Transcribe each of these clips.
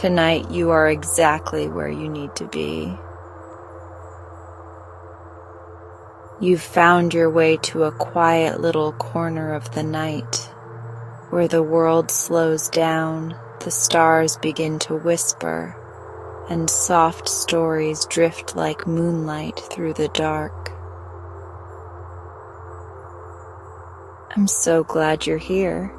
Tonight you are exactly where you need to be. You've found your way to a quiet little corner of the night, where the world slows down, the stars begin to whisper, and soft stories drift like moonlight through the dark. I'm so glad you're here.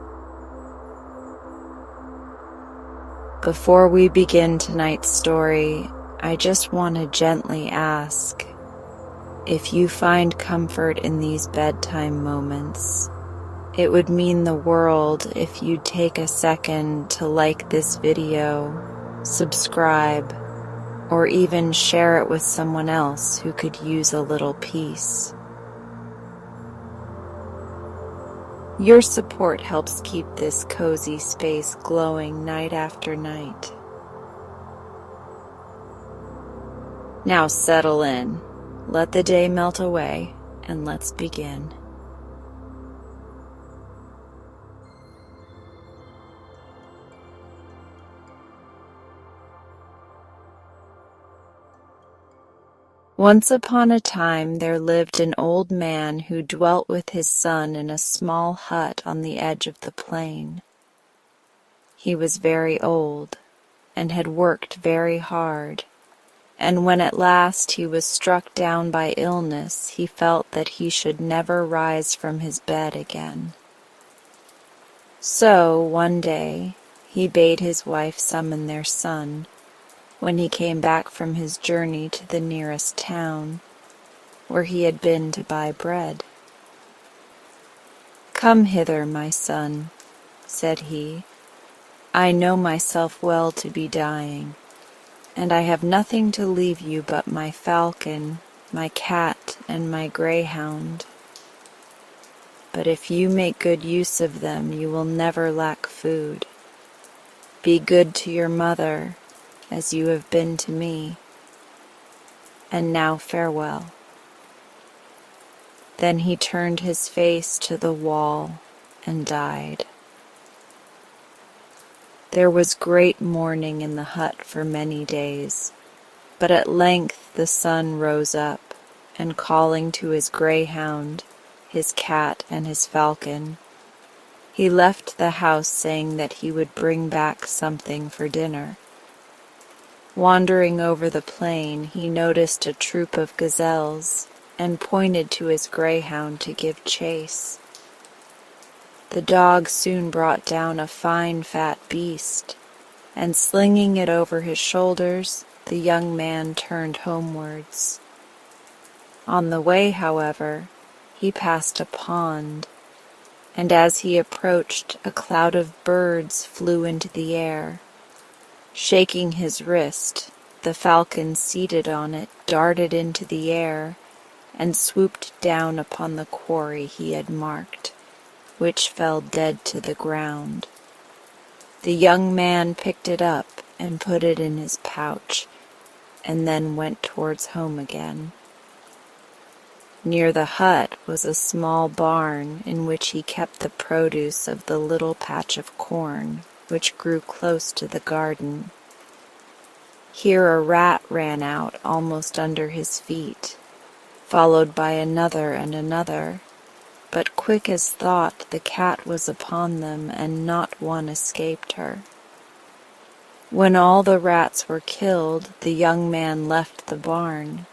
Before we begin tonight's story, I just want to gently ask, if you find comfort in these bedtime moments, it would mean the world if you'd take a second to like this video, subscribe, or even share it with someone else who could use a little peace. Your support helps keep this cozy space glowing night after night. Now settle in, let the day melt away, and let's begin. Once upon a time there lived an old man who dwelt with his son in a small hut on the edge of the plain. He was very old and had worked very hard, and when at last he was struck down by illness, he felt that he should never rise from his bed again. So, one day, he bade his wife summon their son, when he came back from his journey to the nearest town, where he had been to buy bread. "Come hither, my son," said he. "I know myself well to be dying, and I have nothing to leave you but my falcon, my cat, and my greyhound. But if you make good use of them, you will never lack food. Be good to your mother, as you have been to me. And now farewell." Then he turned his face to the wall and died. There was great mourning in the hut for many days, but at length the son rose up, and calling to his greyhound, his cat, and his falcon, he left the house saying that he would bring back something for dinner. Wandering over the plain, he noticed a troop of gazelles and pointed to his greyhound to give chase. The dog soon brought down a fine fat beast, and slinging it over his shoulders, the young man turned homewards. On the way, however, he passed a pond, and as he approached, a cloud of birds flew into the air. Shaking his wrist, the falcon seated on it darted into the air and swooped down upon the quarry he had marked, which fell dead to the ground. The young man picked it up and put it in his pouch, and then went towards home again. Near the hut was a small barn in which he kept the produce of the little patch of corn which grew close to the garden. Here a rat ran out almost under his feet, followed by another and another, but quick as thought the cat was upon them, and not one escaped her. When all the rats were killed, the young man left the barn.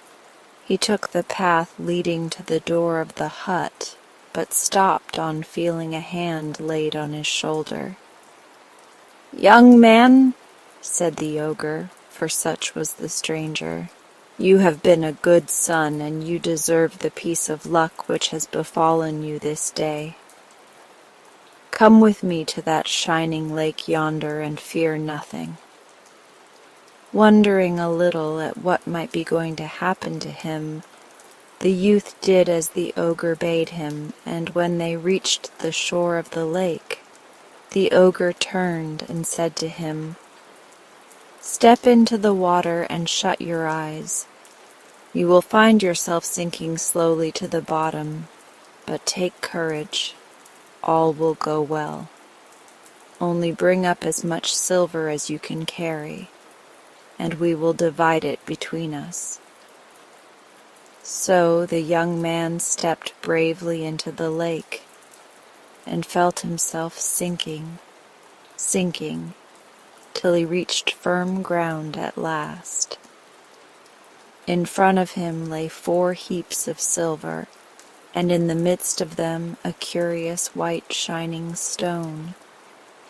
He took the path leading to the door of the hut, but stopped on feeling a hand laid on his shoulder. "Young man," said the ogre, for such was the stranger, "you have been a good son, and you deserve the piece of luck which has befallen you this day. Come with me to that shining lake yonder, and fear nothing." Wondering a little at what might be going to happen to him, the youth did as the ogre bade him, and when they reached the shore of the lake, the ogre turned and said to him, "Step into the water and shut your eyes. You will find yourself sinking slowly to the bottom, but take courage. All will go well." Only bring up as much silver as you can carry, and we will divide it between us." So the young man stepped bravely into the lake and felt himself sinking, sinking, till he reached firm ground at last. In front of him lay 4 heaps of silver, and in the midst of them a curious white shining stone,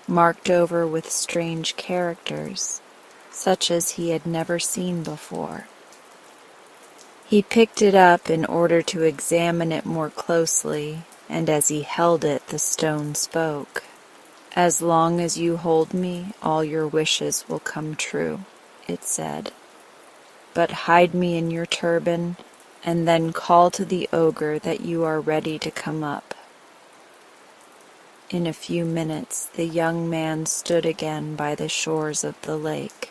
marked over with strange characters, such as he had never seen before. He picked it up in order to examine it more closely, and as he held it, the stone spoke. "As long as you hold me, all your wishes will come true," it said. "But hide me in your turban, and then call to the ogre that you are ready to come up." In a few minutes, the young man stood again by the shores of the lake.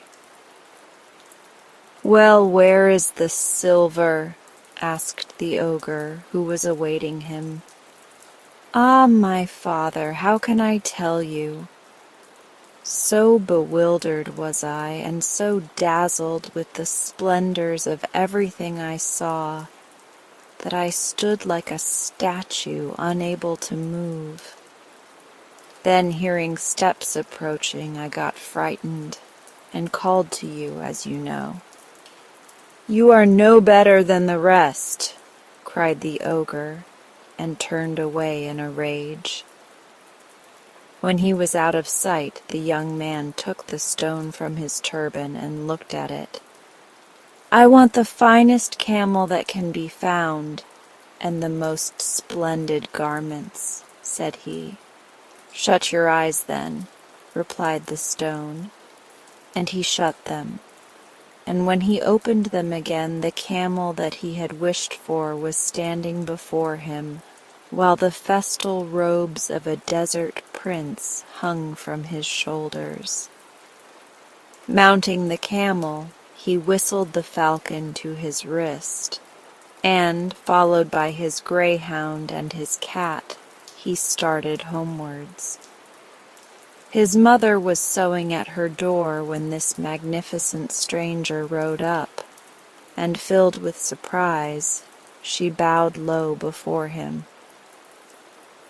"Well, where is the silver?" asked the ogre, who was awaiting him. "Ah, my father, how can I tell you? So bewildered was I, and so dazzled with the splendors of everything I saw, that I stood like a statue, unable to move. Then, hearing steps approaching, I got frightened, and called to you, as you know." "You are no better than the rest," cried the ogre, and turned away in a rage. When he was out of sight, the young man took the stone from his turban and looked at it. "I want the finest camel that can be found, and the most splendid garments," said he. "Shut your eyes, then," replied the stone, and he shut them. And when he opened them again, the camel that he had wished for was standing before him, while the festal robes of a desert prince hung from his shoulders. Mounting the camel, he whistled the falcon to his wrist, and, followed by his greyhound and his cat, he started homewards. His mother was sewing at her door when this magnificent stranger rode up, and filled with surprise, she bowed low before him.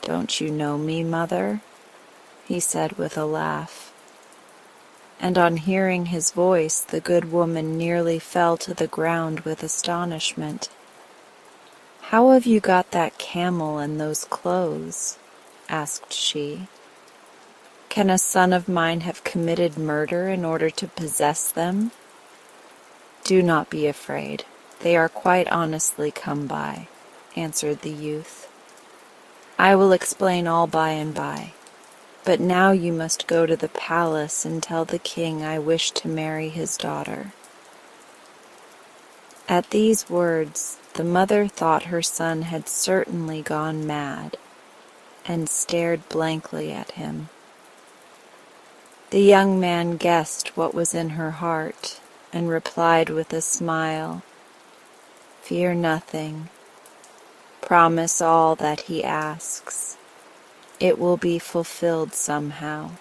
"Don't you know me, mother?" he said with a laugh. And on hearing his voice, the good woman nearly fell to the ground with astonishment. "How have you got that camel and those clothes?" asked she. "Can a son of mine have committed murder in order to possess them?" "Do not be afraid. They are quite honestly come by," answered the youth. "I will explain all by and by. But now you must go to the palace and tell the king I wish to marry his daughter." At these words, the mother thought her son had certainly gone mad, and stared blankly at him. The young man guessed what was in her heart, and replied with a smile, "Fear nothing. Promise all that he asks. It will be fulfilled somehow."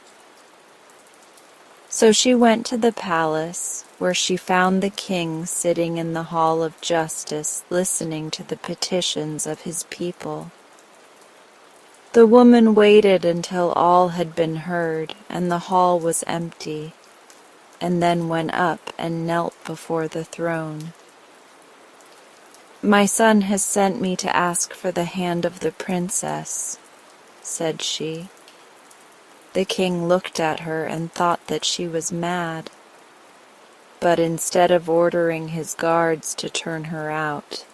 So she went to the palace, where she found the king sitting in the hall of justice, listening to the petitions of his people. The woman waited until all had been heard and the hall was empty, and then went up and knelt before the throne. "My son has sent me to ask for the hand of the princess," said she. The king looked at her and thought that she was mad, but instead of ordering his guards to turn her out,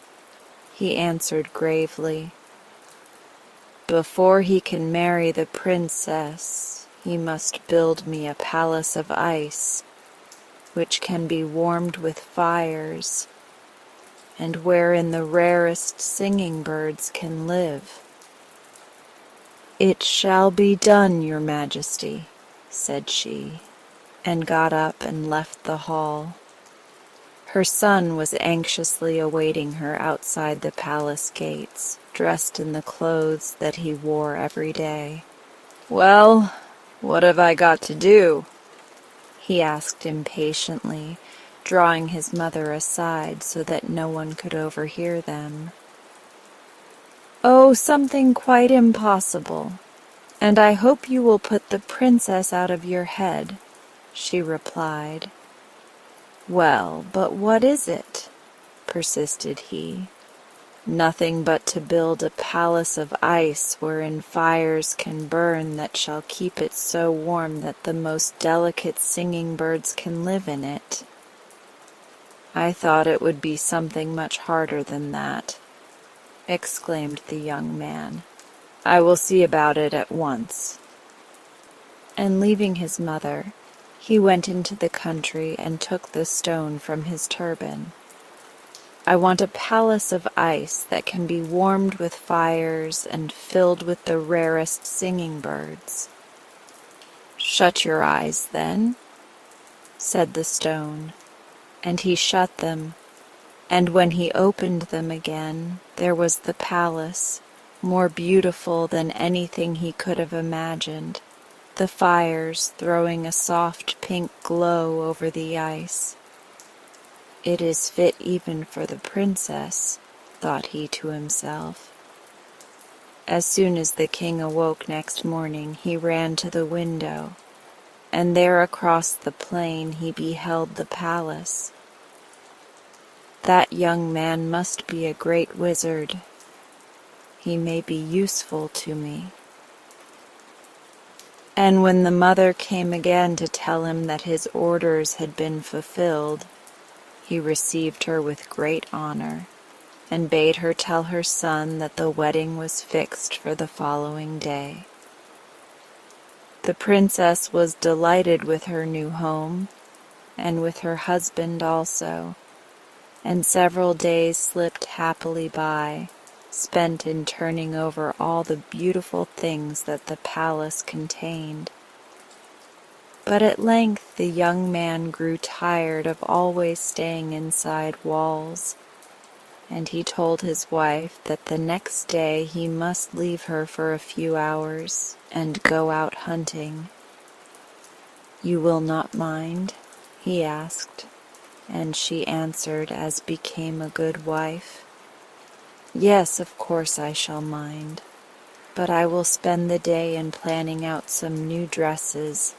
he answered gravely, "Before he can marry the princess, he must build me a palace of ice, which can be warmed with fires, and wherein the rarest singing birds can live." "It shall be done, your majesty," said she, and got up and left the hall. Her son was anxiously awaiting her outside the palace gates, dressed in the clothes that he wore every day. "Well, "What have I got to do?" he asked impatiently, drawing his mother aside so that no one could overhear them. "Oh, something quite impossible, and I hope you will put the princess out of your head," she replied. "Well, but what is it?" persisted he. "Nothing but to build a palace of ice wherein fires can burn that shall keep it so warm that the most delicate singing birds can live in it." "I thought it would be something much harder than that," exclaimed the young man. "I will see about it at once." And leaving his mother, he went into the country and took the stone from his turban. "I want a palace of ice that can be warmed with fires and filled with the rarest singing birds." "Shut your eyes, then," said the stone, and he shut them, and when he opened them again, there was the palace, more beautiful than anything he could have imagined, the fires throwing a soft pink glow over the ice. "It is fit even for the princess," thought he to himself. As soon as the king awoke next morning, he ran to the window, and there across the plain he beheld the palace. "That young man must be a great wizard. He may be useful to me." And when the mother came again to tell him that his orders had been fulfilled, he received her with great honor, and bade her tell her son that the wedding was fixed for the following day. The princess was delighted with her new home, and with her husband also, and several days slipped happily by, spent in turning over all the beautiful things that the palace contained. But at length the young man grew tired of always staying inside walls, and he told his wife that the next day he must leave her for a few hours and go out hunting. "You will not mind?" he asked, and she answered as became a good wife, "Yes, of course I shall mind, but I will spend the day in planning out some new dresses,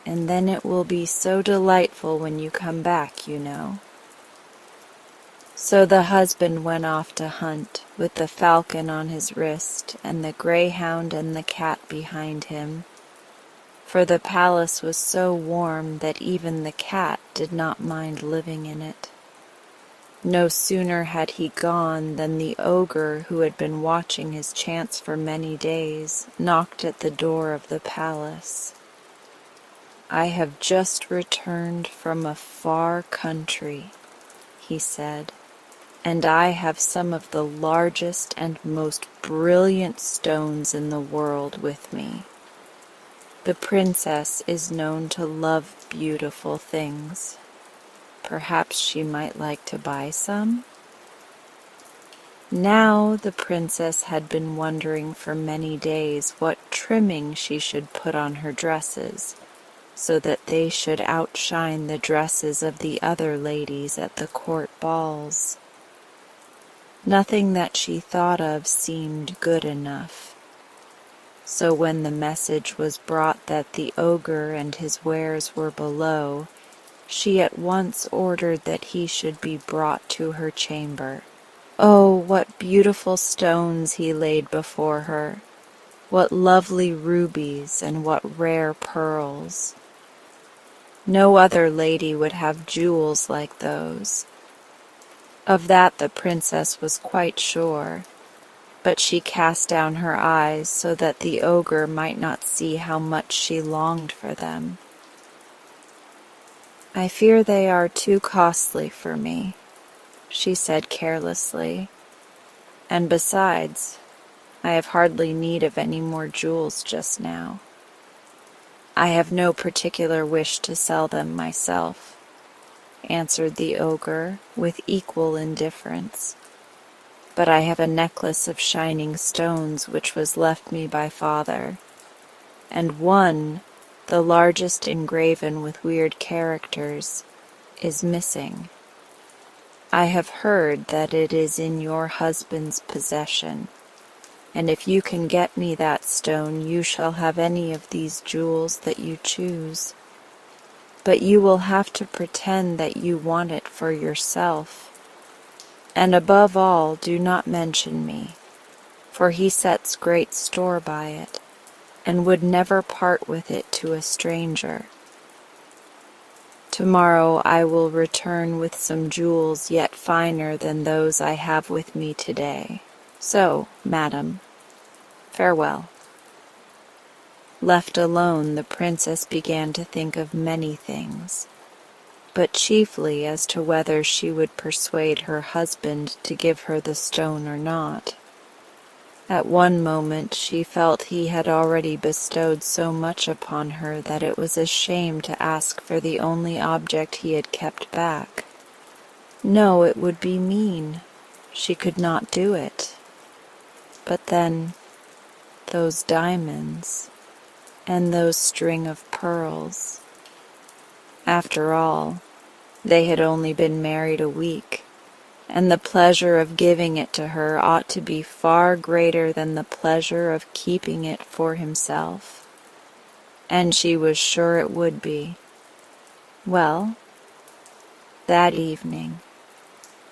and then it will be so delightful when you come back, you know." So the husband went off to hunt, with the falcon on his wrist and the greyhound and the cat behind him, for the palace was so warm that even the cat did not mind living in it. No sooner had he gone than the ogre, who had been watching his chance for many days, knocked at the door of the palace. "I have just returned from a far country," he said, "and I have some of the largest and most brilliant stones in the world with me. The princess is known to love beautiful things. Perhaps she might like to buy some?" Now the princess had been wondering for many days what trimming she should put on her dresses, so that they should outshine the dresses of the other ladies at the court balls. Nothing that she thought of seemed good enough. So when the message was brought that the ogre and his wares were below, she at once ordered that he should be brought to her chamber. Oh, what beautiful stones he laid before her! What lovely rubies and what rare pearls! No other lady would have jewels like those. Of that the princess was quite sure, but she cast down her eyes so that the ogre might not see how much she longed for them. "I fear they are too costly for me," she said carelessly, "and besides, I have hardly need of any more jewels just now. I have no particular wish to sell them myself," answered the ogre with equal indifference. "But I have a necklace of shining stones which was left me by father, and one the largest engraven with weird characters, is missing. I have heard that it is in your husband's possession, and if you can get me that stone, you shall have any of these jewels that you choose. But you will have to pretend that you want it for yourself. And above all, do not mention me, for he sets great store by it, and would never part with it to a stranger. Tomorrow I will return with some jewels yet finer than those I have with me today. So, madam, farewell." Left alone, the princess began to think of many things, but chiefly as to whether she would persuade her husband to give her the stone or not. At one moment she felt he had already bestowed so much upon her that it was a shame to ask for the only object he had kept back. No, it would be mean. She could not do it. But then, those diamonds, and those string of pearls. After all, they had only been married a week, and the pleasure of giving it to her ought to be far greater than the pleasure of keeping it for himself. And she was sure it would be. Well, that evening,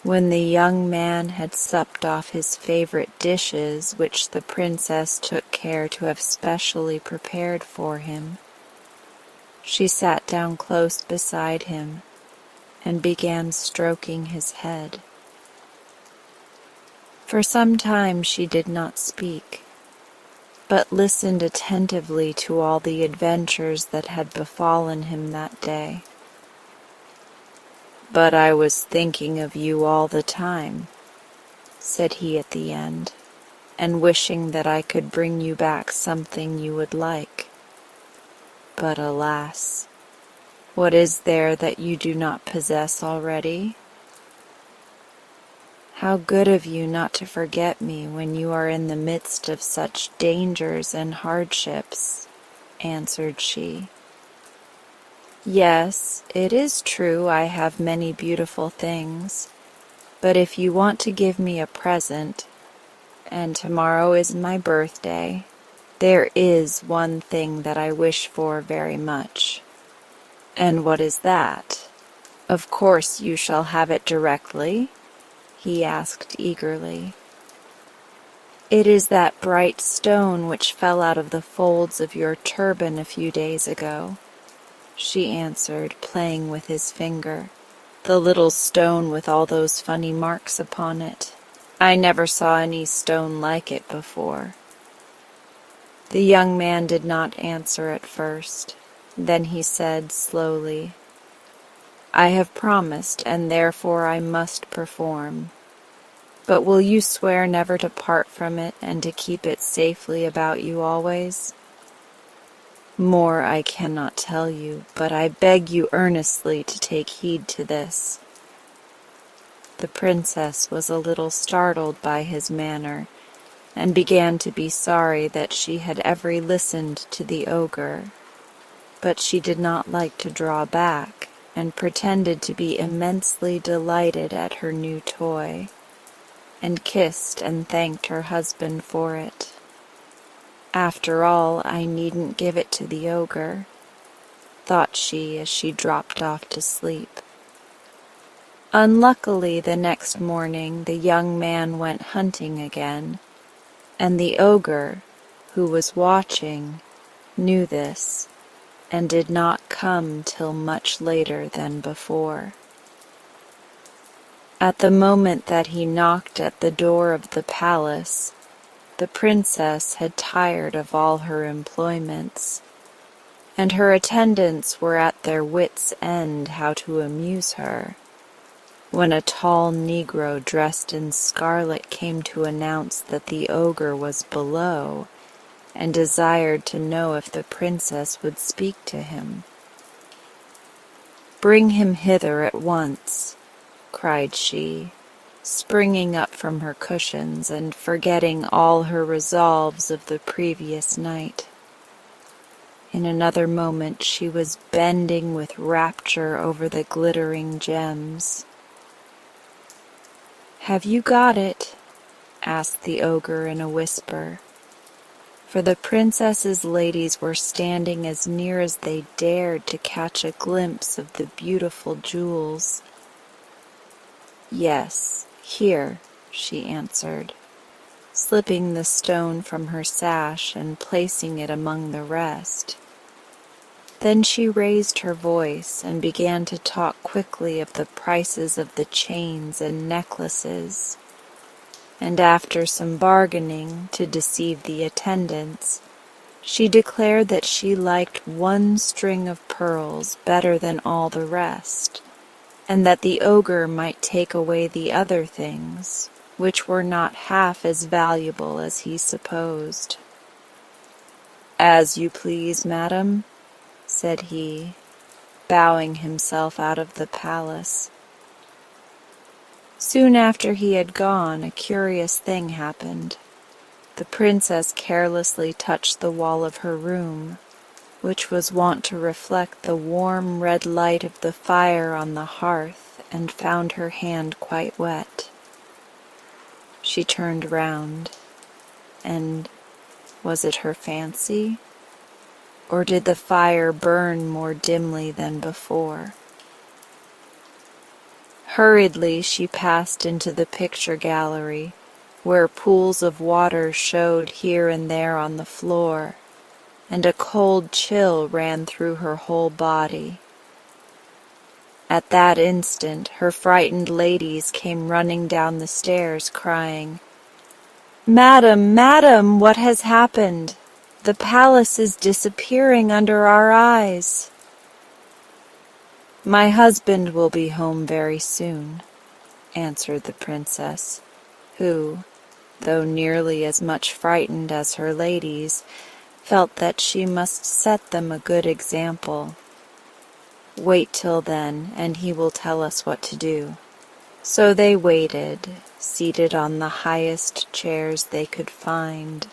when the young man had supped off his favorite dishes, which the princess took care to have specially prepared for him, she sat down close beside him and began stroking his head. For some time she did not speak, but listened attentively to all the adventures that had befallen him that day. "But I was thinking of you all the time," said he at the end, "and wishing that I could bring you back something you would like. But alas, what is there that you do not possess already? How good of you not to forget me when you are in the midst of such dangers and hardships," answered she. "Yes, it is true I have many beautiful things, but if you want to give me a present, and tomorrow is my birthday, there is one thing that I wish for very much." "And what is that? Of course you shall have it directly?" he asked eagerly. "It is that bright stone which fell out of the folds of your turban a few days ago," she answered, playing with his finger. "The little stone with all those funny marks upon it. I never saw any stone like it before." The young man did not answer at first. Then he said slowly, "I have promised, and therefore I must perform. But will you swear never to part from it and to keep it safely about you always?" "More I cannot tell you, but I beg you earnestly to take heed to this." The princess was a little startled by his manner, and began to be sorry that she had ever listened to the ogre. But she did not like to draw back, and pretended to be immensely delighted at her new toy, and kissed and thanked her husband for it. "After all, I needn't give it to the ogre," thought she as she dropped off to sleep. Unluckily, the next morning the young man went hunting again, and the ogre, who was watching, knew this, and did not come till much later than before. At the moment that he knocked at the door of the palace, the princess had tired of all her employments, and her attendants were at their wits' end how to amuse her, when a tall negro dressed in scarlet came to announce that the ogre was below, and desired to know if the princess would speak to him. "Bring him hither at once," cried she, springing up from her cushions and forgetting all her resolves of the previous night. In another moment she was bending with rapture over the glittering gems. "Have you got it?" asked the ogre in a whisper, for the princess's ladies were standing as near as they dared to catch a glimpse of the beautiful jewels. "Yes, here," she answered, slipping the stone from her sash and placing it among the rest. Then she raised her voice and began to talk quickly of the prices of the chains and necklaces, and after some bargaining to deceive the attendants, she declared that she liked one string of pearls better than all the rest, and that the ogre might take away the other things, which were not half as valuable as he supposed. "As you please, madam," said he, bowing himself out of the palace. Soon after he had gone, a curious thing happened. The princess carelessly touched the wall of her room, which was wont to reflect the warm red light of the fire on the hearth, and found her hand quite wet. She turned round, and was it her fancy? Or did the fire burn more dimly than before? Hurriedly she passed into the picture gallery, where pools of water showed here and there on the floor, and a cold chill ran through her whole body. At that instant her frightened ladies came running down the stairs, crying, "Madam, madam, what has happened? The palace is disappearing under our eyes." "My husband will be home very soon," answered the princess, who, though nearly as much frightened as her ladies, felt that she must set them a good example. "Wait till then, and he will tell us what to do." So they waited, seated on the highest chairs they could find,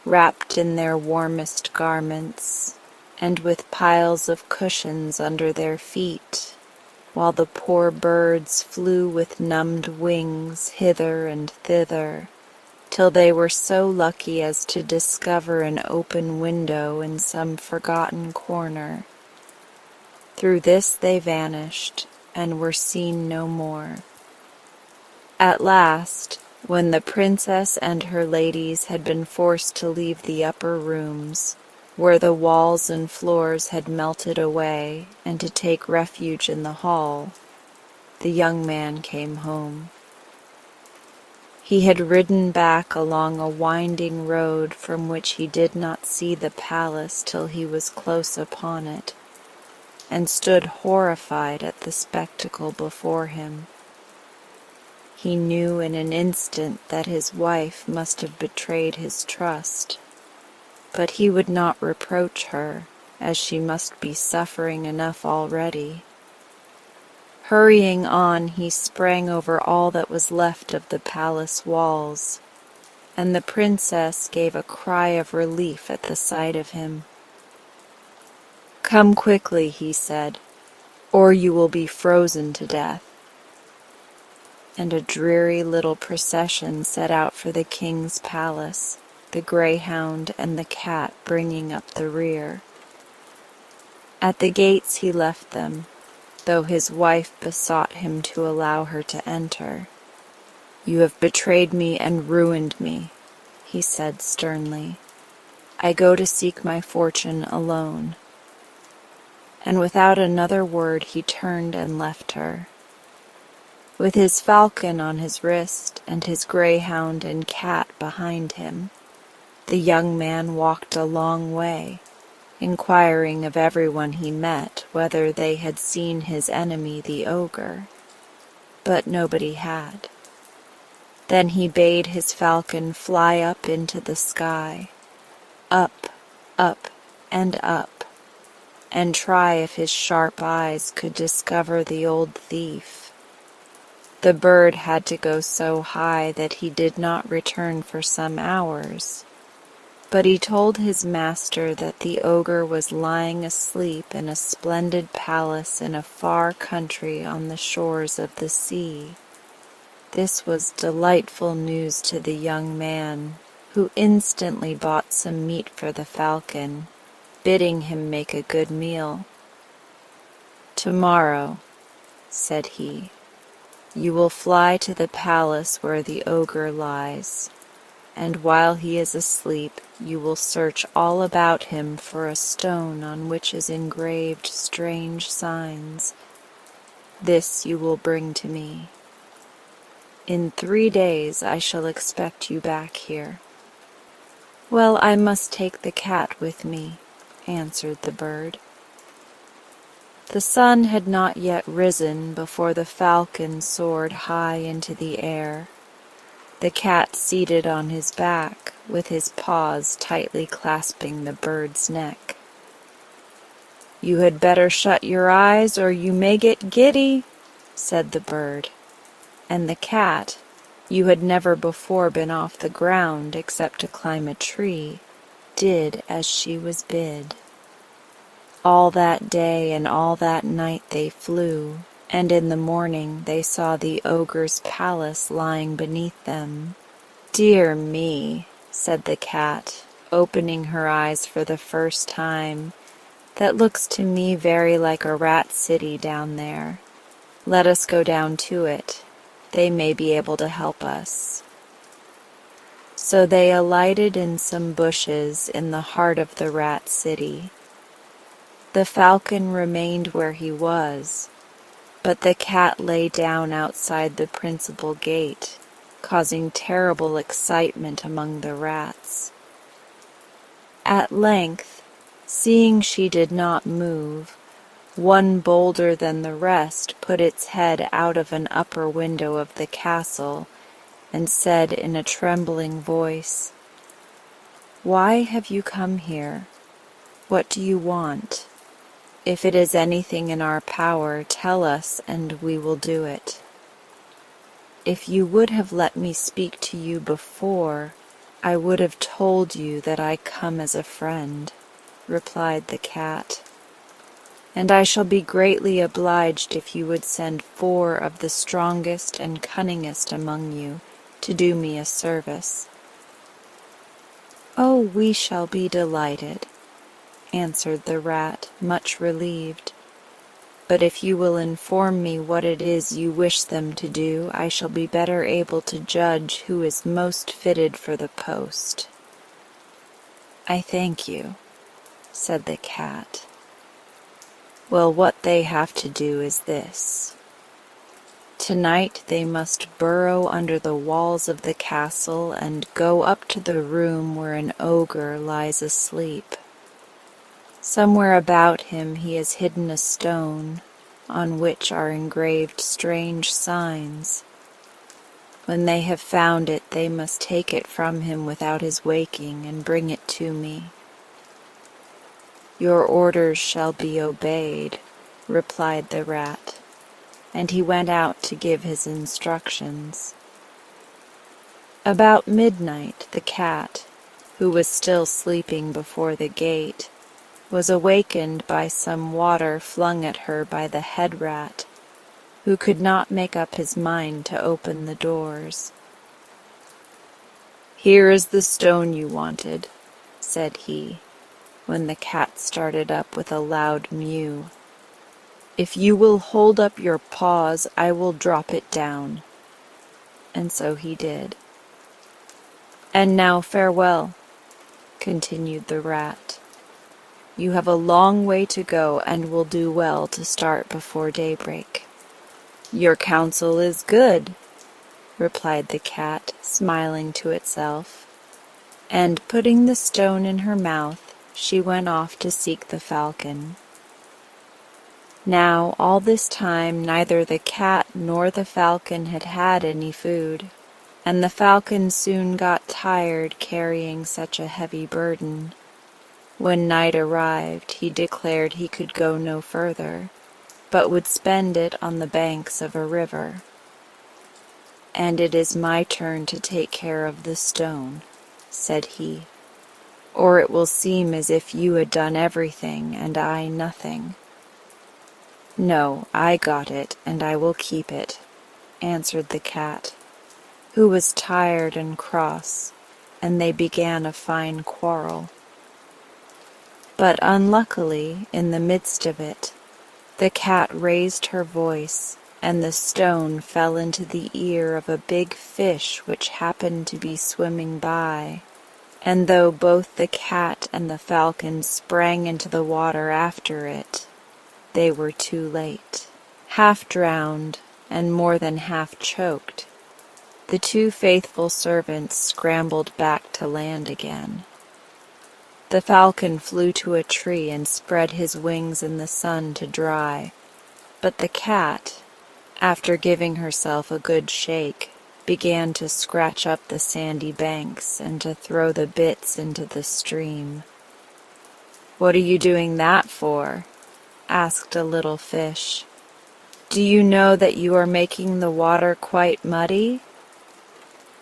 wrapped in their warmest garments, and with piles of cushions under their feet, while the poor birds flew with numbed wings hither and thither, till they were so lucky as to discover an open window in some forgotten corner. Through this they vanished, and were seen no more. At last, when the princess and her ladies had been forced to leave the upper rooms, where the walls and floors had melted away, and to take refuge in the hall, the young man came home. He had ridden back along a winding road from which he did not see the palace till he was close upon it, and stood horrified at the spectacle before him. He knew in an instant that his wife must have betrayed his trust, but he would not reproach her, as she must be suffering enough already. Hurrying on, he sprang over all that was left of the palace walls, and the princess gave a cry of relief at the sight of him. "Come quickly," he said, "or you will be frozen to death." And a dreary little procession set out for the king's palace, the greyhound and the cat bringing up the rear. At the gates he left them, though his wife besought him to allow her to enter. "You have betrayed me and ruined me," he said sternly. "I go to seek my fortune alone." And without another word he turned and left her. With his falcon on his wrist and his greyhound and cat behind him, the young man walked a long way, inquiring of everyone he met whether they had seen his enemy the ogre, but nobody had. Then he bade his falcon fly up into the sky, up, up, and up, and try if his sharp eyes could discover the old thief. The bird had to go so high that he did not return for some hours, But he told his master that the ogre was lying asleep in a splendid palace in a far country on the shores of the sea. This was delightful news to the young man, who instantly bought some meat for the falcon, bidding him make a good meal. "Tomorrow," said he, "you will fly to the palace where the ogre lies, and while he is asleep you will search all about him for a stone on which is engraved strange signs. This you will bring to me. In 3 days I shall expect you back here." "Well, I must take the cat with me," answered the bird. The sun had not yet risen before the falcon soared high into the air, the cat seated on his back, with his paws tightly clasping the bird's neck. "You had better shut your eyes, or you may get giddy," said the bird, and the cat, who had never before been off the ground except to climb a tree, did as she was bid. All that day and all that night they flew, and in the morning they saw the ogre's palace lying beneath them. "Dear me," said the cat, opening her eyes for the first time, "that looks to me very like a rat city down there. Let us go down to it. They may be able to help us." So they alighted in some bushes in the heart of the rat city. The falcon remained where he was, but the cat lay down outside the principal gate, causing terrible excitement among the rats. At length, seeing she did not move, one bolder than the rest put its head out of an upper window of the castle and said in a trembling voice, "Why have you come here? What do you want? If it is anything in our power, tell us and we will do it." "If you would have let me speak to you before, I would have told you that I come as a friend," replied the cat, "and I shall be greatly obliged if you would send 4 of the strongest and cunningest among you to do me a service." "Oh, we shall be delighted," answered the rat, much relieved. "But if you will inform me what it is you wish them to do, I shall be better able to judge who is most fitted for the post." "I thank you," said the cat. "Well, what they have to do is this. Tonight they must burrow under the walls of the castle and go up to the room where an ogre lies asleep. Somewhere about him he has hidden a stone, on which are engraved strange signs. When they have found it, they must take it from him without his waking and bring it to me." "Your orders shall be obeyed," replied the rat, and he went out to give his instructions. About midnight the cat, who was still sleeping before the gate, was awakened by some water flung at her by the head rat, who could not make up his mind to open the doors. "Here is the stone you wanted," said he, when the cat started up with a loud mew. "If you will hold up your paws, I will drop it down." And so he did. "And now farewell," continued the rat. "You have a long way to go and will do well to start before daybreak." "Your counsel is good," replied the cat, smiling to itself, and putting the stone in her mouth, she went off to seek the falcon. Now, all this time neither the cat nor the falcon had had any food, and the falcon soon got tired carrying such a heavy burden. When night arrived, he declared he could go no further, but would spend it on the banks of a river. "And it is my turn to take care of the stone," said he. or it will seem as if you had done everything and I nothing." "No, I got it, and I will keep it," answered the cat, who was tired and cross, and they began a fine quarrel. But unluckily, in the midst of it, the cat raised her voice, and the stone fell into the ear of a big fish which happened to be swimming by, and though both the cat and the falcon sprang into the water after it, they were too late. Half drowned, and more than half choked, the two faithful servants scrambled back to land again. The falcon flew to a tree and spread his wings in the sun to dry, but the cat, after giving herself a good shake, began to scratch up the sandy banks and to throw the bits into the stream. "What are you doing that for?" asked a little fish. "Do you know that you are making the water quite muddy?"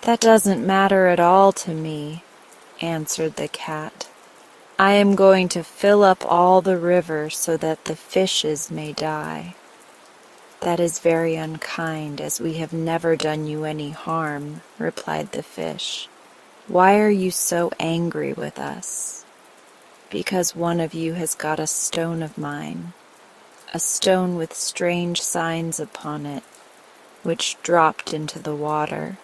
"That doesn't matter at all to me," answered the cat. "I am going to fill up all the river so that the fishes may die." "That is very unkind, as we have never done you any harm," replied the fish. "Why are you so angry with us?" "Because one of you has got a stone of mine, a stone with strange signs upon it, which dropped into the water.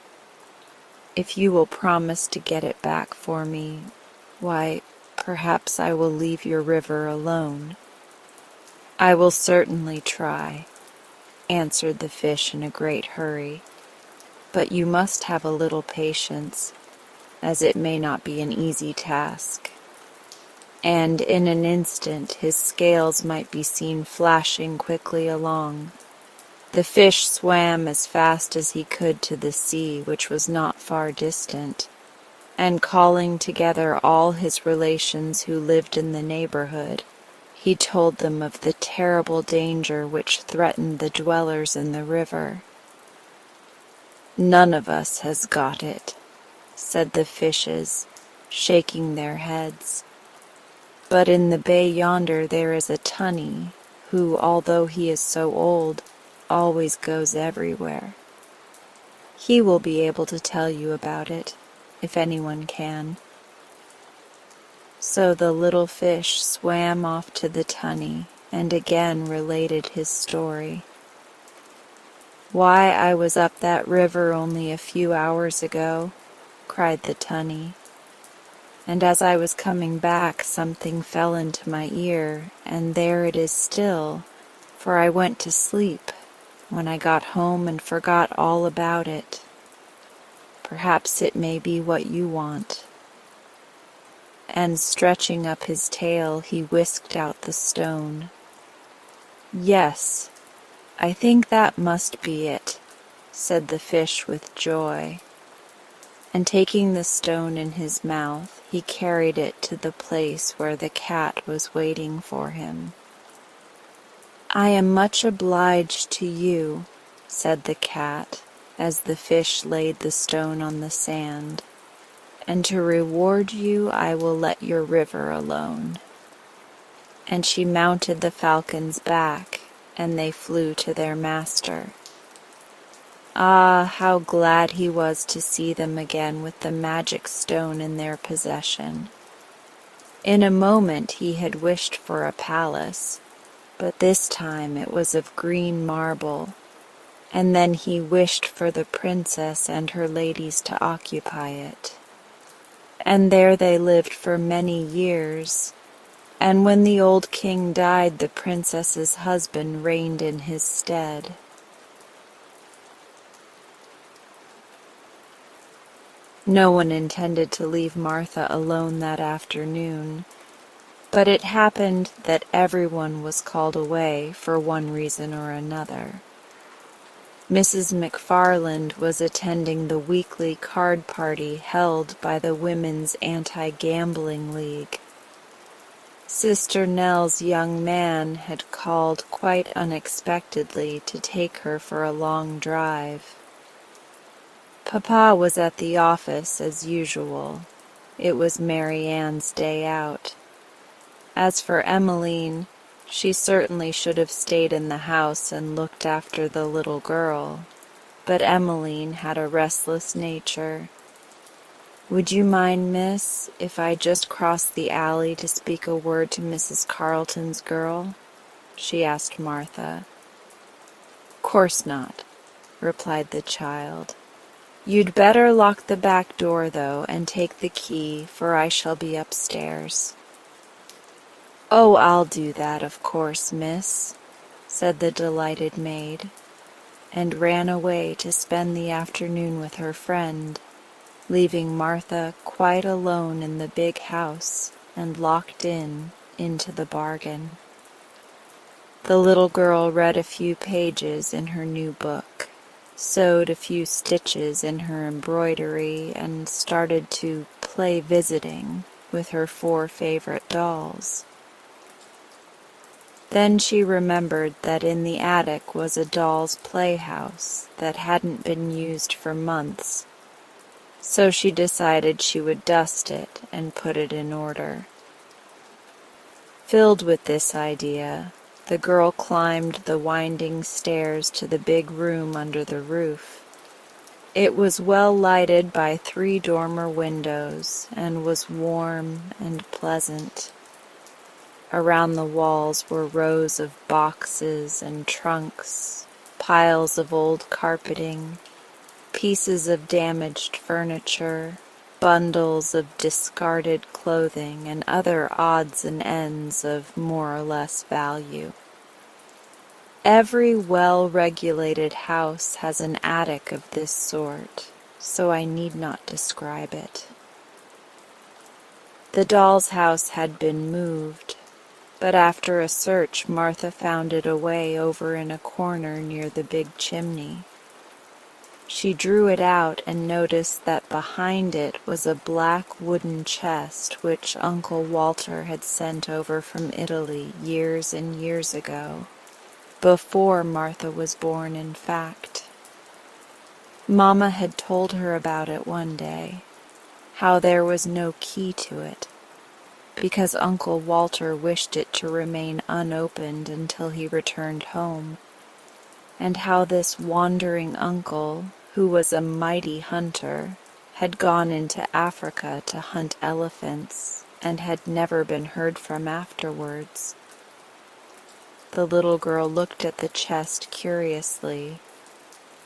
If you will promise to get it back for me, why, perhaps I will leave your river alone." "I will certainly try," answered the fish in a great hurry, "but you must have a little patience, as it may not be an easy task." And in an instant his scales might be seen flashing quickly along. The fish swam as fast as he could to the sea, which was not far distant, and calling together all his relations who lived in the neighborhood, he told them of the terrible danger which threatened the dwellers in the river. "None of us has got it," said the fishes, shaking their heads. "But in the bay yonder there is a tunny, who, although he is so old, always goes everywhere. He will be able to tell you about it, if anyone can." So the little fish swam off to the tunny and again related his story. "Why, I was up that river only a few hours ago," cried the tunny, "and as I was coming back something fell into my ear, and there it is still, for I went to sleep, when I got home and forgot all about it. Perhaps it may be what you want." And stretching up his tail, he whisked out the stone. "Yes, I think that must be it," said the fish with joy. And taking the stone in his mouth, he carried it to the place where the cat was waiting for him. "I am much obliged to you," said the cat, as the fish laid the stone on the sand, "and to reward you I will let your river alone." And she mounted the falcon's back, and they flew to their master. Ah, how glad he was to see them again with the magic stone in their possession. In a moment he had wished for a palace, but this time it was of green marble, and then he wished for the princess and her ladies to occupy it. And there they lived for many years, and when the old king died, the princess's husband reigned in his stead. No one intended to leave Martha alone that afternoon, but it happened that everyone was called away for one reason or another. Mrs. McFarland was attending the weekly card party held by the Women's Anti-Gambling League. Sister Nell's young man had called quite unexpectedly to take her for a long drive. Papa was at the office as usual, It was Mary Ann's day out. As for Emmeline, she certainly should have stayed in the house and looked after the little girl, but Emmeline had a restless nature. "Would you mind, miss, if I just crossed the alley to speak a word to Mrs. Carleton's girl?" she asked Martha. "Course not," replied the child. "You'd better lock the back door, though, and take the key, for I shall be upstairs." "Oh, I'll do that, of course, miss," said the delighted maid, and ran away to spend the afternoon with her friend, leaving Martha quite alone in the big house and locked in into the bargain. The little girl read a few pages in her new book, sewed a few stitches in her embroidery, and started to play visiting with her 4 favorite dolls. Then she remembered that in the attic was a doll's playhouse that hadn't been used for months, so she decided she would dust it and put it in order. Filled with this idea, the girl climbed the winding stairs to the big room under the roof. It was well lighted by 3 dormer windows and was warm and pleasant. Around the walls were rows of boxes and trunks, piles of old carpeting, pieces of damaged furniture, bundles of discarded clothing, and other odds and ends of more or less value. Every well-regulated house has an attic of this sort, so I need not describe it. The doll's house had been moved, but after a search Martha found it away over in a corner near the big chimney. She drew it out and noticed that behind it was a black wooden chest which Uncle Walter had sent over from Italy years and years ago, before Martha was born, in fact. Mamma had told her about it one day, how there was no key to it, because Uncle Walter wished it to remain unopened until he returned home, and how this wandering uncle, who was a mighty hunter, had gone into Africa to hunt elephants and had never been heard from afterwards. The little girl looked at the chest curiously,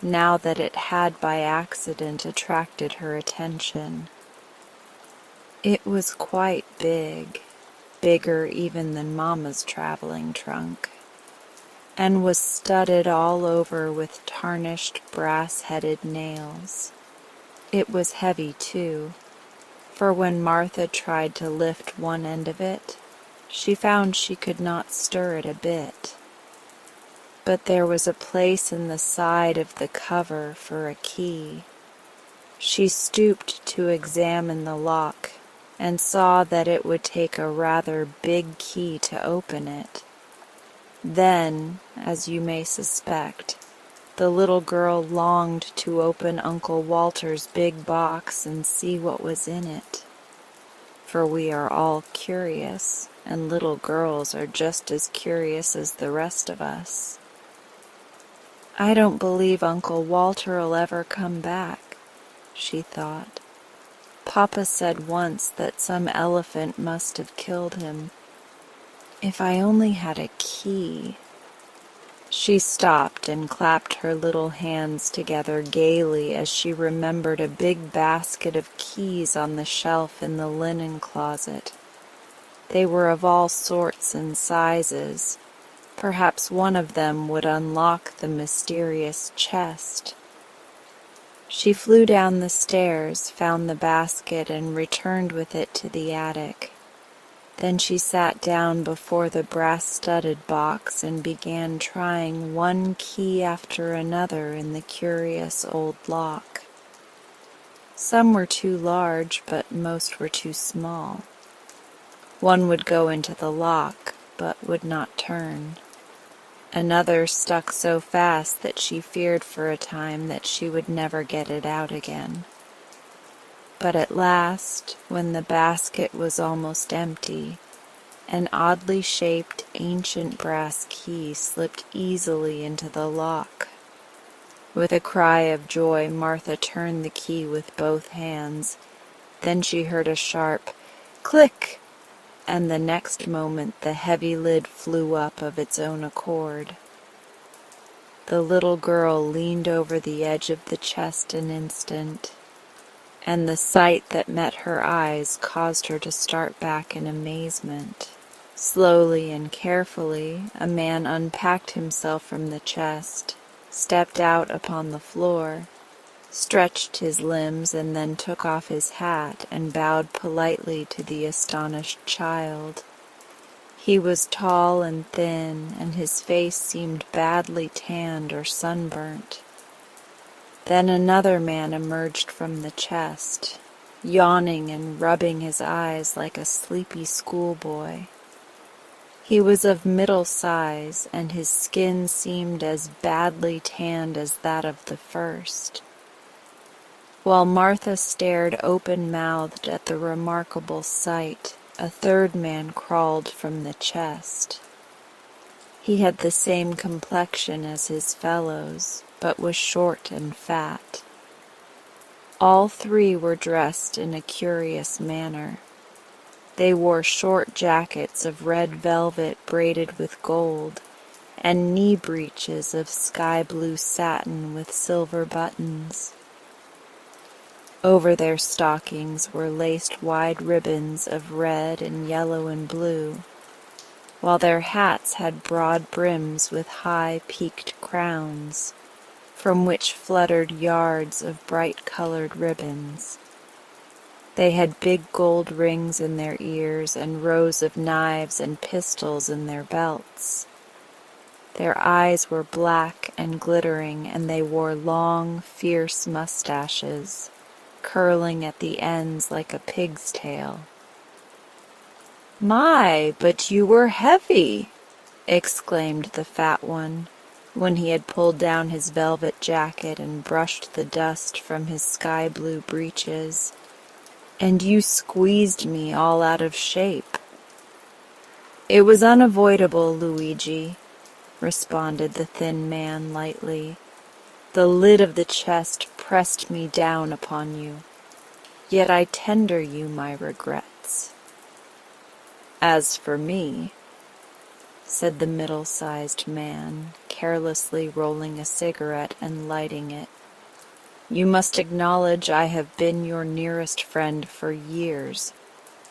now that it had by accident attracted her attention. It was quite big, bigger even than Mamma's traveling trunk, and was studded all over with tarnished brass-headed nails. It was heavy, too, for when Martha tried to lift one end of it, she found she could not stir it a bit. But there was a place in the side of the cover for a key. She stooped to examine the lock, and saw that it would take a rather big key to open it. Then, as you may suspect, the little girl longed to open Uncle Walter's big box and see what was in it. For we are all curious, and little girls are just as curious as the rest of us. "I don't believe Uncle Walter'll ever come back," she thought. "Papa said once that some elephant must have killed him. If I only had a key." She stopped and clapped her little hands together gaily as she remembered a big basket of keys on the shelf in the linen closet. They were of all sorts and sizes. Perhaps one of them would unlock the mysterious chest. She flew down the stairs, found the basket, and returned with it to the attic. Then she sat down before the brass-studded box and began trying one key after another in the curious old lock. Some were too large, but most were too small. One would go into the lock, but would not turn. Another stuck so fast that she feared for a time that she would never get it out again. But at last, when the basket was almost empty, an oddly shaped ancient brass key slipped easily into the lock. With a cry of joy, Martha turned the key with both hands. Then she heard a sharp click, and the next moment the heavy lid flew up of its own accord. The little girl leaned over the edge of the chest an instant, and the sight that met her eyes caused her to start back in amazement. Slowly and carefully, a man unpacked himself from the chest, stepped out upon the floor, stretched his limbs, and then took off his hat and bowed politely to the astonished child. He was tall and thin, and his face seemed badly tanned or sunburnt. Then another man emerged from the chest, yawning and rubbing his eyes like a sleepy schoolboy. He was of middle size, and his skin seemed as badly tanned as that of the first. While Martha stared open-mouthed at the remarkable sight, a third man crawled from the chest. He had the same complexion as his fellows, but was short and fat. All three were dressed in a curious manner. They wore short jackets of red velvet braided with gold, and knee breeches of sky-blue satin with silver buttons. Over their stockings were laced wide ribbons of red and yellow and blue, while their hats had broad brims with high peaked crowns, from which fluttered yards of bright-colored ribbons. They had big gold rings in their ears and rows of knives and pistols in their belts. Their eyes were black and glittering, and they wore long, fierce mustaches, curling at the ends like a pig's tail. "My, but you were heavy!" exclaimed the fat one, when he had pulled down his velvet jacket and brushed the dust from his sky-blue breeches. "And you squeezed me all out of shape." "It was unavoidable, Luigi," responded the thin man lightly. "The lid of the chest pressed me down upon you. Yet I tender you my regrets." "As for me," said the middle-sized man, carelessly rolling a cigarette and lighting it, "you must acknowledge I have been your nearest friend for years,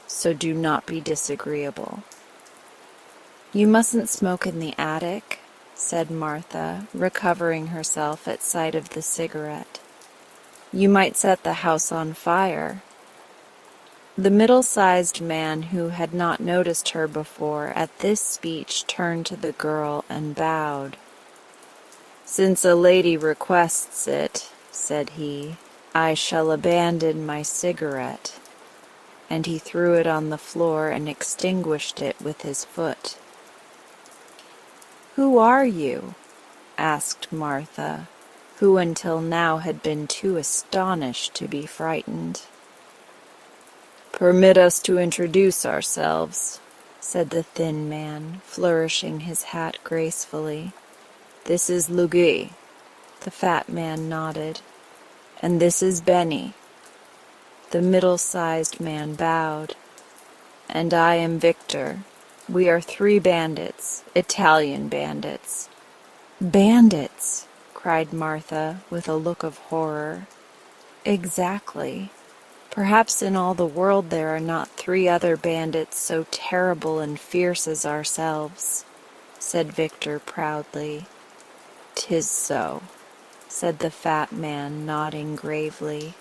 so do not be disagreeable." "You mustn't smoke in the attic," said Martha, recovering herself at sight of the cigarette. "You might set the house on fire." The middle-sized man, who had not noticed her before, at this speech turned to the girl and bowed. "Since a lady requests it," said he, "I shall abandon my cigarette," and he threw it on the floor and extinguished it with his foot. "Who are you?" asked Martha, who until now had been too astonished to be frightened. "Permit us to introduce ourselves," said the thin man, flourishing his hat gracefully. "This is Luigi." The fat man nodded. "And this is Benny." The middle-sized man bowed. "And I am Victor. We are 3 bandits, Italian bandits." "Bandits!" cried Martha, with a look of horror. "Exactly. Perhaps in all the world there are not 3 other bandits so terrible and fierce as ourselves," said Victor proudly. "'Tis so," said the fat man, nodding gravely.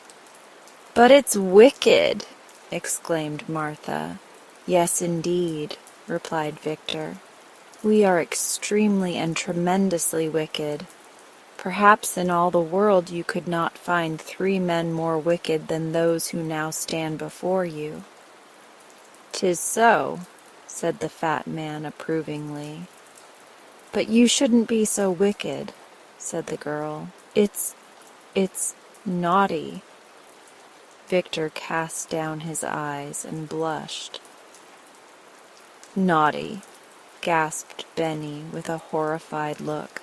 "But it's wicked!" exclaimed Martha. "Yes, indeed," replied Victor. "We are extremely and tremendously wicked. Perhaps in all the world you could not find 3 men more wicked than those who now stand before you." "'Tis so," said the fat man approvingly. "But you shouldn't be so wicked," said the girl. It's naughty." Victor cast down his eyes and blushed. "Naughty," gasped Benny with a horrified look.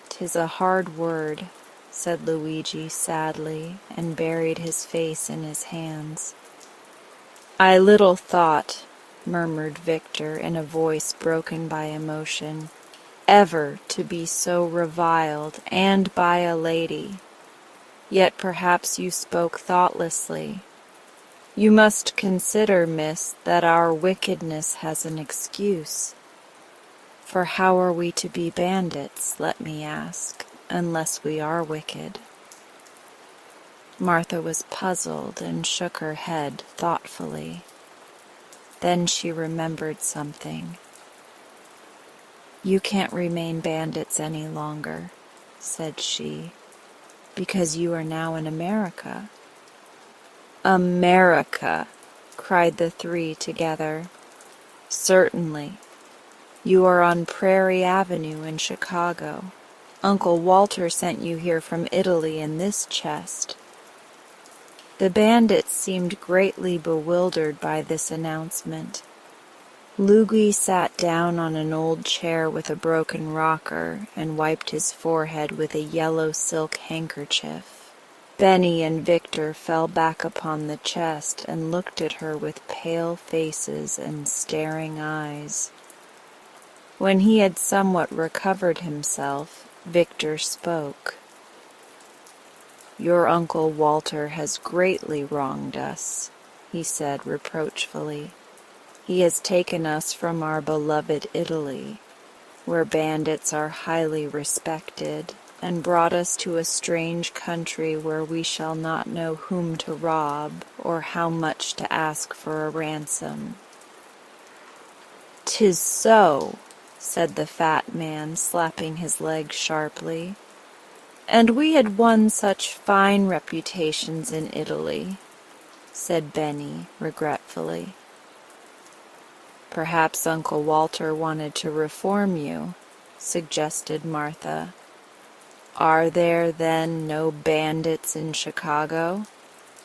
"'Tis a hard word," said Luigi sadly, and buried his face in his hands. "I little thought," murmured Victor in a voice broken by emotion, "ever to be so reviled, and by a lady. Yet perhaps you spoke thoughtlessly. You must consider, miss, that our wickedness has an excuse. For how are we to be bandits, let me ask, unless we are wicked?" Martha was puzzled and shook her head thoughtfully. Then she remembered something. "You can't remain bandits any longer," said she, "because you are now in America." "America!" cried the three together. "Certainly. You are on Prairie Avenue in Chicago. Uncle Walter sent you here from Italy in this chest." The bandits seemed greatly bewildered by this announcement. Luigi sat down on an old chair with a broken rocker and wiped his forehead with a yellow silk handkerchief. Benny and Victor fell back upon the chest and looked at her with pale faces and staring eyes. When he had somewhat recovered himself, Victor spoke. "Your Uncle Walter has greatly wronged us," he said reproachfully. "He has taken us from our beloved Italy, where bandits are highly respected, and brought us to a strange country where we shall not know whom to rob or how much to ask for a ransom." "'Tis so," said the fat man, slapping his leg sharply. "And we had won such fine reputations in Italy," said Benny regretfully. "Perhaps Uncle Walter wanted to reform you," suggested Martha. "Are there, then, no bandits in Chicago?"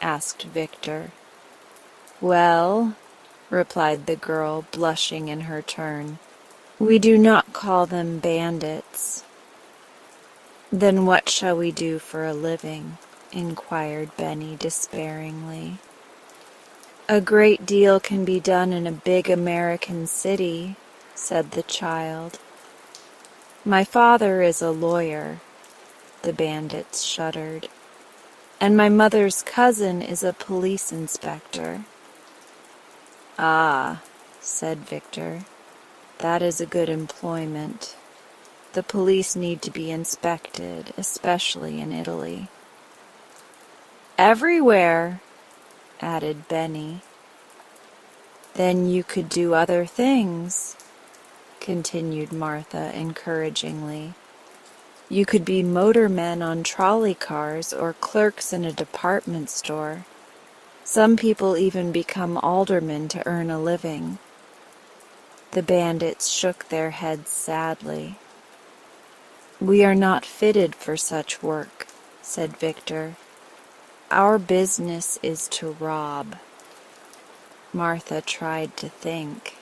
asked Victor. "Well," replied the girl, blushing in her turn, "we do not call them bandits." "Then what shall we do for a living?" inquired Benny despairingly. "A great deal can be done in a big American city," said the child. "My father is a lawyer," the bandits shuddered, "and my mother's cousin is a police inspector." "Ah," said Victor, "that is a good employment. The police need to be inspected, especially in Italy." "Everywhere," added Benny. "Then you could do other things," continued Martha encouragingly. "You could be motormen on trolley cars or clerks in a department store. Some people even become aldermen to earn a living." The bandits shook their heads sadly. "We are not fitted for such work," said Victor. "Our business is to rob." Martha tried to think.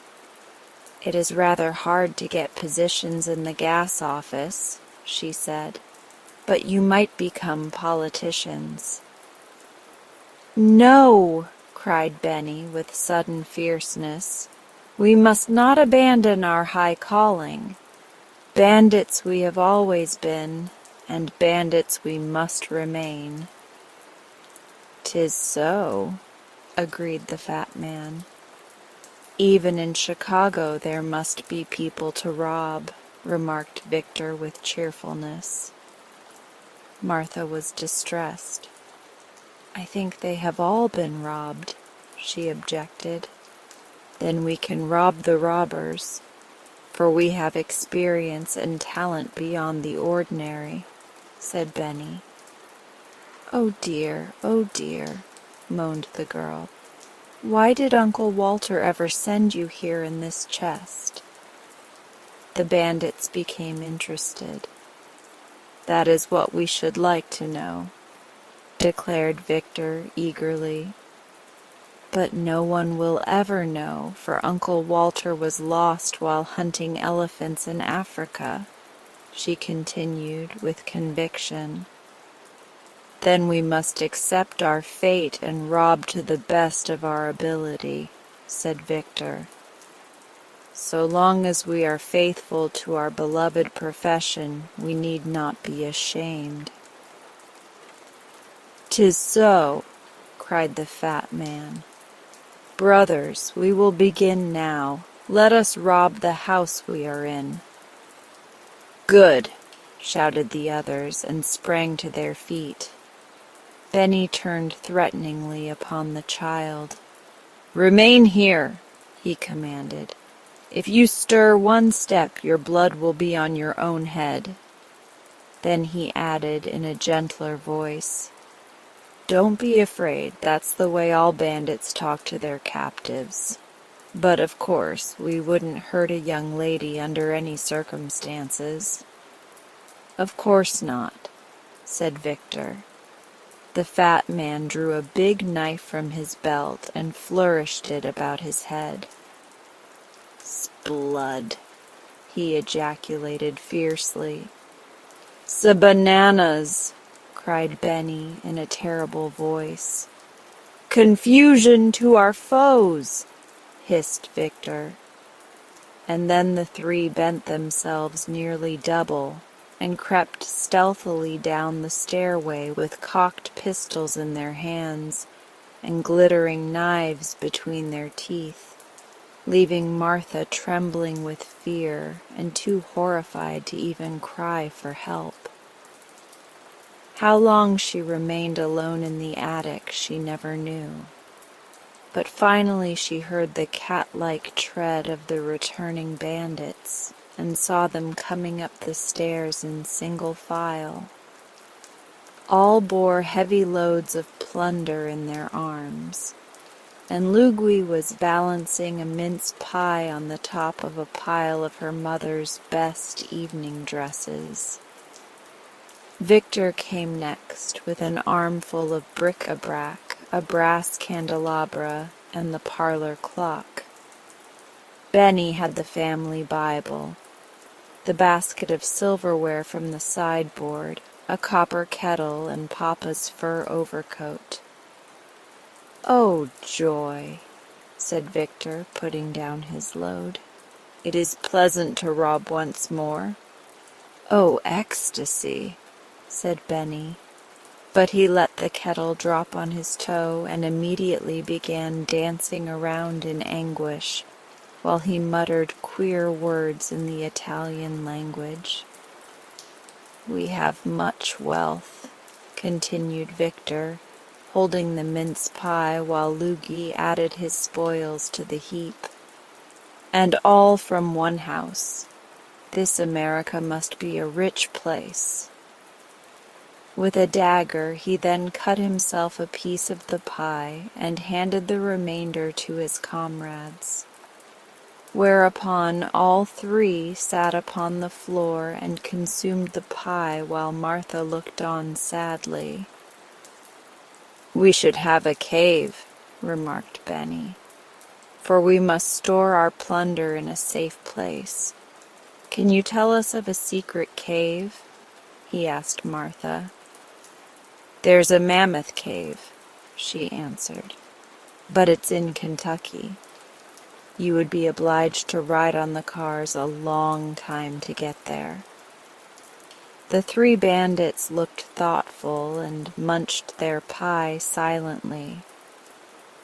"It is rather hard to get positions in the gas office," she said, "but you might become politicians." "No!" cried Benny with sudden fierceness. "We must not abandon our high calling. Bandits we have always been, and bandits we must remain." "'Tis so," agreed the fat man. "Even in Chicago there must be people to rob," remarked Victor with cheerfulness. Martha was distressed. "I think they have all been robbed," she objected. "Then we can rob the robbers, for we have experience and talent beyond the ordinary," said Benny. Oh dear," moaned the girl. "Why did Uncle Walter ever send you here in this chest?" The bandits became interested. "That is what we should like to know." declared Victor eagerly. But no one will ever know, for Uncle Walter was lost while hunting elephants in Africa, she continued with conviction. Then we must accept our fate and rob to the best of our ability, said Victor. So long as we are faithful to our beloved profession, we need not be ashamed. "'Tis so," cried the fat man. "Brothers, we will begin now. Let us rob the house we are in." "Good!" shouted the others, and sprang to their feet. Benny turned threateningly upon the child. "Remain here," he commanded. "If you stir one step, your blood will be on your own head." Then he added in a gentler voice, "Don't be afraid, that's the way all bandits talk to their captives. But of course, we wouldn't hurt a young lady under any circumstances." "Of course not," said Victor. The fat man drew a big knife from his belt and flourished it about his head. "S'blood!" he ejaculated fiercely. "S'bananas!" cried Benny in a terrible voice. "Confusion to our foes!" hissed Victor. And then the three bent themselves nearly double and crept stealthily down the stairway with cocked pistols in their hands and glittering knives between their teeth, leaving Martha trembling with fear and too horrified to even cry for help. How long she remained alone in the attic she never knew. But finally she heard the cat-like tread of the returning bandits and saw them coming up the stairs in single file. All bore heavy loads of plunder in their arms, and Lugui was balancing a mince pie on the top of a pile of her mother's best evening dresses. Victor came next with an armful of bric-a-brac, a brass candelabra, and the parlor clock. Benny had the family Bible, the basket of silverware from the sideboard, a copper kettle, and Papa's fur overcoat. "Oh, joy," said Victor, putting down his load. "It is pleasant to rob once more." "Oh, ecstasy," said Benny. But he let the kettle drop on his toe and immediately began dancing around in anguish, while he muttered queer words in the Italian language. "We have much wealth," continued Victor, holding the mince pie while Lugui added his spoils to the heap. "And all from one house. This America must be a rich place." With a dagger he then cut himself a piece of the pie and handed the remainder to his comrades. Whereupon all three sat upon the floor and consumed the pie while Martha looked on sadly. "We should have a cave," remarked Benny, "for we must store our plunder in a safe place. Can you tell us of a secret cave?" he asked Martha. "There's a mammoth cave," she answered, "but it's in Kentucky. You would be obliged to ride on the cars a long time to get there." The three bandits looked thoughtful and munched their pie silently,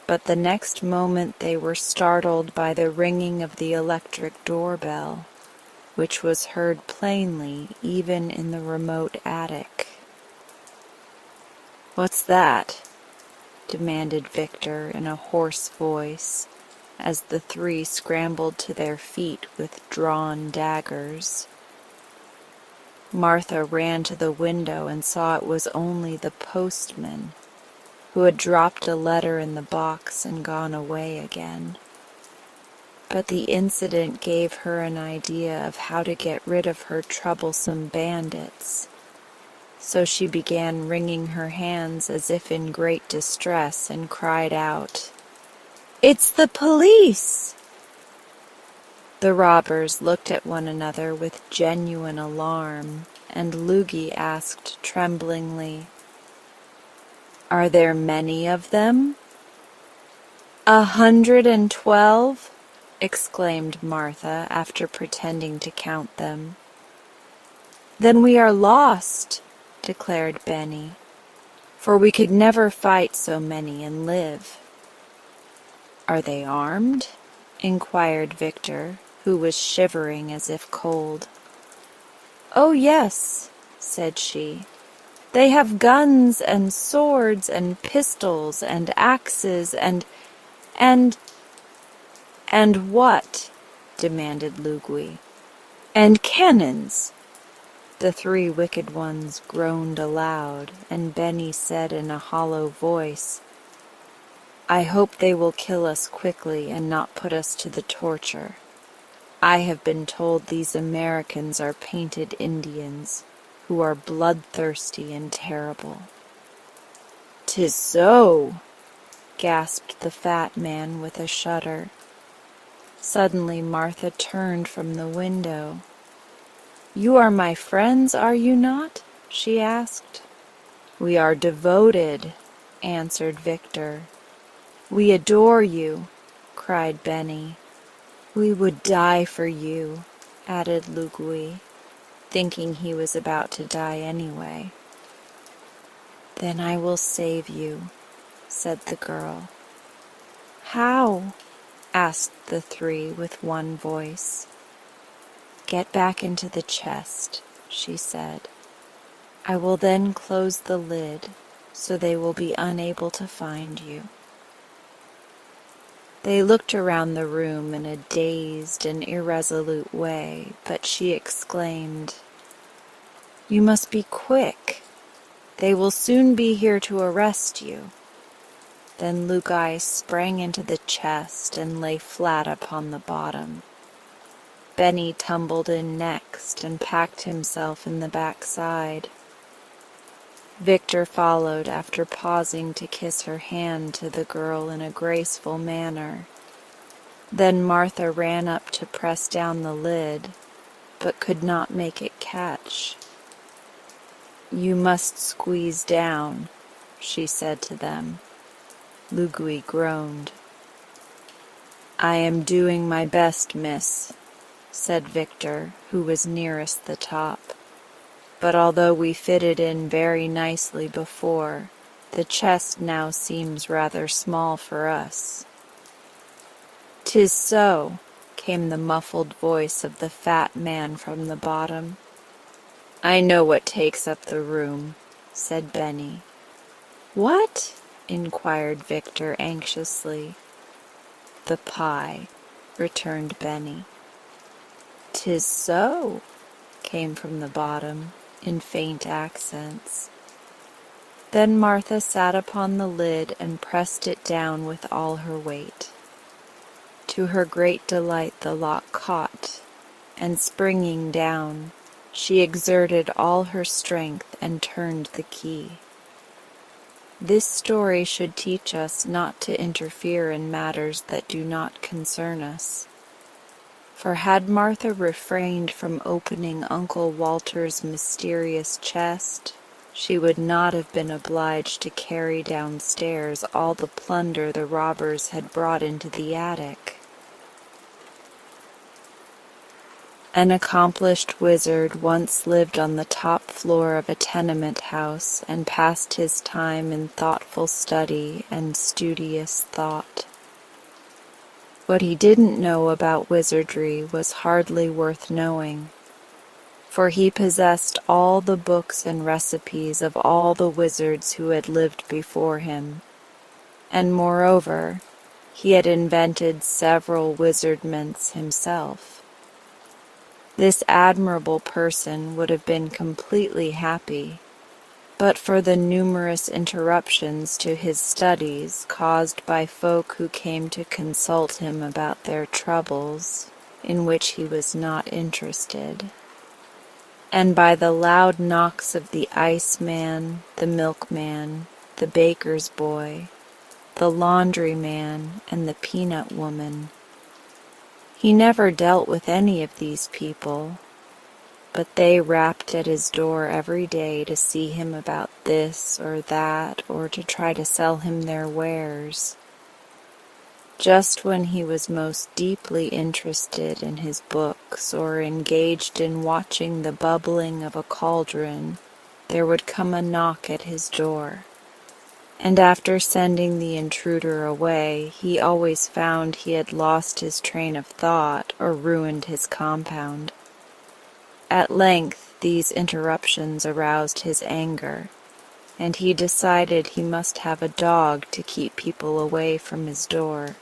but the next moment they were startled by the ringing of the electric doorbell, which was heard plainly even in the remote attic. "What's that?" demanded Victor in a hoarse voice, as the three scrambled to their feet with drawn daggers. Martha ran to the window and saw it was only the postman, who had dropped a letter in the box and gone away again. But the incident gave her an idea of how to get rid of her troublesome bandits. so she began wringing her hands as if in great distress and cried out, "It's the police!" The robbers looked at one another with genuine alarm, and Lugi asked tremblingly, "Are there many of them?" 112, exclaimed Martha after pretending to count them. "Then we are lost," declared Benny, "for we could never fight so many and live." "Are they armed?" inquired Victor, who was shivering as if cold. "Oh, yes," said she. "They have guns and swords and pistols and axes and— "And what?" demanded Lugui. "And cannons." The three wicked ones groaned aloud, and Benny said in a hollow voice, "I hope they will kill us quickly and not put us to the torture. I have been told these Americans are painted Indians, who are bloodthirsty and terrible." "'Tis so," gasped the fat man with a shudder. Suddenly Martha turned from the window. "You are my friends, are you not?" she asked. "We are devoted," answered Victor. "We adore you," cried Benny. "We would die for you," added Lugui, thinking he was about to die anyway. "Then I will save you," said the girl. "How?" asked the three with one voice. "Get back into the chest," she said. "I will then close the lid, so they will be unable to find you." They looked around the room in a dazed and irresolute way, but she exclaimed, "You must be quick. They will soon be here to arrest you." Then Lugai sprang into the chest and lay flat upon the bottom. Benny tumbled in next and packed himself in the backside. Victor followed after pausing to kiss her hand to the girl in a graceful manner. Then Martha ran up to press down the lid, but could not make it catch. "You must squeeze down," she said to them. Lugui groaned. "I am doing my best, miss," said Victor, who was nearest the top. "But although we fitted in very nicely before, the chest now seems rather small for us." "'Tis so," came the muffled voice of the fat man from the bottom. "I know what takes up the room," said Benny. "What?" inquired Victor anxiously. "The pie," returned Benny. "'Tis so," came from the bottom, in faint accents. Then Martha sat upon the lid and pressed it down with all her weight. To her great delight the lock caught, and springing down, she exerted all her strength and turned the key. This story should teach us not to interfere in matters that do not concern us. For had Martha refrained from opening Uncle Walter's mysterious chest, she would not have been obliged to carry downstairs all the plunder the robbers had brought into the attic. An accomplished wizard once lived on the top floor of a tenement house and passed his time in thoughtful study and studious thought. What he didn't know about wizardry was hardly worth knowing, for he possessed all the books and recipes of all the wizards who had lived before him, and moreover, he had invented several wizardments himself. This admirable person would have been completely happy, but for the numerous interruptions to his studies caused by folk who came to consult him about their troubles, in which he was not interested. and by the loud knocks of the iceman, the milkman, the baker's boy, the laundryman, and the peanut woman. He never dealt with any of these people, but they rapped at his door every day to see him about this or that, or to try to sell him their wares. Just when he was most deeply interested in his books or engaged in watching the bubbling of a cauldron, there would come a knock at his door. And after sending the intruder away, he always found he had lost his train of thought or ruined his compound. At length, these interruptions aroused his anger, and he decided he must have a dog to keep people away from his door.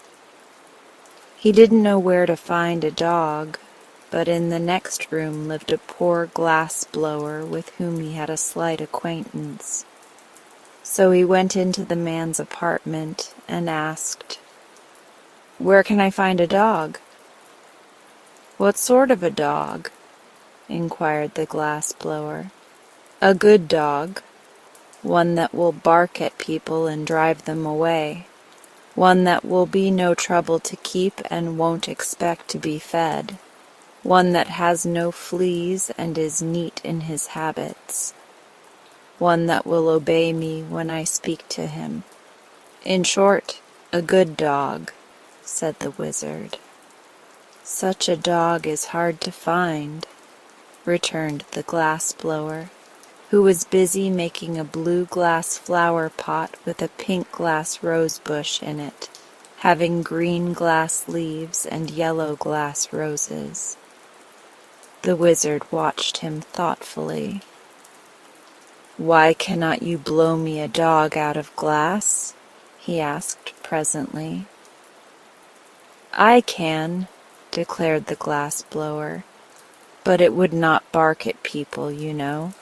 He didn't know where to find a dog, but in the next room lived a poor glass blower with whom he had a slight acquaintance. So he went into the man's apartment and asked, "Where can I find a dog?" "What sort of a dog?" inquired the glass blower. "A good dog, one that will bark at people and drive them away, one that will be no trouble to keep and won't expect to be fed, one that has no fleas and is neat in his habits, one that will obey me when I speak to him. In short, a good dog," said the wizard. "Such a dog is hard to find," returned the glass blower, who was busy making a blue glass flower pot with a pink glass rose bush in it, having green glass leaves and yellow glass roses. The wizard watched him thoughtfully. "Why cannot you blow me a dog out of glass?" he asked presently. "I can," declared the glass blower, "but it would not bark at people, you know."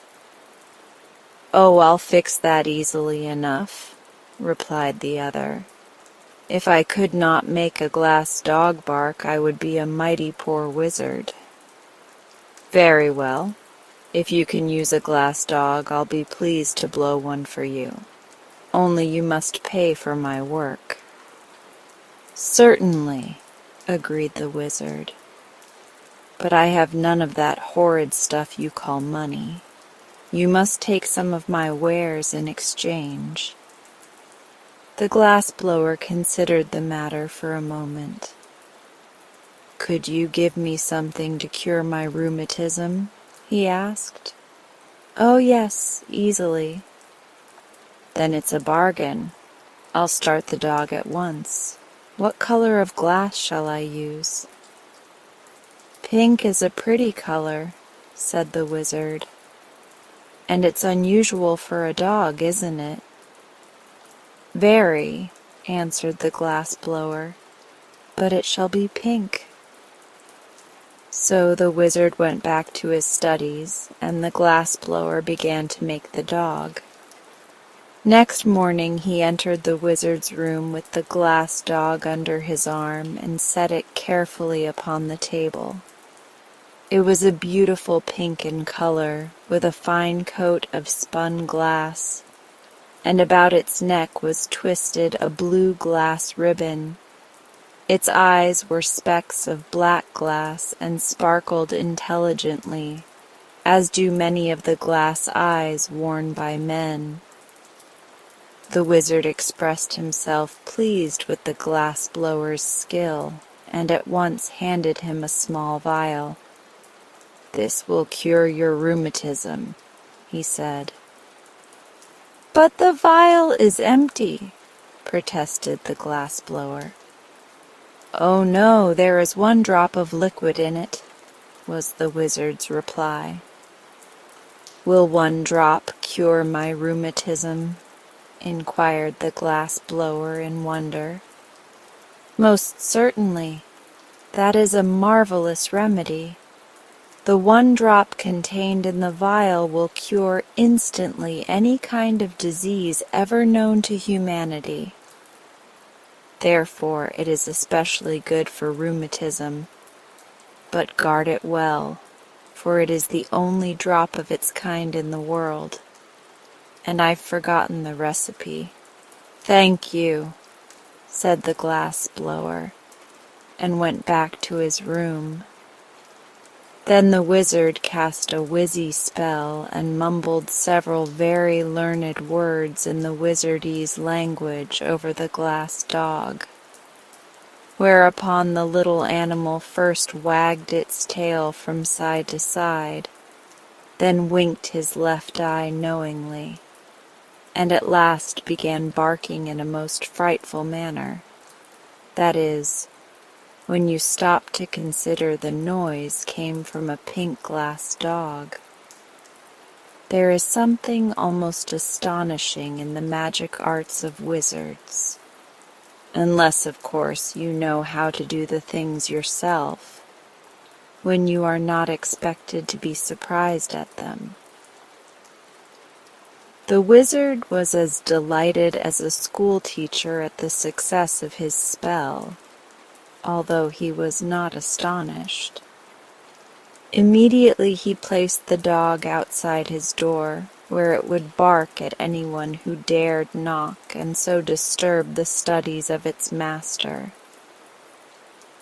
"Oh, I'll fix that easily enough," replied the other. "If I could not make a glass dog bark, I would be a mighty poor wizard." "Very well. If you can use a glass dog, I'll be pleased to blow one for you. Only you must pay for my work." "Certainly," agreed the wizard. "But I have none of that horrid stuff you call money. You must take some of my wares in exchange." The glass blower considered the matter for a moment. "Could you give me something to cure my rheumatism?" he asked. "Oh, yes, easily." "Then it's a bargain. I'll start the dog at once. What color of glass shall I use?" "Pink is a pretty color," said the wizard. "And it's unusual for a dog, isn't it?" "Very," answered the glass blower, "but it shall be pink." So the wizard went back to his studies, and the glass blower began to make the dog. Next morning he entered the wizard's room with the glass dog under his arm and set it carefully upon the table. It was a beautiful pink in color, with a fine coat of spun glass, and about its neck was twisted a blue glass ribbon. Its eyes were specks of black glass and sparkled intelligently, as do many of the glass eyes worn by men. The wizard expressed himself pleased with the glass blower's skill, and at once handed him a small vial. "This will cure your rheumatism," he said. "But the vial is empty," protested the glass blower. "Oh no, there is one drop of liquid in it," was the wizard's reply. "Will one drop cure my rheumatism?" inquired the glass blower in wonder. "Most certainly. That is a marvelous remedy. The one drop contained in the vial will cure instantly any kind of disease ever known to humanity. Therefore it is especially good for rheumatism. But guard it well, for it is the only drop of its kind in the world, and I've forgotten the recipe." "Thank you," said the glass blower, and went back to his room. Then the wizard cast a wizzy spell and mumbled several very learned words in the wizardese language over the glass dog, whereupon the little animal first wagged its tail from side to side, then winked his left eye knowingly, and at last began barking in a most frightful manner. That is, when you stop to consider the noise came from a pink glass dog. There is something almost astonishing in the magic arts of wizards, unless, of course, you know how to do the things yourself, when you are not expected to be surprised at them. The wizard was as delighted as a school teacher at the success of his spell, although he was not astonished. Immediately he placed the dog outside his door, where it would bark at anyone who dared knock and so disturb the studies of its master.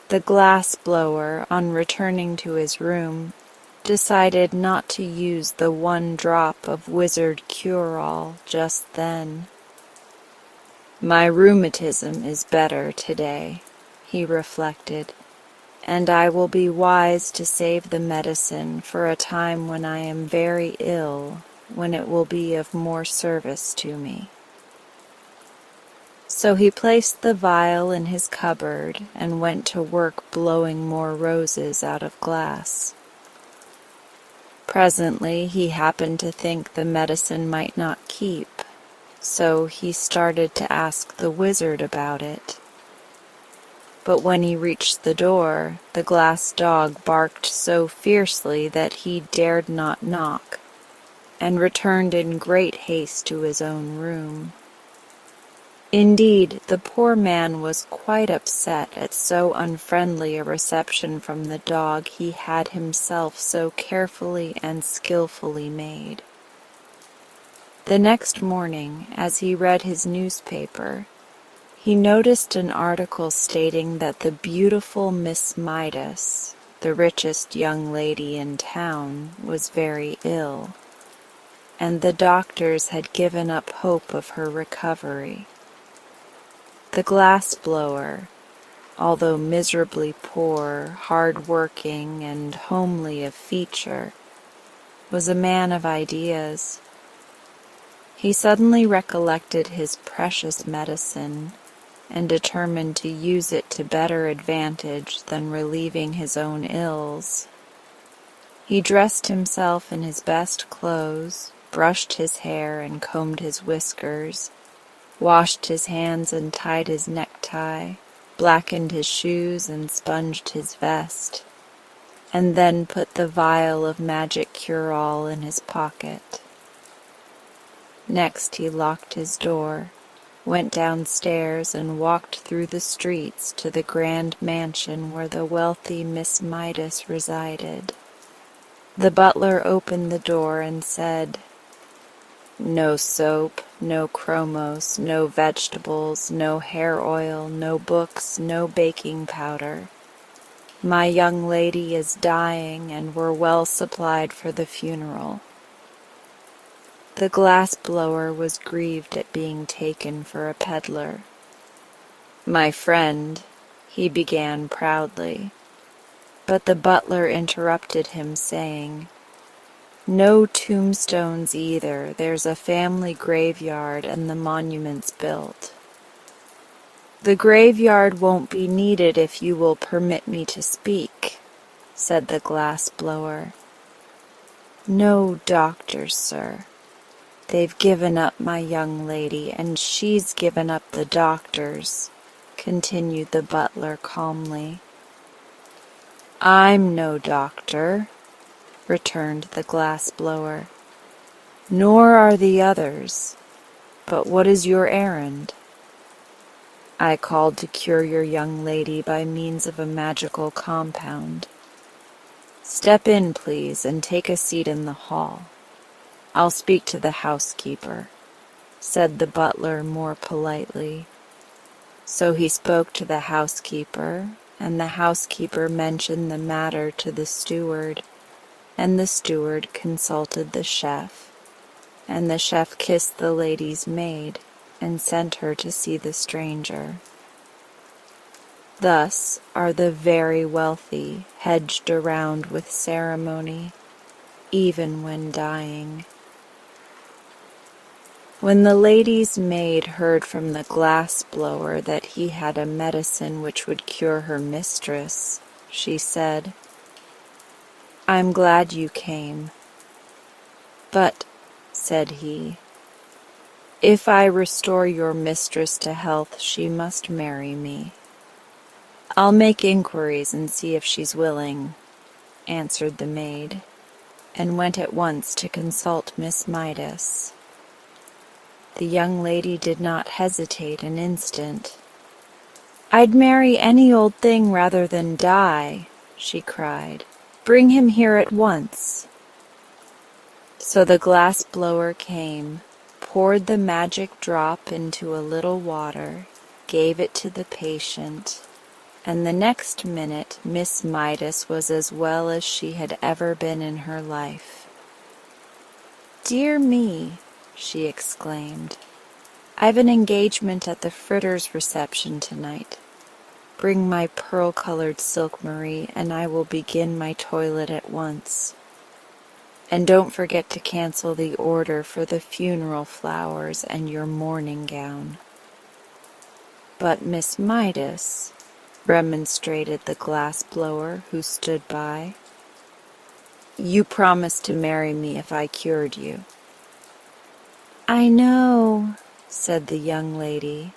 The glass blower, on returning to his room, decided not to use the one drop of wizard cure-all just then. "My rheumatism is better today," he reflected, "and I will be wise to save the medicine for a time when I am very ill, when it will be of more service to me." So he placed the vial in his cupboard and went to work blowing more roses out of glass. Presently he happened to think the medicine might not keep, so he started to ask the wizard about it. But when he reached the door, the glass dog barked so fiercely that he dared not knock, and returned in great haste to his own room. Indeed, the poor man was quite upset at so unfriendly a reception from the dog he had himself so carefully and skillfully made. The next morning, as he read his newspaper, he noticed an article stating that the beautiful Miss Midas, the richest young lady in town, was very ill, and the doctors had given up hope of her recovery. The glass blower, although miserably poor, hard-working, and homely of feature, was a man of ideas. He suddenly recollected his precious medicine, and determined to use it to better advantage than relieving his own ills. He dressed himself in his best clothes, brushed his hair and combed his whiskers, washed his hands and tied his necktie, blackened his shoes and sponged his vest, and then put the vial of magic cure-all in his pocket. Next he locked his door, went downstairs and walked through the streets to the grand mansion where the wealthy Miss Midas resided. The butler opened the door and said, "No soap, no chromos, no vegetables, no hair oil, no books, no baking powder. My young lady is dying, and we're well supplied for the funeral." The glass blower was grieved at being taken for a peddler. "My friend," he began proudly, but the butler interrupted him, saying, "No tombstones either, there's a family graveyard and the monument's built." "The graveyard won't be needed if you will permit me to speak," said the glass blower. "No doctors, sir. They've given up my young lady, and she's given up the doctors," continued the butler calmly. "I'm no doctor," returned the glass blower, "nor are the others. But what is your errand?" "I called to cure your young lady by means of a magical compound." "Step in, please, and take a seat in the hall. I'll speak to the housekeeper," said the butler more politely. So he spoke to the housekeeper, and the housekeeper mentioned the matter to the steward, and the steward consulted the chef, and the chef kissed the lady's maid and sent her to see the stranger. Thus are the very wealthy hedged around with ceremony, even when dying. When the lady's maid heard from the glass blower that he had a medicine which would cure her mistress, she said, "I'm glad you came. But," said he, "if I restore your mistress to health, she must marry me." "I'll make inquiries and see if she's willing," answered the maid, and went at once to consult Miss Midas. The young lady did not hesitate an instant. "I'd marry any old thing rather than die," she cried. "Bring him here at once." So the glass blower came, poured the magic drop into a little water, gave it to the patient, and the next minute Miss Midas was as well as she had ever been in her life. "Dear me," she exclaimed, "I've an engagement at the Fritters' reception tonight. Bring my pearl-colored silk, Marie, and I will begin my toilet at once. And don't forget to cancel the order for the funeral flowers and your mourning gown." "But Miss Midas," remonstrated the glass blower who stood by, "you promised to marry me if I cured you." "I know," said the young lady,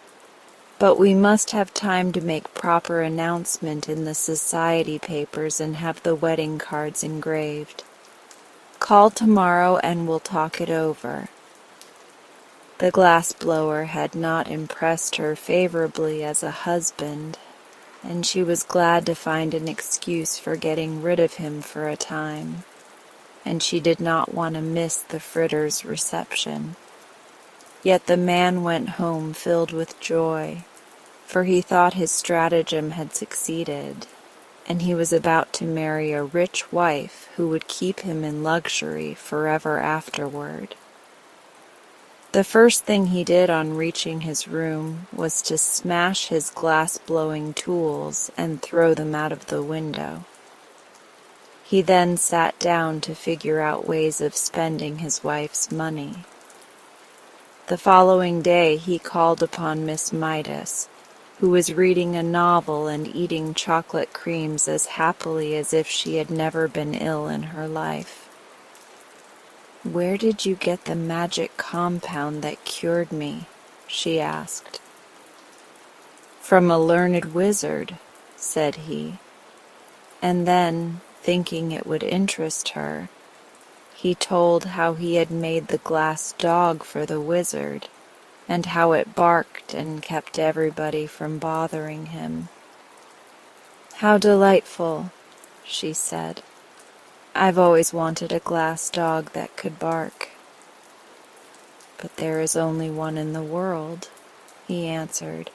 "but we must have time to make proper announcement in the society papers and have the wedding cards engraved. Call tomorrow and we'll talk it over." The glass blower had not impressed her favorably as a husband, and she was glad to find an excuse for getting rid of him for a time, and she did not want to miss the Fritters' reception. Yet the man went home filled with joy, for he thought his stratagem had succeeded, and he was about to marry a rich wife who would keep him in luxury forever afterward. The first thing he did on reaching his room was to smash his glass-blowing tools and throw them out of the window. He then sat down to figure out ways of spending his wife's money. The following day he called upon Miss Midas, who was reading a novel and eating chocolate creams as happily as if she had never been ill in her life. "Where did you get the magic compound that cured me?" she asked. "From a learned wizard," said he, and then, thinking it would interest her, he told how he had made the glass dog for the wizard, and how it barked and kept everybody from bothering him. "How delightful," she said. "I've always wanted a glass dog that could bark." "But there is only one in the world," he answered,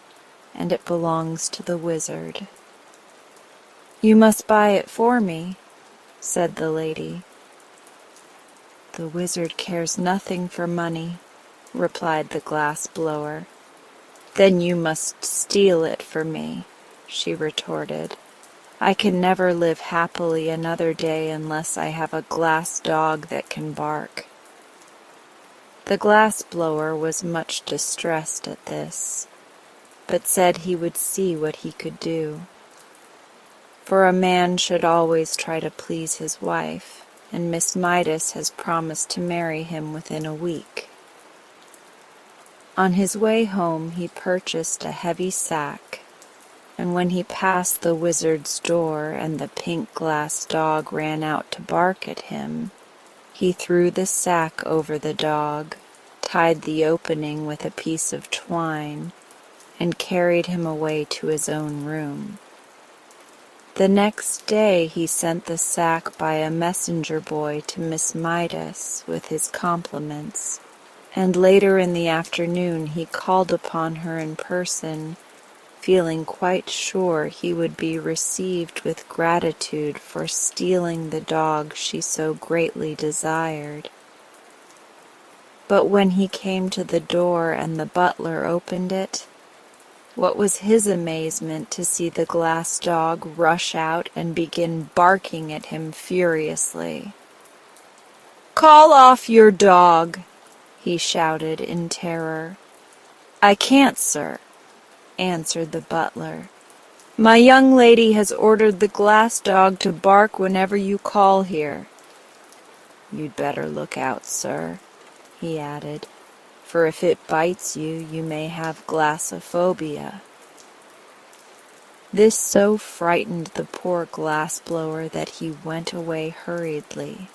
"and it belongs to the wizard." "You must buy it for me," said the lady. "The wizard cares nothing for money," replied the glass blower. "Then you must steal it for me," she retorted. "I can never live happily another day unless I have a glass dog that can bark." The glass blower was much distressed at this, but said he would see what he could do. For a man should always try to please his wife, and Miss Midas has promised to marry him within a week. On his way home he purchased a heavy sack, and when he passed the wizard's door and the pink glass dog ran out to bark at him, he threw the sack over the dog, tied the opening with a piece of twine, and carried him away to his own room. The next day he sent the sack by a messenger boy to Miss Midas with his compliments, and later in the afternoon he called upon her in person, feeling quite sure he would be received with gratitude for stealing the dog she so greatly desired. But when he came to the door and the butler opened it, what was his amazement to see the glass dog rush out and begin barking at him furiously. "Call off your dog!" he shouted in terror. "I can't, sir," answered the butler. "My young lady has ordered the glass dog to bark whenever you call here." "You'd better look out, sir," he added, "for if it bites you, you may have glassophobia." This so frightened the poor glass-blower that he went away hurriedly.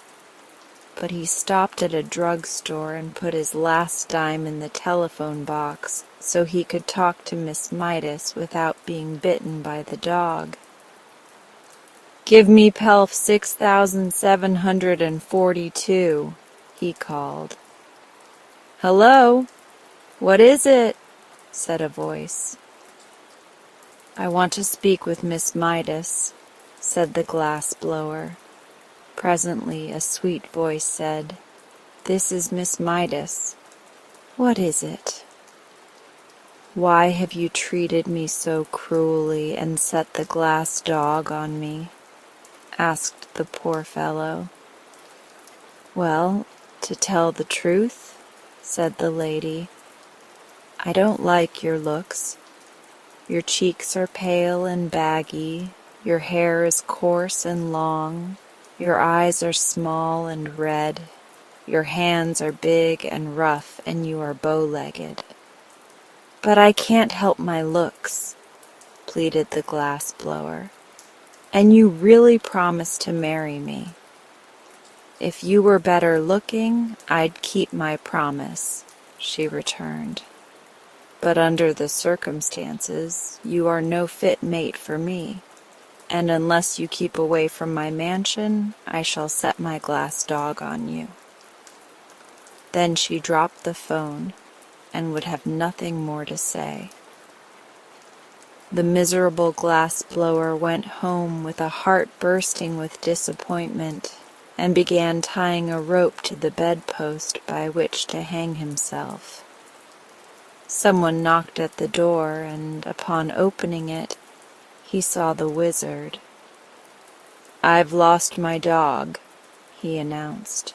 But he stopped at a drug-store and put his last dime in the telephone box so he could talk to Miss Midas without being bitten by the dog. "Give me Pelf 6742, he called. "Hello? What is it?" said a voice. "I want to speak with Miss Midas," said the glass-blower. Presently a sweet voice said, "This is Miss Midas. What is it?" "Why have you treated me so cruelly and set the glass dog on me?" asked the poor fellow. "Well, to tell the truth," said the lady, "I don't like your looks. Your cheeks are pale and baggy, your hair is coarse and long, your eyes are small and red, your hands are big and rough, and you are bow-legged." "But I can't help my looks," pleaded the glass-blower, "and you really promised to marry me." "If you were better looking, I'd keep my promise," she returned. "But under the circumstances, you are no fit mate for me, and unless you keep away from my mansion, I shall set my glass dog on you." Then she dropped the phone and would have nothing more to say. The miserable glass-blower went home with a heart bursting with disappointment, and began tying a rope to the bedpost by which to hang himself. Someone knocked at the door, and upon opening it, he saw the wizard. "I've lost my dog," he announced.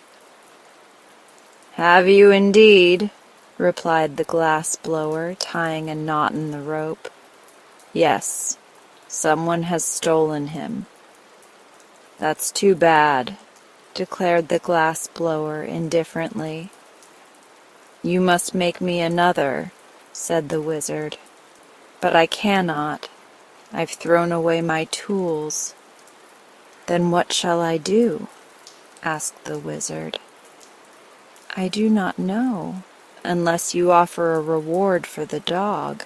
"Have you indeed?" replied the glass-blower, tying a knot in the rope. "Yes, someone has stolen him." "That's too bad," declared the glass-blower indifferently. "You must make me another," said the wizard. "But I cannot. I've thrown away my tools." "Then what shall I do?" asked the wizard. "I do not know, unless you offer a reward for the dog."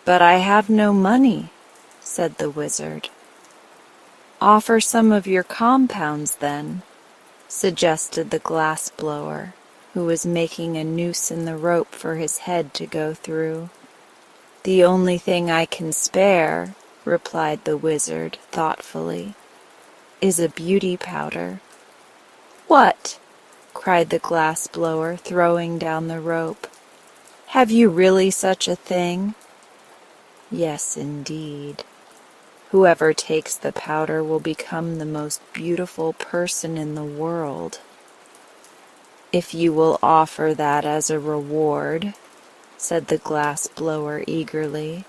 "But I have no money," said the wizard. "Offer some of your compounds, then," suggested the glass-blower, who was making a noose in the rope for his head to go through. "The only thing I can spare," replied the wizard thoughtfully, "is a beauty powder." "What?" cried the glass-blower, throwing down the rope. "Have you really such a thing?" "Yes, indeed. Whoever takes the powder will become the most beautiful person in the world." "If you will offer that as a reward," said the glass-blower eagerly,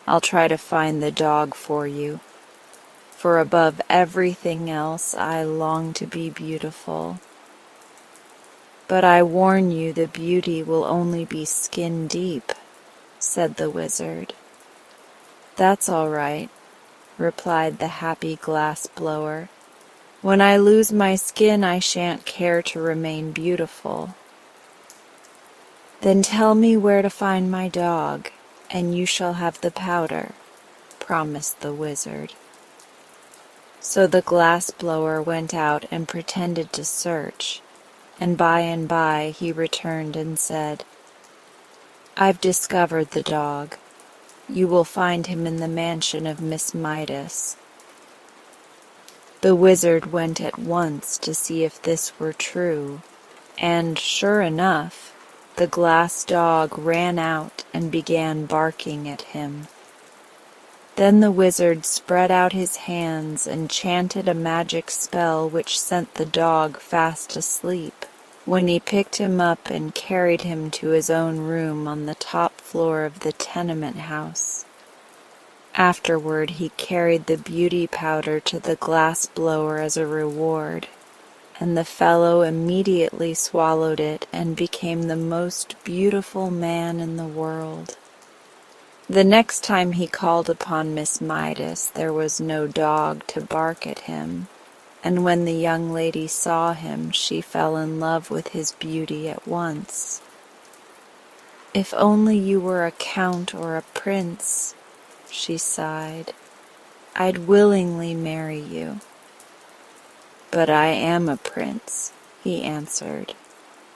"I'll try to find the dog for you, for above everything else I long to be beautiful. But I warn you the beauty will only be skin deep," said the wizard. "That's all right," replied the happy glass-blower. "When I lose my skin, I shan't care to remain beautiful." "Then tell me where to find my dog, and you shall have the powder," promised the wizard. So the glass blower went out and pretended to search, and by he returned and said, "I've discovered the dog. You will find him in the mansion of Miss Midas." The wizard went at once to see if this were true, and sure enough, the glass dog ran out and began barking at him. Then the wizard spread out his hands and chanted a magic spell which sent the dog fast asleep, when he picked him up and carried him to his own room on the top floor of the tenement house. Afterward he carried the beauty powder to the glass blower as a reward, and the fellow immediately swallowed it and became the most beautiful man in the world. The next time he called upon Miss Midas, there was no dog to bark at him, and when the young lady saw him, she fell in love with his beauty at once. "If only you were a count or a prince," she sighed, "I'd willingly marry you." "But I am a prince," he answered,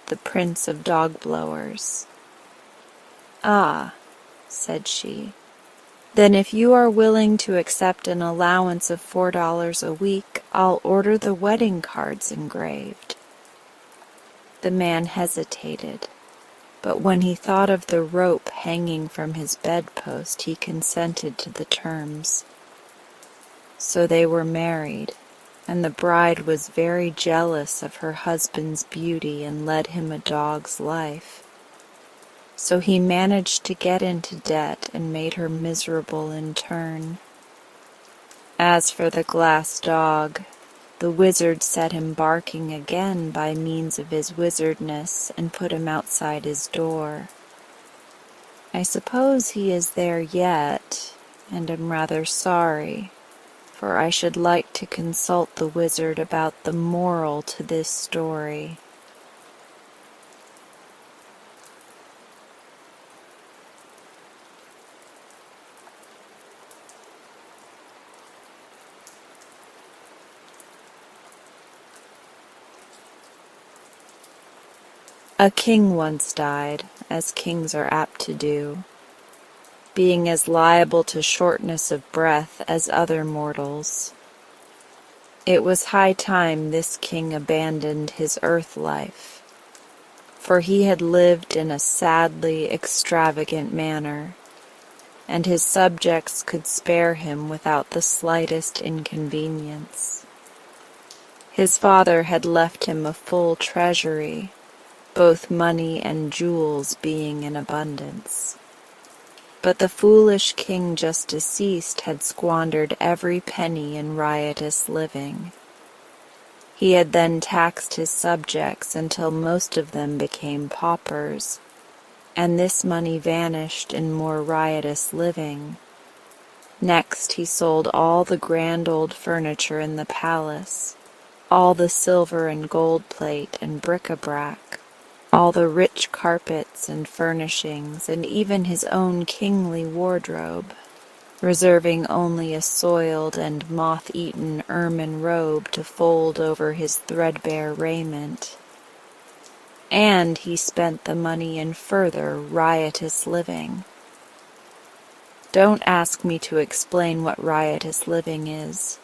"the prince of dog blowers." "Ah," said she, "then if you are willing to accept an allowance of $4 a week, I'll order the wedding cards engraved." The man hesitated, but when he thought of the rope hanging from his bedpost, he consented to the terms. So they were married, and the bride was very jealous of her husband's beauty and led him a dog's life. So he managed to get into debt and made her miserable in turn. As for the glass dog, the wizard set him barking again by means of his wizardness and put him outside his door. I suppose he is there yet, and am rather sorry, for I should like to consult the wizard about the moral to this story. A king once died, as kings are apt to do, being as liable to shortness of breath as other mortals. It was high time this king abandoned his earth life, for he had lived in a sadly extravagant manner, and his subjects could spare him without the slightest inconvenience. His father had left him a full treasury, both money and jewels being in abundance. But the foolish king just deceased had squandered every penny in riotous living. He had then taxed his subjects until most of them became paupers, and this money vanished in more riotous living. Next he sold all the grand old furniture in the palace, all the silver and gold plate and bric-a-brac, all the rich carpets and furnishings, and even his own kingly wardrobe, reserving only a soiled and moth-eaten ermine robe to fold over his threadbare raiment. And he spent the money in further riotous living. Don't ask me to explain what riotous living is.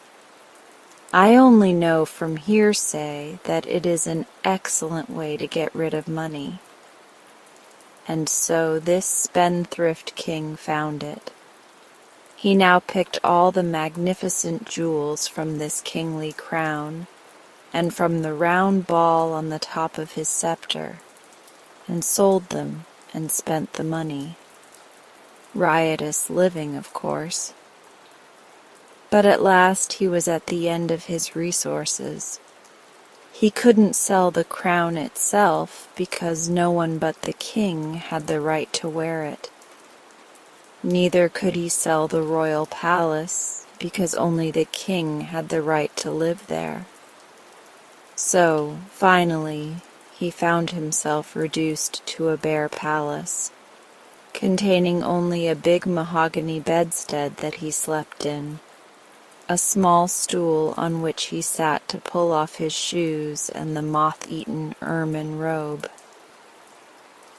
I only know from hearsay that it is an excellent way to get rid of money. And so this spendthrift king found it. He now picked all the magnificent jewels from this kingly crown, and from the round ball on the top of his scepter, and sold them and spent the money. Riotous living, of course. But at last he was at the end of his resources. He couldn't sell the crown itself because no one but the king had the right to wear it. Neither could he sell the royal palace because only the king had the right to live there. So, finally, he found himself reduced to a bare palace. containing only a big mahogany bedstead that he slept in, a small stool on which he sat to pull off his shoes, and the moth-eaten ermine robe.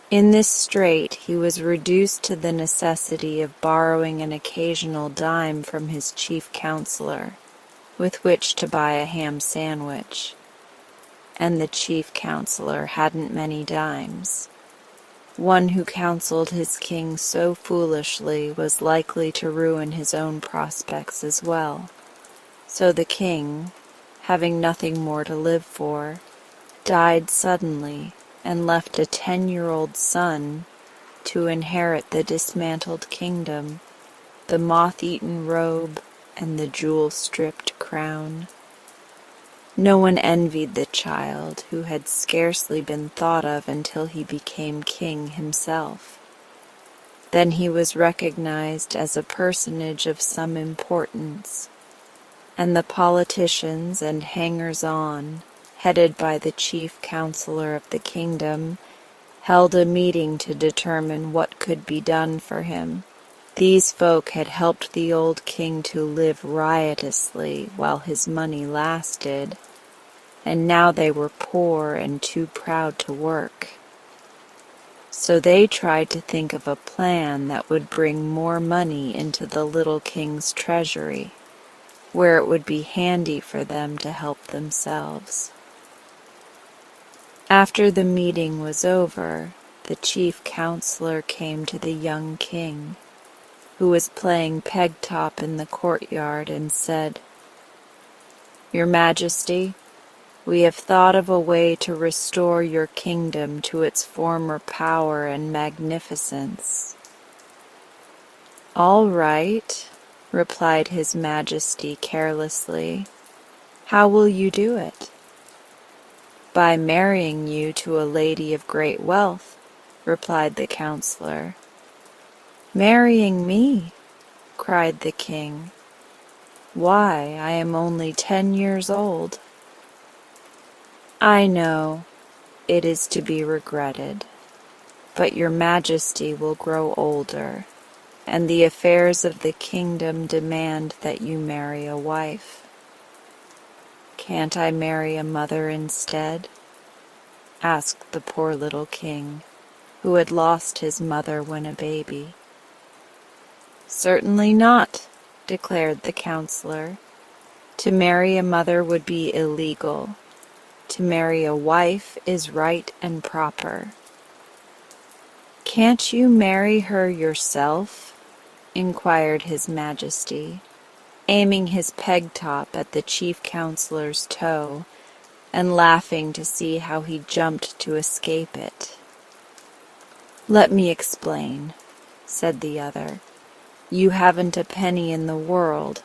In this strait he was reduced to the necessity of borrowing an occasional dime from his chief counselor, with which to buy a ham sandwich, and the chief counselor hadn't many dimes. One who counseled his king so foolishly was likely to ruin his own prospects as well. So the king, having nothing more to live for, died suddenly and left a 10-year-old son to inherit the dismantled kingdom, the moth-eaten robe, and the jewel-stripped crown. No one envied the child, who had scarcely been thought of until he became king himself. Then he was recognized as a personage of some importance, and the politicians and hangers-on, headed by the chief counselor of the kingdom, held a meeting to determine what could be done for him. These folk had helped the old king to live riotously while his money lasted, and now they were poor and too proud to work. So they tried to think of a plan that would bring more money into the little king's treasury, where it would be handy for them to help themselves. After the meeting was over, the chief counselor came to the young king, who was playing peg-top in the courtyard, and said, "Your Majesty, we have thought of a way to restore your kingdom to its former power and magnificence." "All right," replied His Majesty carelessly. "How will you do it?" "By marrying you to a lady of great wealth," replied the counselor. "Marrying me?" cried the king. "Why, I am only 10 years old." "I know, it is to be regretted, but your Majesty will grow older, and the affairs of the kingdom demand that you marry a wife." "Can't I marry a mother instead?" asked the poor little king, who had lost his mother when a baby. "Certainly not," declared the counselor. "To marry a mother would be illegal. To marry a wife is right and proper." "Can't you marry her yourself?" inquired His Majesty, aiming his peg-top at the chief counselor's toe and laughing to see how he jumped to escape it. "Let me explain," said the other. "You haven't a penny in the world,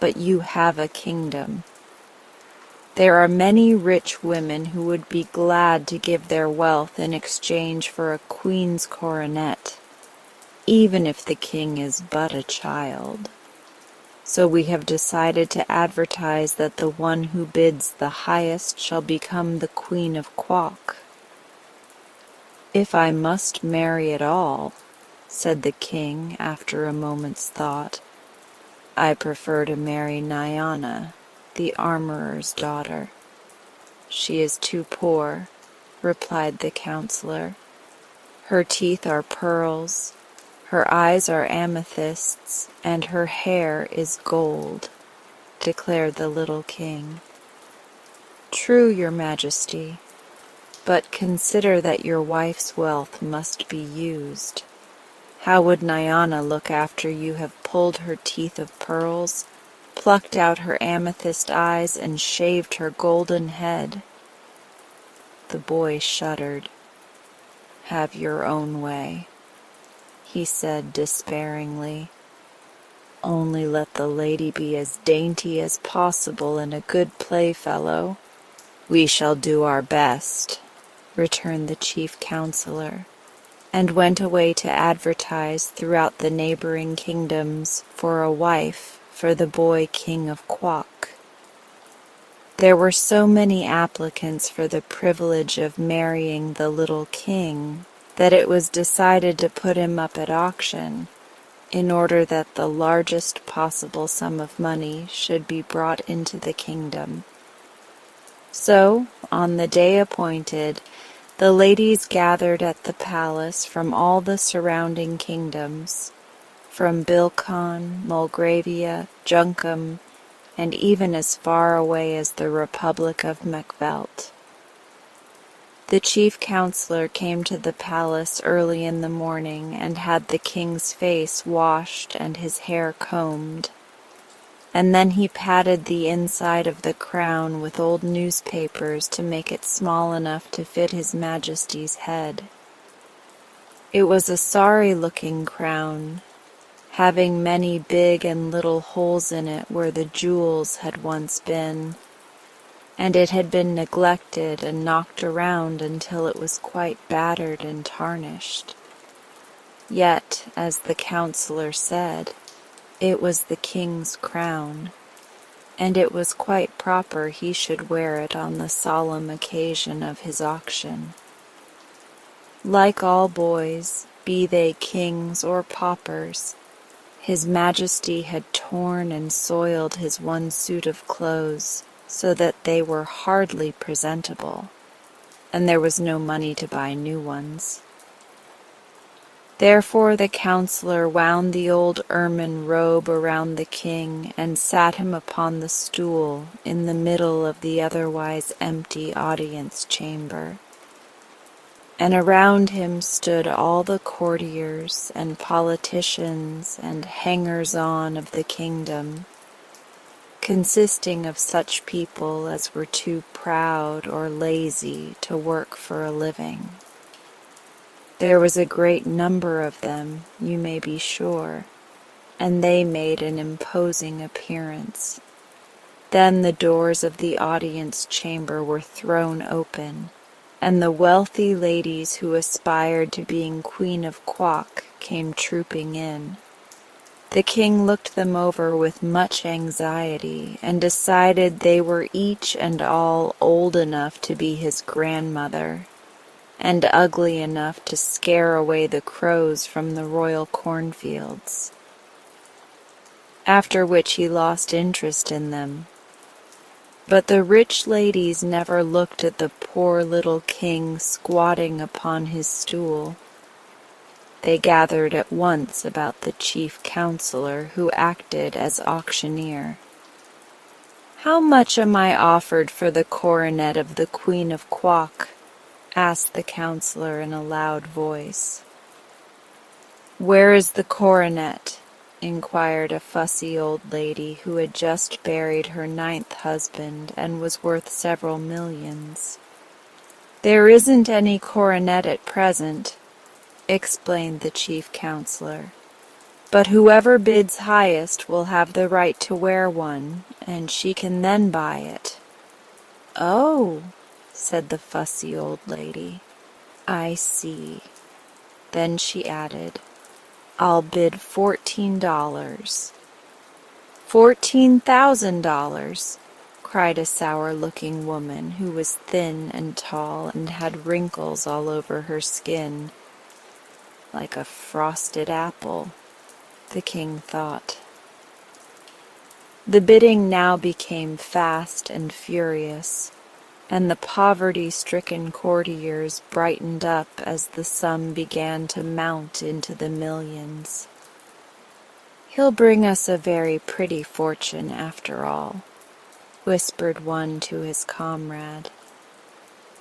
but you have a kingdom. There are many rich women who would be glad to give their wealth in exchange for a queen's coronet, even if the king is but a child. So we have decided to advertise that the one who bids the highest shall become the Queen of Quok." "If I must marry at all," said the king after a moment's thought, "I prefer to marry Nyana, the armorer's daughter." "She is too poor," replied the counselor. "Her teeth are pearls, her eyes are amethysts, and her hair is gold," declared the little king. "True, your Majesty, but consider that your wife's wealth must be used. How would Nyana look after you have pulled her teeth of pearls, plucked out her amethyst eyes, and shaved her golden head?" The boy shuddered. "Have your own way," he said despairingly. "Only let the lady be as dainty as possible and a good playfellow." "We shall do our best," returned the chief counselor, and went away to advertise throughout the neighboring kingdoms for a wife for the boy king of Quok. There were so many applicants for the privilege of marrying the little king that it was decided to put him up at auction in order that the largest possible sum of money should be brought into the kingdom. So, on the day appointed, the ladies gathered at the palace from all the surrounding kingdoms, from Bilkon, Mulgravia, Junkum, and even as far away as the Republic of Mechvelt. The chief counselor came to the palace early in the morning and had the king's face washed and his hair combed, and then he padded the inside of the crown with old newspapers to make it small enough to fit his majesty's head. It was a sorry-looking crown, having many big and little holes in it where the jewels had once been, and it had been neglected and knocked around until it was quite battered and tarnished. Yet, as the counselor said, it was the king's crown, and it was quite proper he should wear it on the solemn occasion of his auction. Like all boys, be they kings or paupers, His Majesty had torn and soiled his one suit of clothes so that they were hardly presentable, and there was no money to buy new ones. Therefore the counselor wound the old ermine robe around the king and sat him upon the stool in the middle of the otherwise empty audience chamber. And around him stood all the courtiers and politicians and hangers-on of the kingdom, consisting of such people as were too proud or lazy to work for a living. There was a great number of them, you may be sure, and they made an imposing appearance. Then the doors of the audience chamber were thrown open, and the wealthy ladies who aspired to being Queen of Quock came trooping in. The king looked them over with much anxiety and decided they were each and all old enough to be his grandmother, and ugly enough to scare away the crows from the royal cornfields. After which he lost interest in them. But the rich ladies never looked at the poor little king squatting upon his stool. They gathered at once about the chief counselor who acted as auctioneer. "How much am I offered for the coronet of the Queen of Quock?" asked the counselor in a loud voice. "Where is the coronet?" inquired a fussy old lady who had just buried her 9th husband and was worth several millions. "There isn't any coronet at present," explained the chief counselor, "but whoever bids highest will have the right to wear one, and she can then buy it." "Oh," said the fussy old lady, "I see." Then she added, "I'll bid $14. $14,000, cried a sour-looking woman who was thin and tall and had wrinkles all over her skin. Like a frosted apple, the king thought. The bidding now became fast and furious, and the poverty-stricken courtiers brightened up as the sum began to mount into the millions. "He'll bring us a very pretty fortune after all," whispered one to his comrade,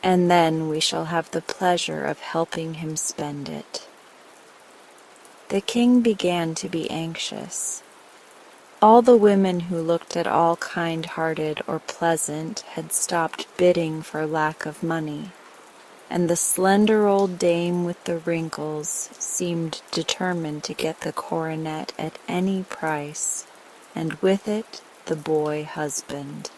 "and then we shall have the pleasure of helping him spend it." The king began to be anxious. All the women who looked at all kind-hearted or pleasant had stopped bidding for lack of money, and the slender old dame with the wrinkles seemed determined to get the coronet at any price, and with it the boy husband.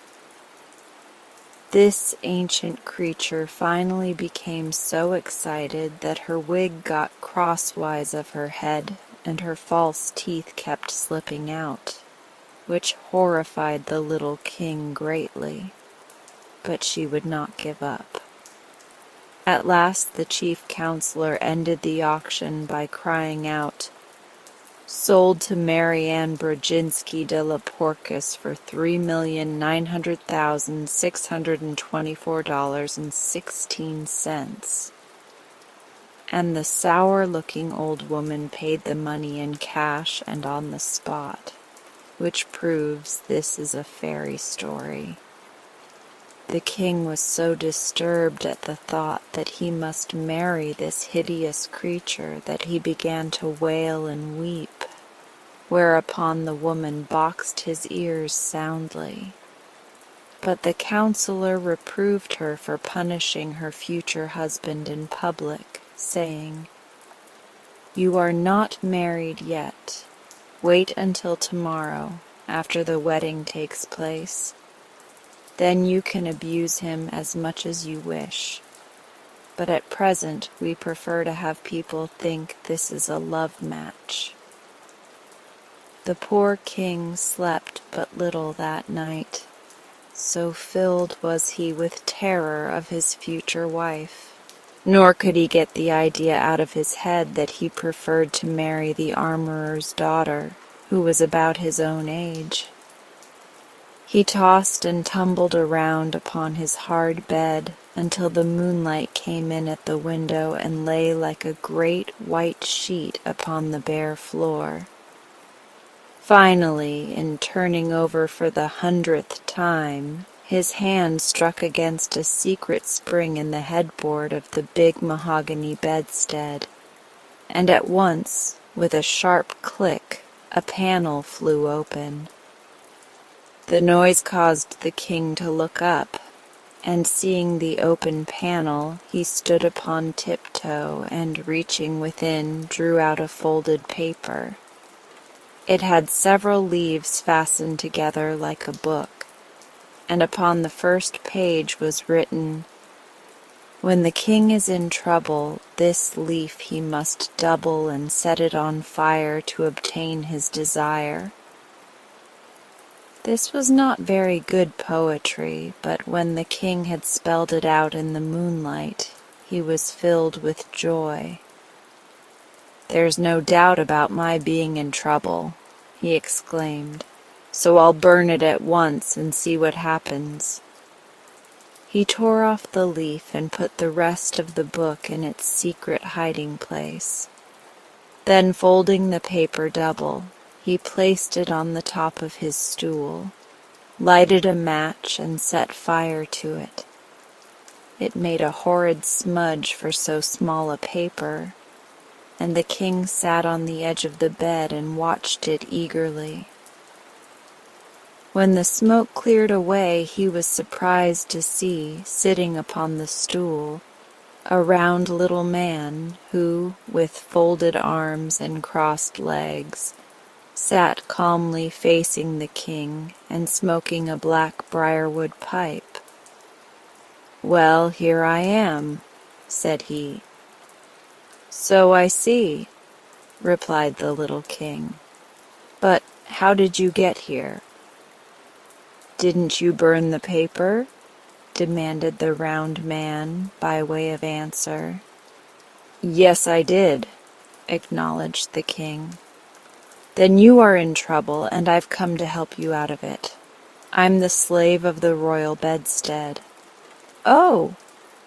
This ancient creature finally became so excited that her wig got crosswise of her head, and her false teeth kept slipping out, which horrified the little king greatly, but she would not give up. At last the chief counselor ended the auction by crying out, "Sold to Marianne Brzezinski de la Porcus for $3,900,624.16. And the sour-looking old woman paid the money in cash and on the spot, which proves this is a fairy story. The king was so disturbed at the thought that he must marry this hideous creature that he began to wail and weep, whereupon the woman boxed his ears soundly. But the counselor reproved her for punishing her future husband in public, saying, "You are not married yet. Wait until tomorrow, after the wedding takes place. Then you can abuse him as much as you wish. But at present we prefer to have people think this is a love match." The poor king slept but little that night, so filled was he with terror of his future wife. Nor could he get the idea out of his head that he preferred to marry the armorer's daughter, who was about his own age. He tossed and tumbled around upon his hard bed until the moonlight came in at the window and lay like a great white sheet upon the bare floor. Finally, in turning over for the 100th time, his hand struck against a secret spring in the headboard of the big mahogany bedstead, and at once, with a sharp click, a panel flew open. The noise caused the king to look up, and seeing the open panel, he stood upon tiptoe and, reaching within, drew out a folded paper. It had several leaves fastened together like a book, and upon the first page was written, "When the king is in trouble, this leaf he must double and set it on fire to obtain his desire." This was not very good poetry, but when the king had spelled it out in the moonlight, he was filled with joy. "There's no doubt about my being in trouble," he exclaimed, "so I'll burn it at once and see what happens." He tore off the leaf and put the rest of the book in its secret hiding place. Then, folding the paper double, he placed it on the top of his stool, lighted a match, and set fire to it. It made a horrid smudge for so small a paper, and the king sat on the edge of the bed and watched it eagerly. When the smoke cleared away, he was surprised to see, sitting upon the stool, a round little man who, with folded arms and crossed legs, sat calmly facing the king and smoking a black briarwood pipe. "Well, here I am," said he. "So I see," replied the little king. "But how did you get here?" "Didn't you burn the paper?" demanded the round man by way of answer. "Yes, I did," acknowledged the king. "Then you are in trouble, and I've come to help you out of it. I'm the slave of the royal bedstead." "Oh,"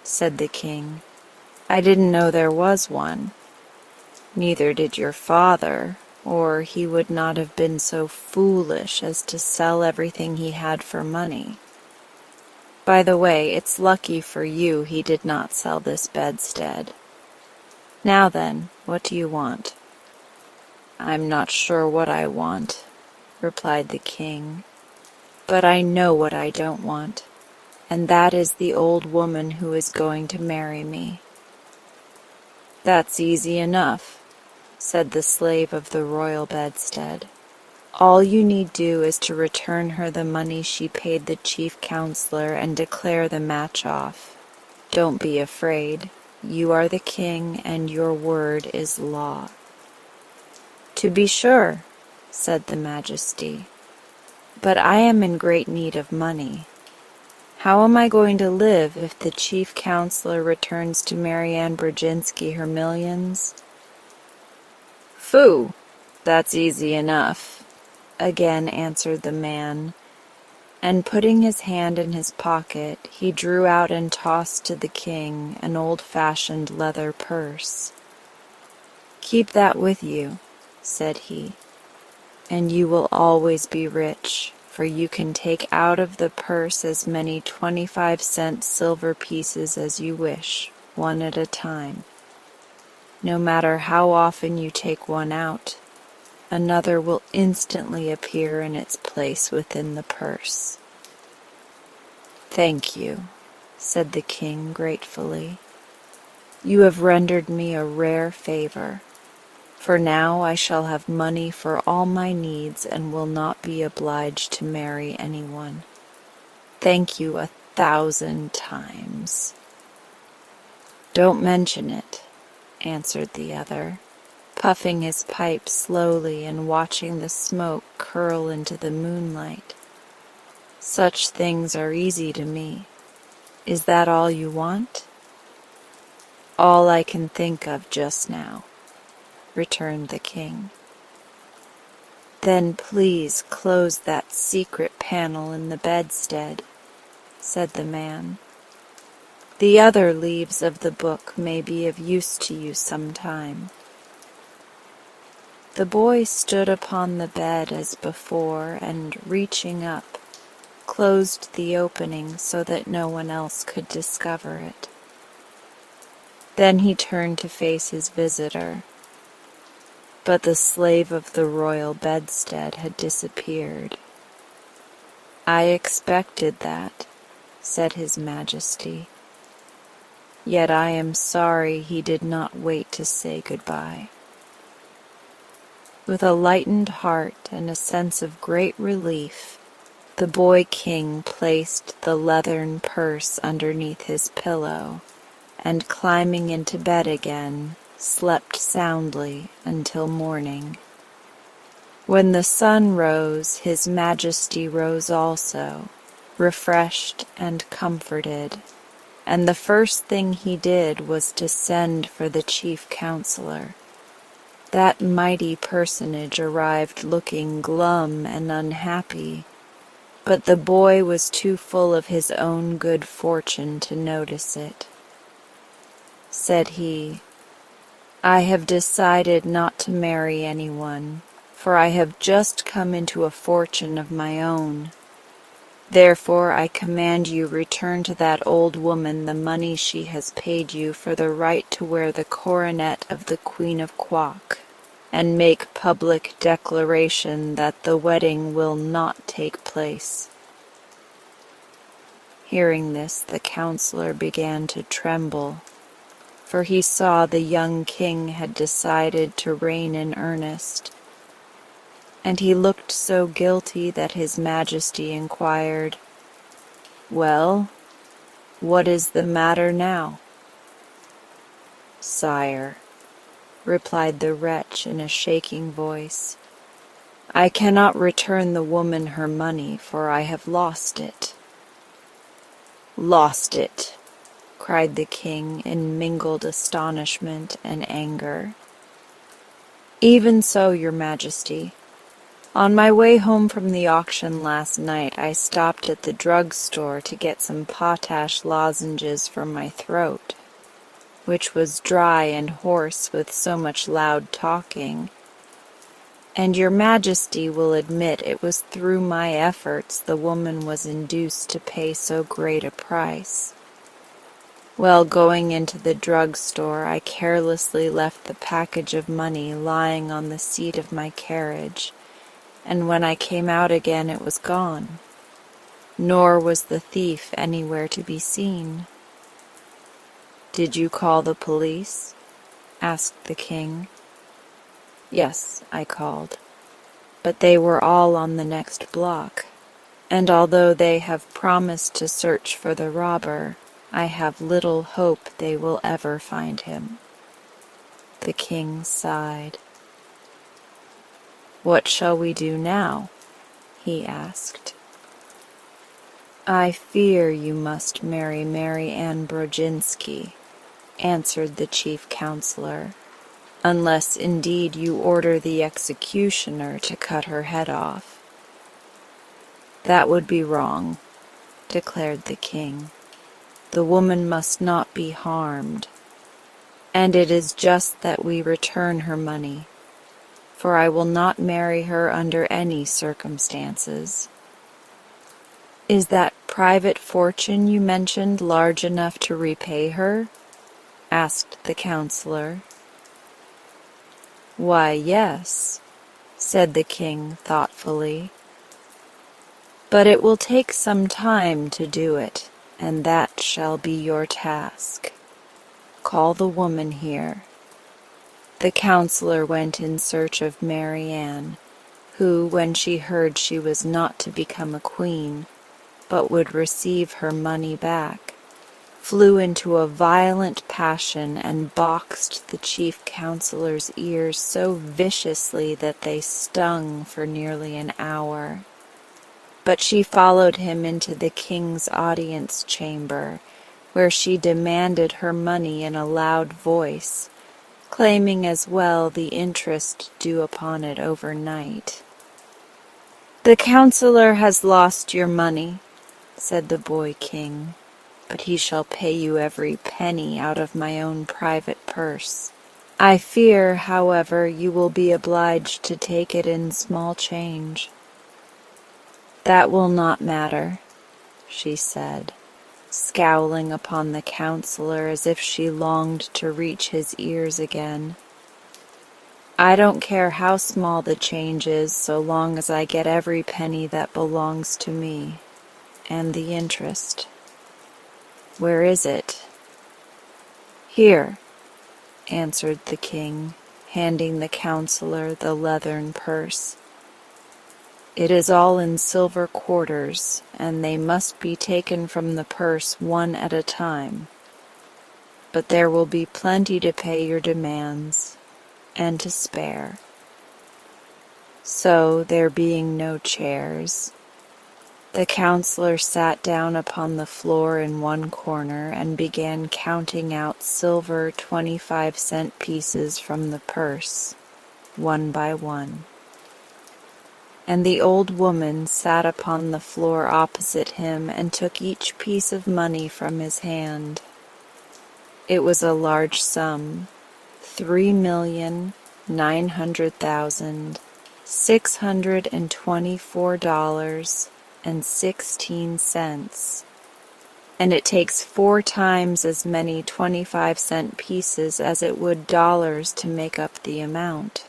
said the king, "I didn't know there was one." "Neither did your father, or he would not have been so foolish as to sell everything he had for money. By the way, it's lucky for you he did not sell this bedstead. Now then, what do you want?" "I'm not sure what I want," replied the king, "but I know what I don't want, and that is the old woman who is going to marry me." "That's easy enough," said the slave of the royal bedstead. "All you need do is to return her the money she paid the chief counselor and declare the match off. Don't be afraid. You are the king, and your word is law." "To be sure," said the Majesty, "but I am in great need of money. How am I going to live if the chief counselor returns to Marianne Brzezinski her millions? Phoo! That's easy enough, again answered the man, and putting his hand in his pocket, he drew out and tossed to the king an old-fashioned leather purse. Keep that with you, said he, and you will always be rich, for you can take out of the purse as many 25-cent silver pieces as you wish, one at a time. No matter how often you take one out, another will instantly appear in its place within the purse. Thank you, said the king gratefully. You have rendered me a rare favor, for now I shall have money for all my needs and will not be obliged to marry anyone. Thank you 1,000 times. Don't mention it, answered the other, puffing his pipe slowly and watching the smoke curl into the moonlight. Such things are easy to me. Is that all you want? All I can think of just now, returned the king. Then please close that secret panel in the bedstead, said the man. The other leaves of the book may be of use to you some time. The boy stood upon the bed as before and, reaching up, closed the opening so that no one else could discover it. Then he turned to face his visitor, but the slave of the royal bedstead had disappeared. I expected that, said his majesty, yet I am sorry he did not wait to say goodbye. With a lightened heart and a sense of great relief, the boy king placed the leathern purse underneath his pillow, and climbing into bed again, slept soundly until morning. When the sun rose, his majesty rose also, refreshed and comforted, and the first thing he did was to send for the chief counselor. That mighty personage arrived looking glum and unhappy, but the boy was too full of his own good fortune to notice it. Said he, I have decided not to marry anyone, for I have just come into a fortune of my own. Therefore I command you return to that old woman the money she has paid you for the right to wear the coronet of the Queen of Quock, and make public declaration that the wedding will not take place. Hearing this, the counselor began to tremble, for he saw the young king had decided to reign in earnest, and he looked so guilty that his majesty inquired, Well, what is the matter now? Sire, replied the wretch in a shaking voice, I cannot return the woman her money, for I have lost it. Lost it, cried the king in mingled astonishment and anger. Even so, your majesty. On my way home from the auction last night, I stopped at the drugstore to get some potash lozenges for my throat, which was dry and hoarse with so much loud talking, and your majesty will admit it was through my efforts the woman was induced to pay so great a price. Well, going into the drugstore, I carelessly left the package of money lying on the seat of my carriage, and when I came out again it was gone, nor was the thief anywhere to be seen. Did you call the police? Asked the king. Yes, I called, but they were all on the next block, and although they have promised to search for the robber, I have little hope they will ever find him. The king sighed. What shall we do now? He asked. "I fear you must marry Mary Ann Brodzinski," answered the chief counselor, "unless indeed you order the executioner to cut her head off." "That would be wrong," declared the king. "The woman must not be harmed, and it is just that we return her money, for I will not marry her under any circumstances." "Is that private fortune you mentioned large enough to repay her?" asked the counselor. "Why, yes," said the king thoughtfully. "But it will take some time to do it, and that shall be your task. Call the woman here." The counselor went in search of Mary Ann, who, when she heard she was not to become a queen, but would receive her money back, flew into a violent passion and boxed the chief counselor's ears so viciously that they stung for nearly an hour. But she followed him into the king's audience chamber, where she demanded her money in a loud voice, claiming as well the interest due upon it overnight. "The counselor has lost your money," said the boy king, "but he shall pay you every penny out of my own private purse. I fear, however, you will be obliged to take it in small change." "That will not matter," she said, scowling upon the counselor as if she longed to reach his ears again. "I don't care how small the change is so long as I get every penny that belongs to me, and the interest." "Where is it?" "Here," answered the king, handing the counselor the leathern purse. "It is all in silver quarters, and they must be taken from the purse one at a time. But there will be plenty to pay your demands, and to spare." So, there being no chairs, the counselor sat down upon the floor in one corner and began counting out silver 25-cent pieces from the purse, one by one. And the old woman sat upon the floor opposite him and took each piece of money from his hand. It was a large sum, 3,900,624.16, and it takes 4 times as many 25-cent pieces as it would dollars to make up the amount.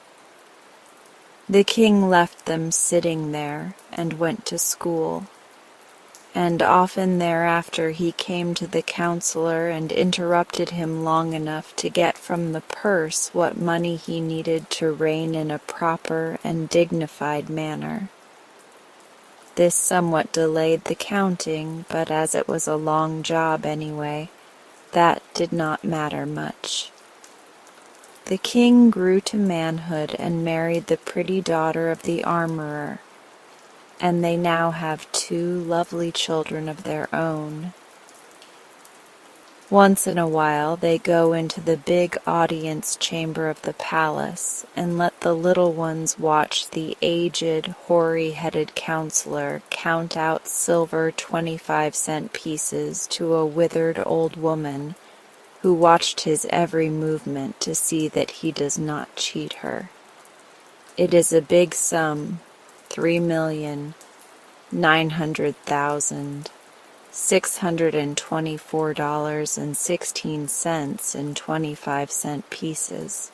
The king left them sitting there and went to school, and often thereafter he came to the counselor and interrupted him long enough to get from the purse what money he needed to reign in a proper and dignified manner. This somewhat delayed the counting, but as it was a long job anyway, that did not matter much. The king grew to manhood and married the pretty daughter of the armorer, and they now have 2 lovely children of their own. Once in a while they go into the big audience chamber of the palace and let the little ones watch the aged, hoary-headed counselor count out silver 25-cent pieces to a withered old woman who watched his every movement to see that he does not cheat her. It is a big sum, 3,900,624.16 in 25-cent pieces.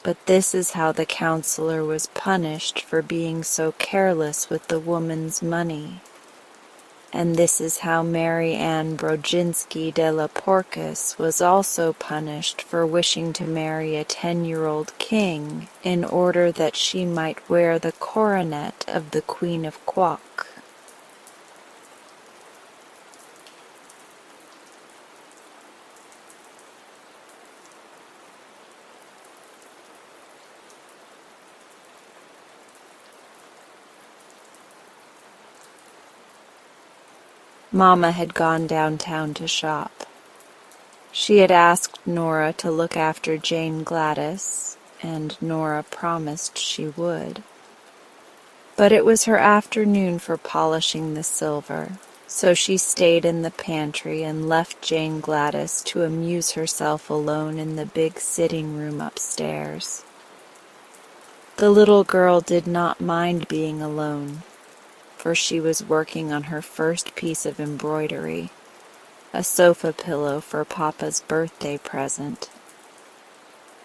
But this is how the counselor was punished for being so careless with the woman's money. And this is how Mary Ann Brodzinski de la Porcus was also punished for wishing to marry a 10-year-old king in order that she might wear the coronet of the Queen of Quock. Mama had gone downtown to shop. She had asked Nora to look after Jane Gladys, and Nora promised she would. But it was her afternoon for polishing the silver, so she stayed in the pantry and left Jane Gladys to amuse herself alone in the big sitting room upstairs. The little girl did not mind being alone, for she was working on her first piece of embroidery, a sofa pillow for Papa's birthday present.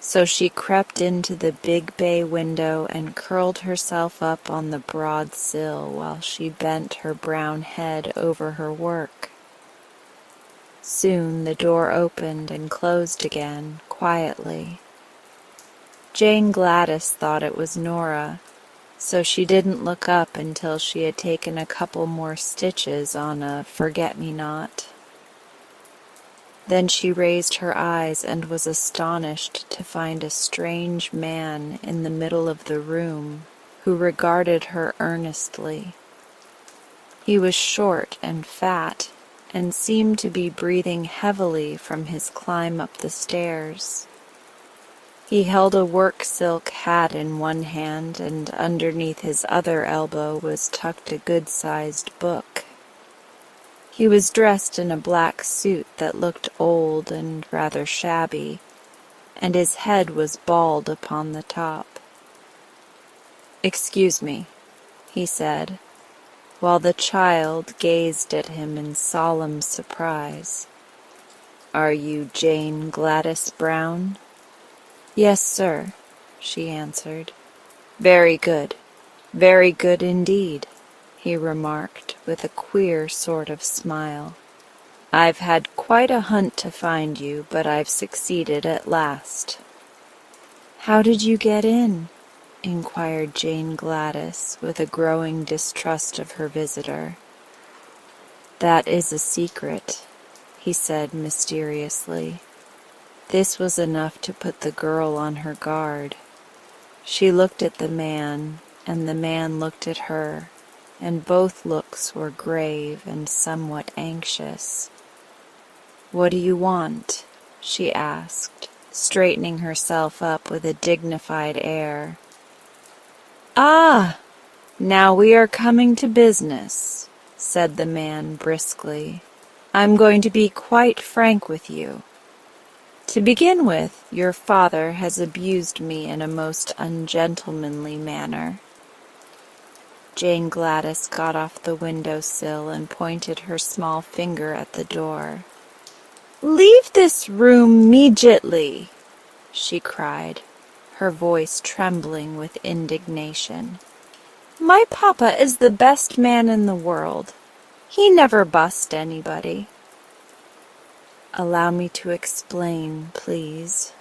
So she crept into the big bay window and curled herself up on the broad sill while she bent her brown head over her work. Soon the door opened and closed again, quietly. Jane Gladys thought it was Nora, so she didn't look up until she had taken a couple more stitches on a forget-me-not. Then she raised her eyes and was astonished to find a strange man in the middle of the room who regarded her earnestly. He was short and fat and seemed to be breathing heavily from his climb up the stairs. He held a work silk hat in one hand, and underneath his other elbow was tucked a good-sized book. He was dressed in a black suit that looked old and rather shabby, and his head was bald upon the top. "Excuse me," he said, while the child gazed at him in solemn surprise. "Are you Jane Gladys Brown?" "Yes, sir," she answered. Very good indeed," he remarked with a queer sort of smile. "I've had quite a hunt to find you, but I've succeeded at last." "How did you get in?" inquired Jane Gladys with a growing distrust of her visitor. "That is a secret," he said mysteriously. This was enough to put the girl on her guard. She looked at the man, and the man looked at her, and both looks were grave and somewhat anxious. "What do you want?" she asked, straightening herself up with a dignified air. "Ah, now we are coming to business," said the man briskly. "I'm going to be quite frank with you. To begin with, your father has abused me in a most ungentlemanly manner." Jane Gladys got off the window-sill and pointed her small finger at the door. "Leave this room immediately," she cried, her voice trembling with indignation. "My papa is the best man in the world. He never bust anybody." "Allow me to explain, please,"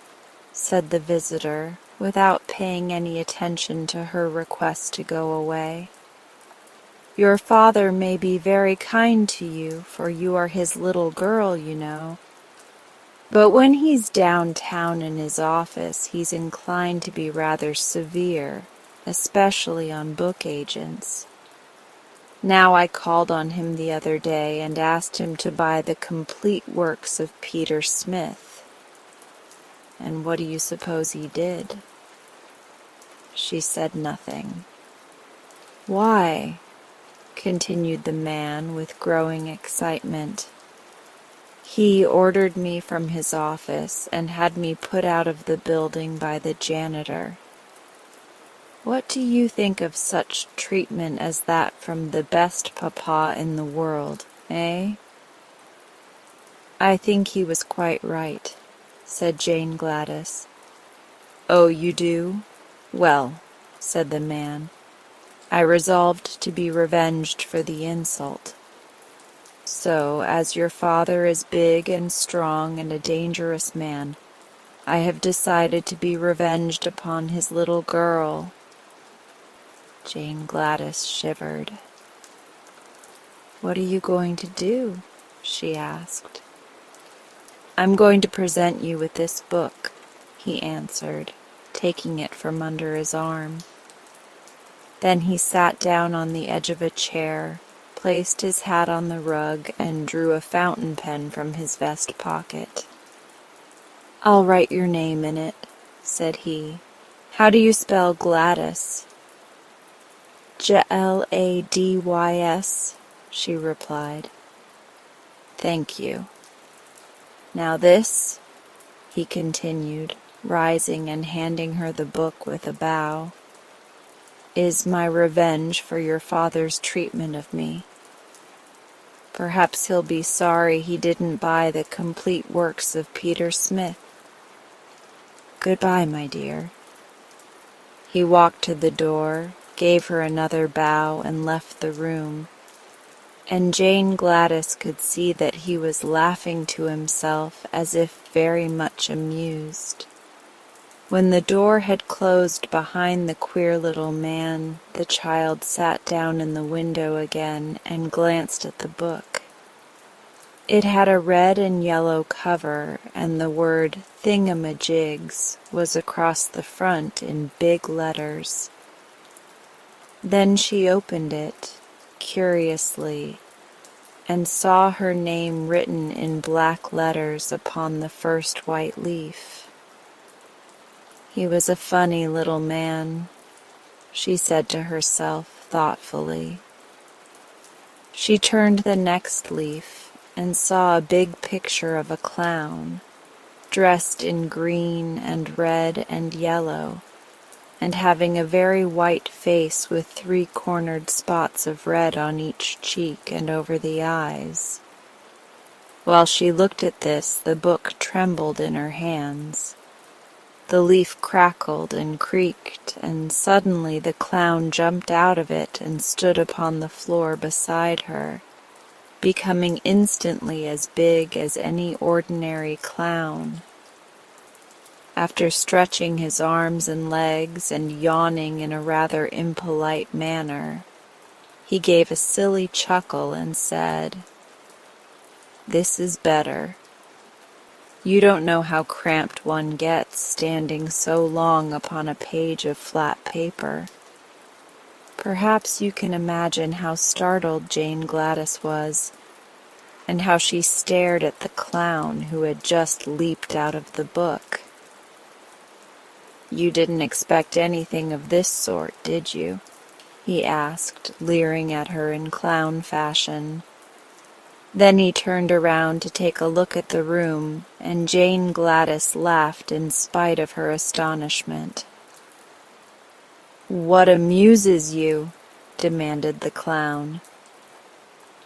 said the visitor, without paying any attention to her request to go away. "Your father may be very kind to you, for you are his little girl, you know. But when he's downtown in his office, he's inclined to be rather severe, especially on book agents. Now I called on him the other day and asked him to buy the complete works of Peter Smith. And what do you suppose he did?" She said nothing. "Why?" continued the man with growing excitement. "He ordered me from his office and had me put out of the building by the janitor. What do you think of such treatment as that from the best papa in the world, eh?" "I think he was quite right," said Jane Gladys. "Oh, you do? Well," said the man, "I resolved to be revenged for the insult. So, as your father is big and strong and a dangerous man, I have decided to be revenged upon his little girl." Jane Gladys shivered. "What are you going to do?" she asked. "I'm going to present you with this book," he answered, taking it from under his arm. Then he sat down on the edge of a chair, placed his hat on the rug and drew a fountain pen from his vest pocket. "I'll write your name in it," said he. "How do you spell Gladys?" "Gladys," she replied. "Thank you. Now this," he continued, rising and handing her the book with a bow, "is my revenge for your father's treatment of me. Perhaps he'll be sorry he didn't buy the complete works of Peter Smith. Goodbye, my dear." He walked to the door, gave her another bow, and left the room, and Jane Gladys could see that he was laughing to himself as if very much amused. When the door had closed behind the queer little man, the child sat down in the window again and glanced at the book. It had a red and yellow cover, and the word "Thingamajigs" was across the front in big letters. Then she opened it, curiously, and saw her name written in black letters upon the first white leaf. He was a funny little man, she said to herself thoughtfully. She turned the next leaf and saw a big picture of a clown, dressed in green and red and yellow, and having a very white face with 3-cornered spots of red on each cheek and over the eyes. While she looked at this, the book trembled in her hands. The leaf crackled and creaked, and suddenly the clown jumped out of it and stood upon the floor beside her, becoming instantly as big as any ordinary clown. After stretching his arms and legs and yawning in a rather impolite manner, he gave a silly chuckle and said, "This is better. You don't know how cramped one gets standing so long upon a page of flat paper." Perhaps you can imagine how startled Jane Gladys was, and how she stared at the clown who had just leaped out of the book. "You didn't expect anything of this sort, did you?" he asked, leering at her in clown fashion. Then he turned around to take a look at the room, and Jane Gladys laughed in spite of her astonishment. "What amuses you?" demanded the clown.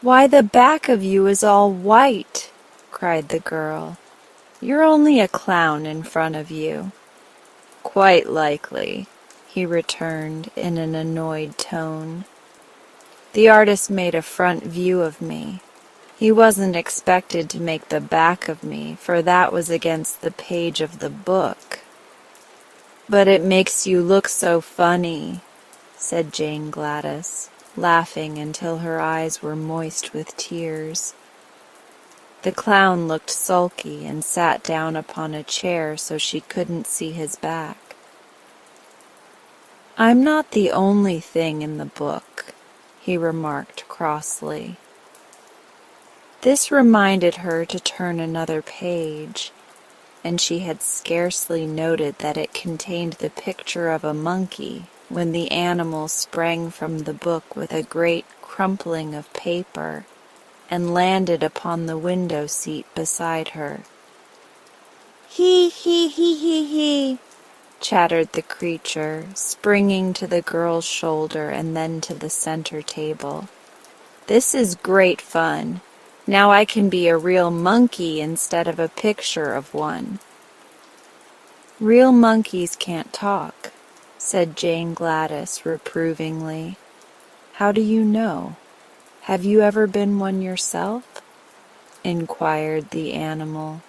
"Why, the back of you is all white," cried the girl. "You're only a clown in front of you." "Quite likely," he returned in an annoyed tone. "The artist made a front view of me. He wasn't expected to make the back of me, for that was against the page of the book." "But it makes you look so funny," said Jane Gladys, laughing until her eyes were moist with tears. The clown looked sulky and sat down upon a chair so she couldn't see his back. "I'm not the only thing in the book," he remarked crossly. This reminded her to turn another page, and she had scarcely noted that it contained the picture of a monkey when the animal sprang from the book with a great crumpling of paper and landed upon the window seat beside her. "Hee hee hee hee hee," chattered the creature, springing to the girl's shoulder and then to the center table. "This is great fun. Now I can be a real monkey instead of a picture of one." "Real monkeys can't talk," said Jane Gladys reprovingly. "How do you know? Have you ever been one yourself?" inquired the animal.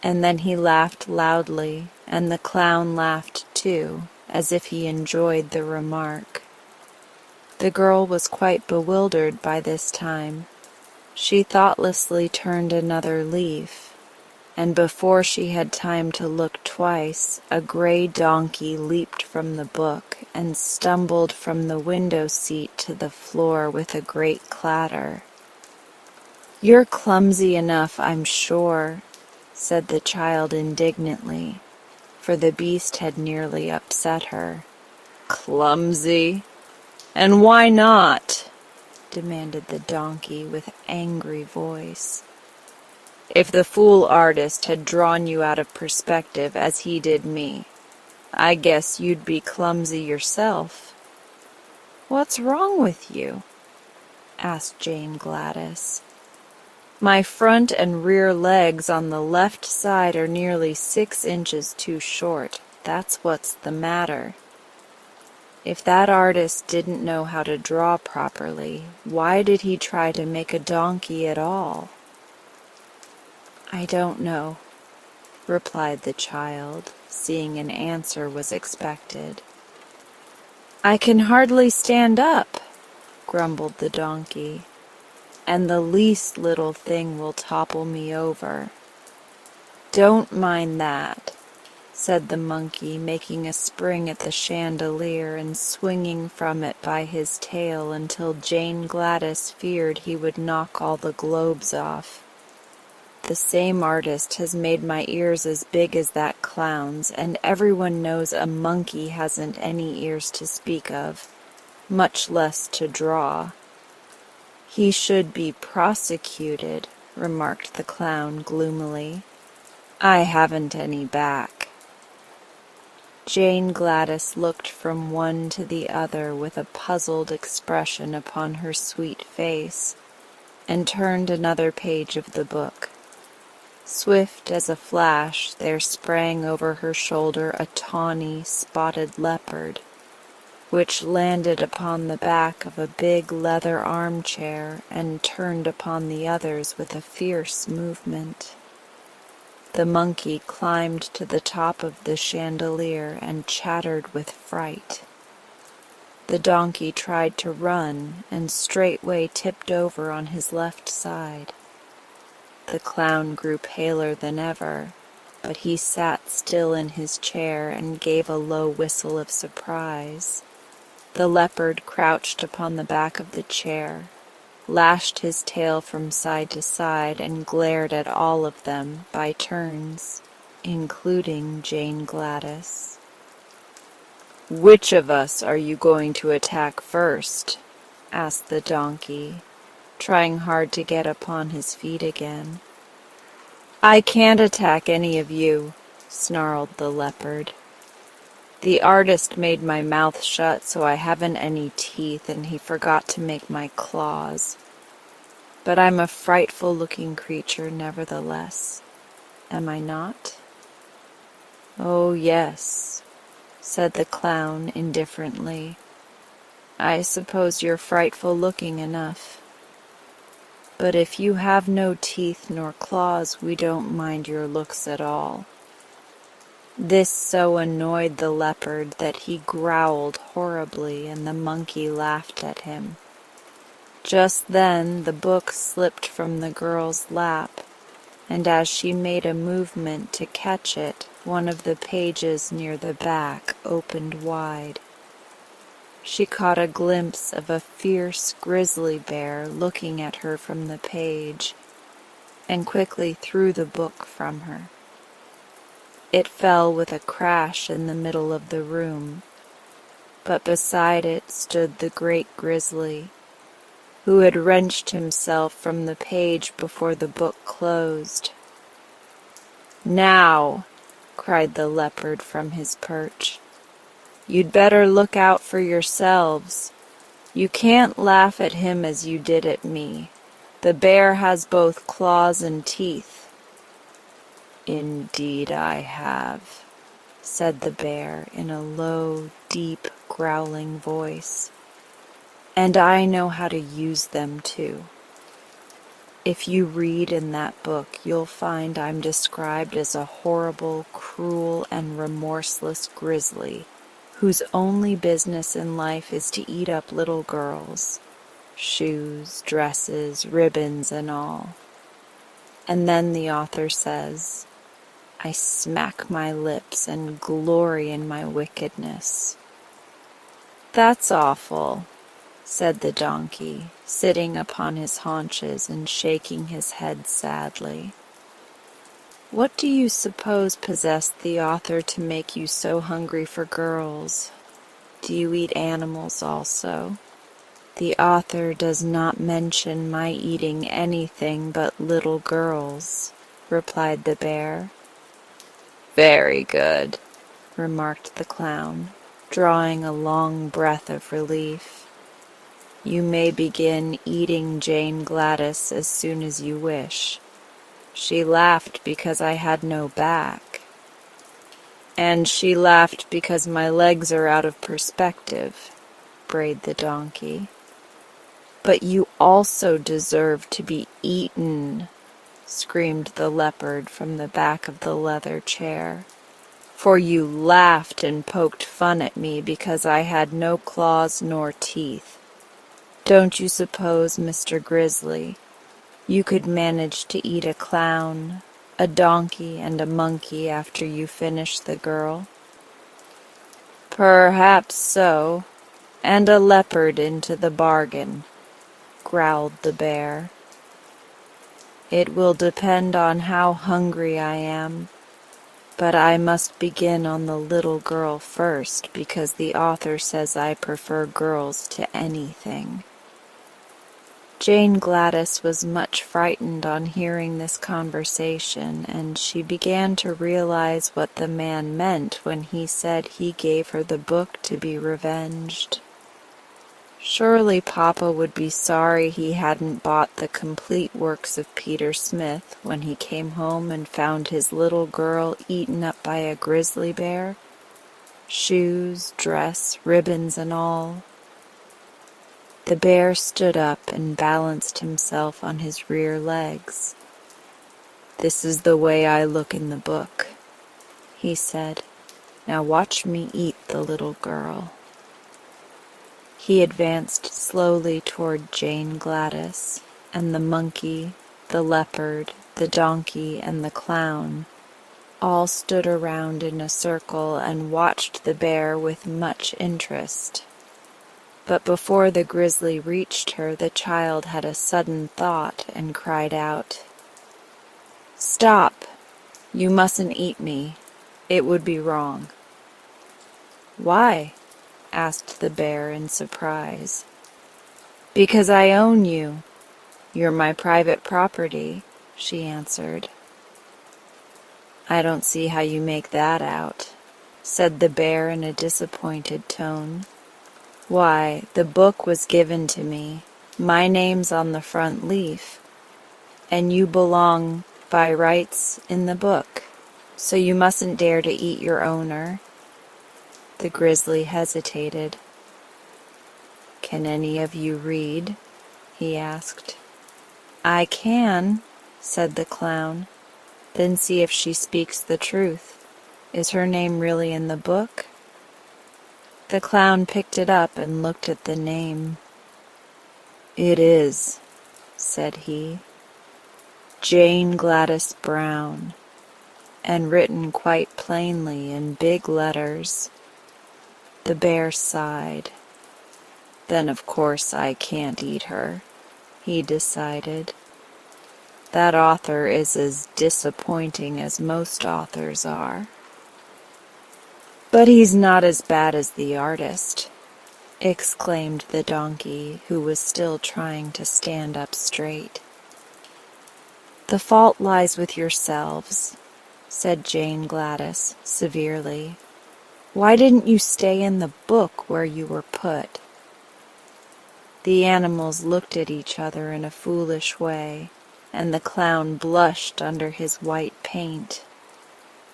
And then he laughed loudly, and the clown laughed too, as if he enjoyed the remark. The girl was quite bewildered by this time. She thoughtlessly turned another leaf, and before she had time to look twice, a gray donkey leaped from the book and stumbled from the window seat to the floor with a great clatter. "You're clumsy enough, I'm sure," said the child indignantly, for the beast had nearly upset her. "Clumsy? And why not?" demanded the donkey with angry voice. "If the fool artist had drawn you out of perspective as he did me, I guess you'd be clumsy yourself." "What's wrong with you?" asked Jane Gladys. "My front and rear legs on the left side are nearly 6 inches too short. That's what's the matter. If that artist didn't know how to draw properly, why did he try to make a donkey at all?" "I don't know," replied the child, seeing an answer was expected. "I can hardly stand up," grumbled the donkey, "and the least little thing will topple me over." "Don't mind that," said the monkey, making a spring at the chandelier and swinging from it by his tail until Jane Gladys feared he would knock all the globes off. "The same artist has made my ears as big as that clown's, and everyone knows a monkey hasn't any ears to speak of, much less to draw." "He should be prosecuted," remarked the clown gloomily. "I haven't any back." Jane Gladys looked from one to the other with a puzzled expression upon her sweet face, and turned another page of the book. Swift as a flash there sprang over her shoulder a tawny, spotted leopard, which landed upon the back of a big leather armchair and turned upon the others with a fierce movement. The monkey climbed to the top of the chandelier and chattered with fright. The donkey tried to run and straightway tipped over on his left side. The clown grew paler than ever, but he sat still in his chair and gave a low whistle of surprise. The leopard crouched upon the back of the chair, lashed his tail from side to side, and glared at all of them by turns, including Jane Gladys. "Which of us are you going to attack first?" asked the donkey, trying hard to get upon his feet again. "I can't attack any of you," snarled the leopard. "The artist made my mouth shut so I haven't any teeth, and he forgot to make my claws. But I'm a frightful-looking creature nevertheless, am I not?" "Oh, yes," said the clown indifferently. "I suppose you're frightful-looking enough. But if you have no teeth nor claws, we don't mind your looks at all." This so annoyed the leopard that he growled horribly, and the monkey laughed at him. Just then the book slipped from the girl's lap, and as she made a movement to catch it, one of the pages near the back opened wide. She caught a glimpse of a fierce grizzly bear looking at her from the page, and quickly threw the book from her. It fell with a crash in the middle of the room, but beside it stood the great grizzly, who had wrenched himself from the page before the book closed. "Now," cried the leopard from his perch, "you'd better look out for yourselves. You can't laugh at him as you did at me. The bear has both claws and teeth." "Indeed I have," said the bear in a low, deep, growling voice. "And I know how to use them too. If you read in that book, you'll find I'm described as a horrible, cruel, and remorseless grizzly, whose only business in life is to eat up little girls, shoes, dresses, ribbons, and all. And then the author says, I smack my lips and glory in my wickedness. That's awful, said the donkey, sitting upon his haunches and shaking his head sadly. What do you suppose possessed the author to make you so hungry for girls? Do you eat animals also? The author does not mention my eating anything but little girls, replied the bear. Very good, remarked the clown, drawing a long breath of relief. You may begin eating Jane Gladys as soon as you wish. She laughed because I had no back. And she laughed because my legs are out of perspective, brayed the donkey. But you also deserve to be eaten, screamed the leopard from the back of the leather chair. For you laughed and poked fun at me because I had no claws nor teeth. Don't you suppose, Mr. Grizzly, you could manage to eat a clown, a donkey, and a monkey after you finish the girl? Perhaps so, and a leopard into the bargain, growled the bear. It will depend on how hungry I am, but I must begin on the little girl first because the author says I prefer girls to anything. Jane Gladys was much frightened on hearing this conversation, and she began to realize what the man meant when he said he gave her the book to be revenged. Surely Papa would be sorry he hadn't bought the complete works of Peter Smith when he came home and found his little girl eaten up by a grizzly bear, shoes, dress, ribbons, and all. The bear stood up and balanced himself on his rear legs. This is the way I look in the book, he said. Now watch me eat the little girl. He advanced slowly toward Jane Gladys, and the monkey, the leopard, the donkey, and the clown all stood around in a circle and watched the bear with much interest. But before the grizzly reached her, the child had a sudden thought and cried out, Stop! You mustn't eat me. It would be wrong. Why? Asked the bear in surprise. Because I own you. You're my private property, she answered. I don't see how you make that out, said the bear in a disappointed tone. Why, the book was given to me. My name's on the front leaf, and you belong by rights in the book, so you mustn't dare to eat your owner. The grizzly hesitated. Can any of you read? He asked. I can, said the clown. Then see if she speaks the truth. Is her name really in the book? The clown picked it up and looked at the name. It is, said he. Jane Gladys Brown, and written quite plainly in big letters. The bear sighed. Then of course I can't eat her, he decided. That author is as disappointing as most authors are. But he's not as bad as the artist, exclaimed the donkey, who was still trying to stand up straight. The fault lies with yourselves, said Jane Gladys severely. Why didn't you stay in the book where you were put? The animals looked at each other in a foolish way, and the clown blushed under his white paint.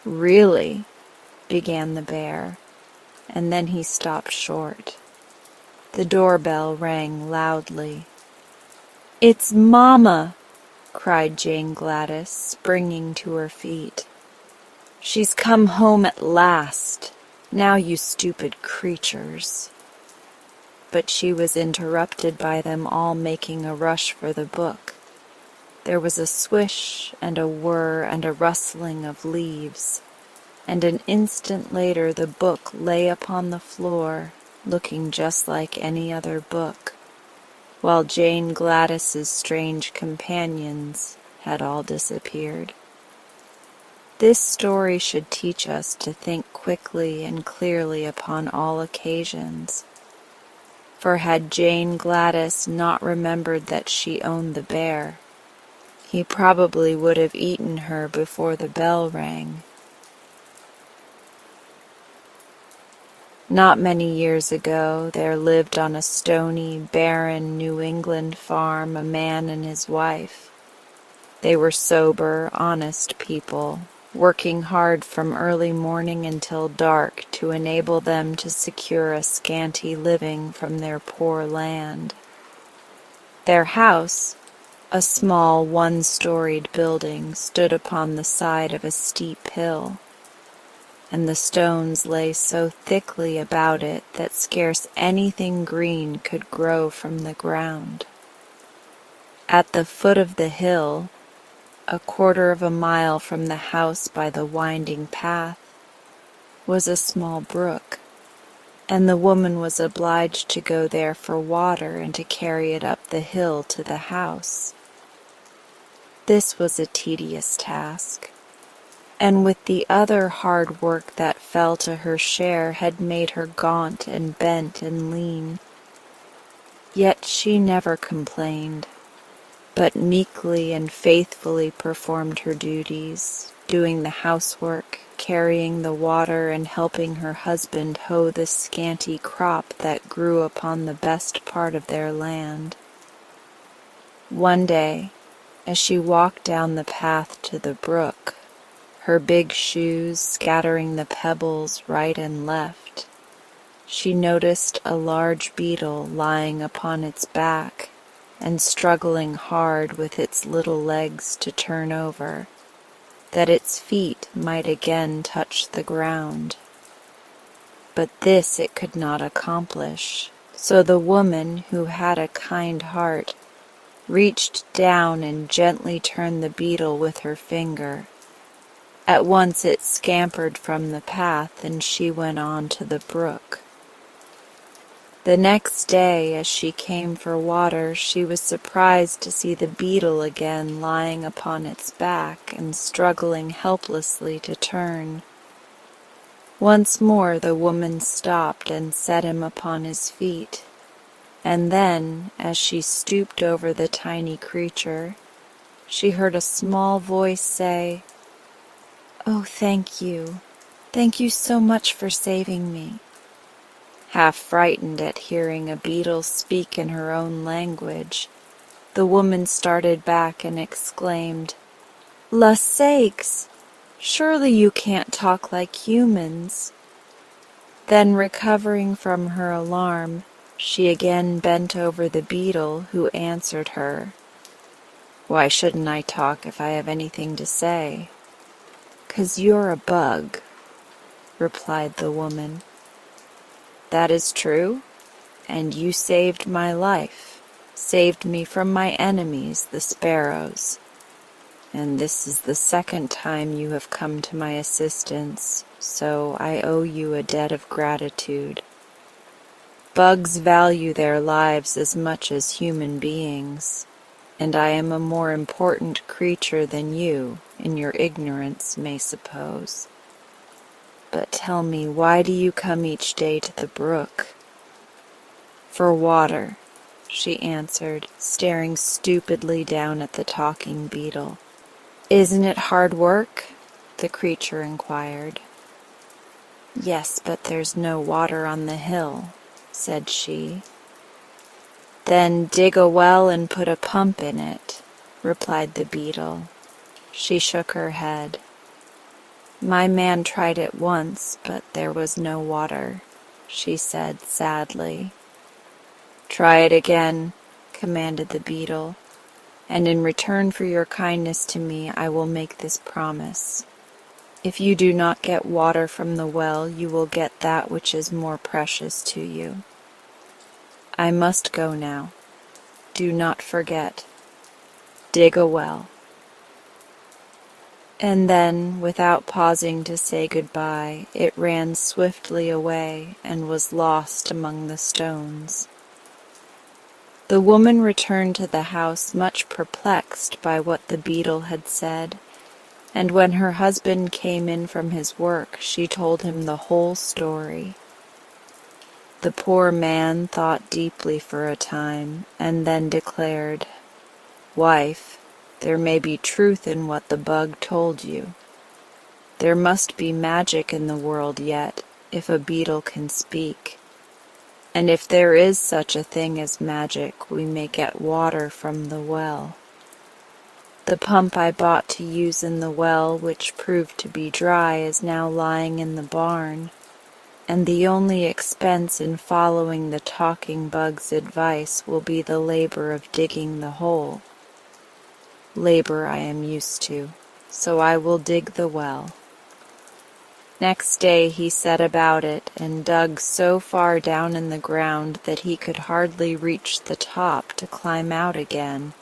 Really? Began the bear, and then he stopped short. The doorbell rang loudly. It's Mama! Cried Jane Gladys, springing to her feet. She's come home at last. Now, you stupid creatures. But she was interrupted by them all making a rush for the book. there was a swish and a whir and a rustling of leaves, and an instant later the book lay upon the floor, looking just like any other book, while Jane Gladys's strange companions had all disappeared. This story should teach us to think quickly and clearly upon all occasions, for had Jane Gladys not remembered that she owned the bear, he probably would have eaten her before the bell rang. Not many years ago, there lived on a stony, barren New England farm a man and his wife. They were sober, honest people, working hard from early morning until dark to enable them to secure a scanty living from their poor land. Their house, a small one-storied building, stood upon the side of a steep hill, and the stones lay so thickly about it that scarce anything green could grow from the ground. At the foot of the hill, a quarter of a mile from the house by the winding path, was a small brook, and the woman was obliged to go there for water and to carry it up the hill to the house. This was a tedious task, and with the other hard work that fell to her share had made her gaunt and bent and lean. Yet she never complained, but meekly and faithfully performed her duties, doing the housework, carrying the water, and helping her husband hoe the scanty crop that grew upon the best part of their land. One day, as she walked down the path to the brook, her big shoes scattering the pebbles right and left, she noticed a large beetle lying upon its back and struggling hard with its little legs to turn over, that its feet might again touch the ground. But this it could not accomplish, so the woman, who had a kind heart, reached down and gently turned the beetle with her finger. At once it scampered from the path, and she went on to the brook. The next day, as she came for water, she was surprised to see the beetle again lying upon its back and struggling helplessly to turn. Once more the woman stopped and set him upon his feet, and then, as she stooped over the tiny creature, she heard a small voice say, "Oh, thank you. Thank you so much for saving me." Half frightened at hearing a beetle speak in her own language, the woman started back and exclaimed, "La sakes! Surely you can't talk like humans." Then, recovering from her alarm, she again bent over the beetle, who answered her, "Why shouldn't I talk if I have anything to say?" "'Cause you're a bug," replied the woman. "That is true, and you saved my life, saved me from my enemies, the sparrows. And this is the second time you have come to my assistance, so I owe you a debt of gratitude. Bugs value their lives as much as human beings, and I am a more important creature than you, in your ignorance, may suppose. But tell me, why do you come each day to the brook?" "For water," she answered, staring stupidly down at the talking beetle. "Isn't it hard work?" the creature inquired. "Yes, but there's no water on the hill," said she. "Then dig a well and put a pump in it," replied the beetle. She shook her head. "My man tried it once, but there was no water," she said sadly. "Try it again," commanded the beetle, "and in return for your kindness to me I will make this promise. If you do not get water from the well, you will get that which is more precious to you. I must go now. Do not forget." dig a well." And then, without pausing to say goodbye, it ran swiftly away and was lost among the stones. The woman returned to the house much perplexed by what the beetle had said, and when her husband came in from his work, she told him the whole story. The poor man thought deeply for a time, and then declared, "Wife, there may be truth in what the bug told you. There must be magic in the world yet, if a beetle can speak. And if there is such a thing as magic, we may get water from the well. The pump I bought to use in the well, which proved to be dry, is now lying in the barn, and the only expense in following the talking bug's advice will be the labor of digging the hole. Labor I am used to, so I will dig the well." Next day he set about it and dug so far down in the ground that he could hardly reach the top to climb out again,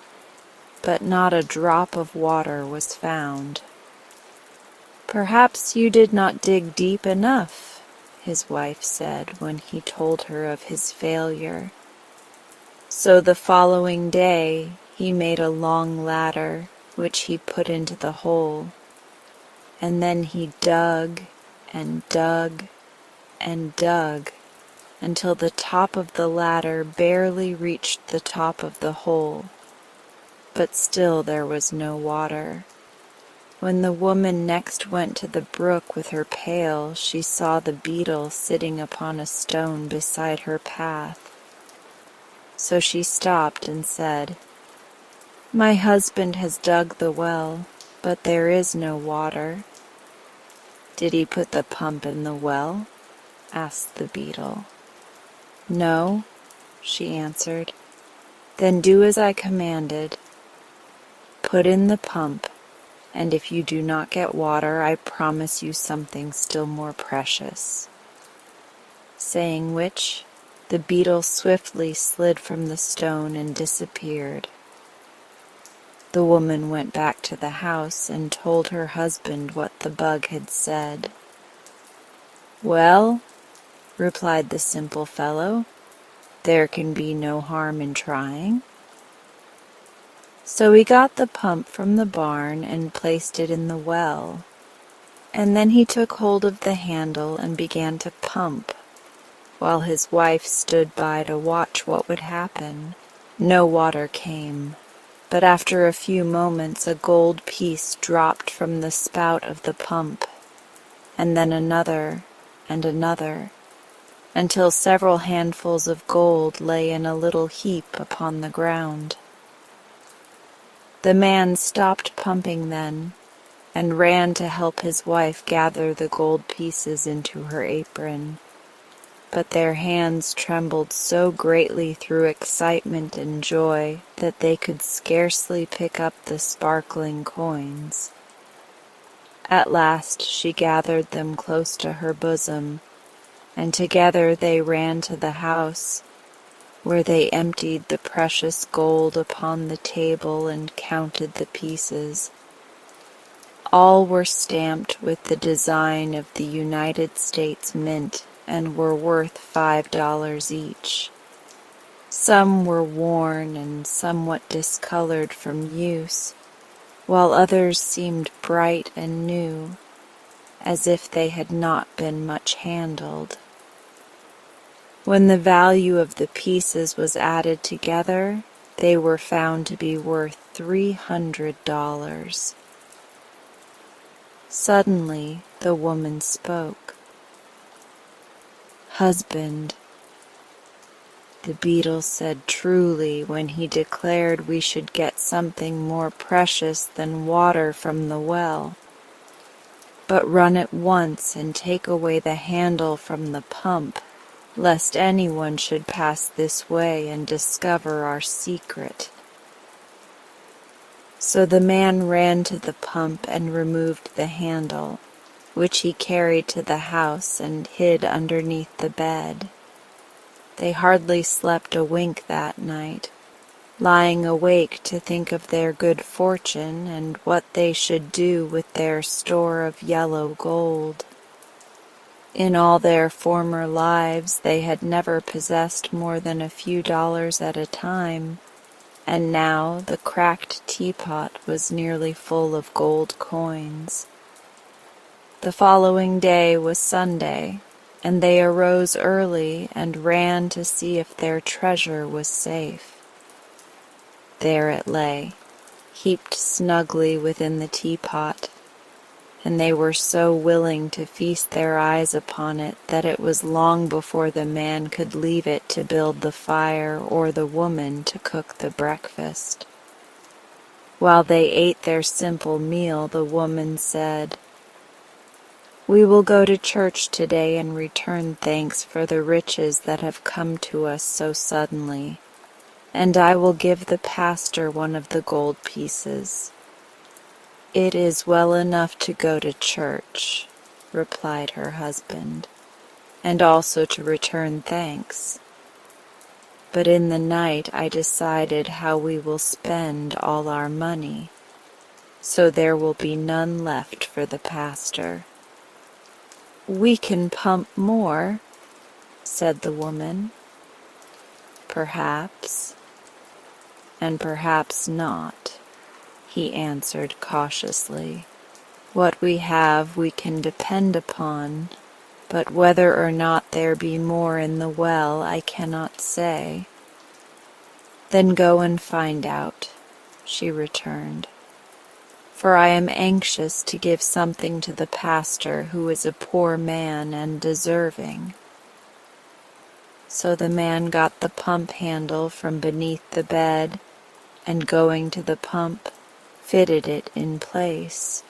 but not a drop of water was found. "Perhaps you did not dig deep enough," his wife said when he told her of his failure. So the following day he made a long ladder, which he put into the hole, and then he dug and dug and dug until the top of the ladder barely reached the top of the hole, but still there was no water. When the woman next went to the brook with her pail, she saw the beetle sitting upon a stone beside her path. So she stopped and said, "My husband has dug the well, but there is no water." "Did he put the pump in the well?" asked the beetle. "No," she answered. "Then do as I commanded. Put in the pump, and if you do not get water, I promise you something still more precious." Saying which, the beetle swiftly slid from the stone and disappeared. The woman went back to the house and told her husband what the bug had said. "Well," replied the simple fellow, "there can be no harm in trying." So he got the pump from the barn and placed it in the well, and then he took hold of the handle and began to pump, while his wife stood by to watch what would happen. No water came, but after a few moments a gold piece dropped from the spout of the pump, and then another and another, until several handfuls of gold lay in a little heap upon the ground. The man stopped pumping then, and ran to help his wife gather the gold pieces into her apron, but their hands trembled so greatly through excitement and joy that they could scarcely pick up the sparkling coins. At last she gathered them close to her bosom, and together they ran to the house, where they emptied the precious gold upon the table and counted the pieces. All were stamped with the design of the United States Mint and were worth $5 each. Some were worn and somewhat discolored from use, while others seemed bright and new, as if they had not been much handled. When the value of the pieces was added together, they were found to be worth $300. Suddenly the woman spoke. "Husband, the beetle said truly when he declared we should get something more precious than water from the well. But run at once and take away the handle from the pump, lest anyone should pass this way and discover our secret." So the man ran to the pump and removed the handle, which he carried to the house and hid underneath the bed. They hardly slept a wink that night, lying awake to think of their good fortune and what they should do with their store of yellow gold. In all their former lives they had never possessed more than a few dollars at a time, and now the cracked teapot was nearly full of gold coins. The following day was Sunday, and they arose early and ran to see if their treasure was safe. There it lay, heaped snugly within the teapot, and they were so willing to feast their eyes upon it that it was long before the man could leave it to build the fire or the woman to cook the breakfast. While they ate their simple meal, the woman said, "We will go to church today and return thanks for the riches that have come to us so suddenly, and I will give the pastor one of the gold pieces." "It is well enough to go to church," replied her husband, "and also to return thanks. But in the night I decided how we will spend all our money, so there will be none left for the pastor." "We can pump more," said the woman. "Perhaps, and perhaps not," he answered cautiously. "What we have we can depend upon, but whether or not there be more in the well I cannot say." "Then go and find out," she returned, "for I am anxious to give something to the pastor who is a poor man and deserving." So the man got the pump handle from beneath the bed, and going to the pump, fitted it in place.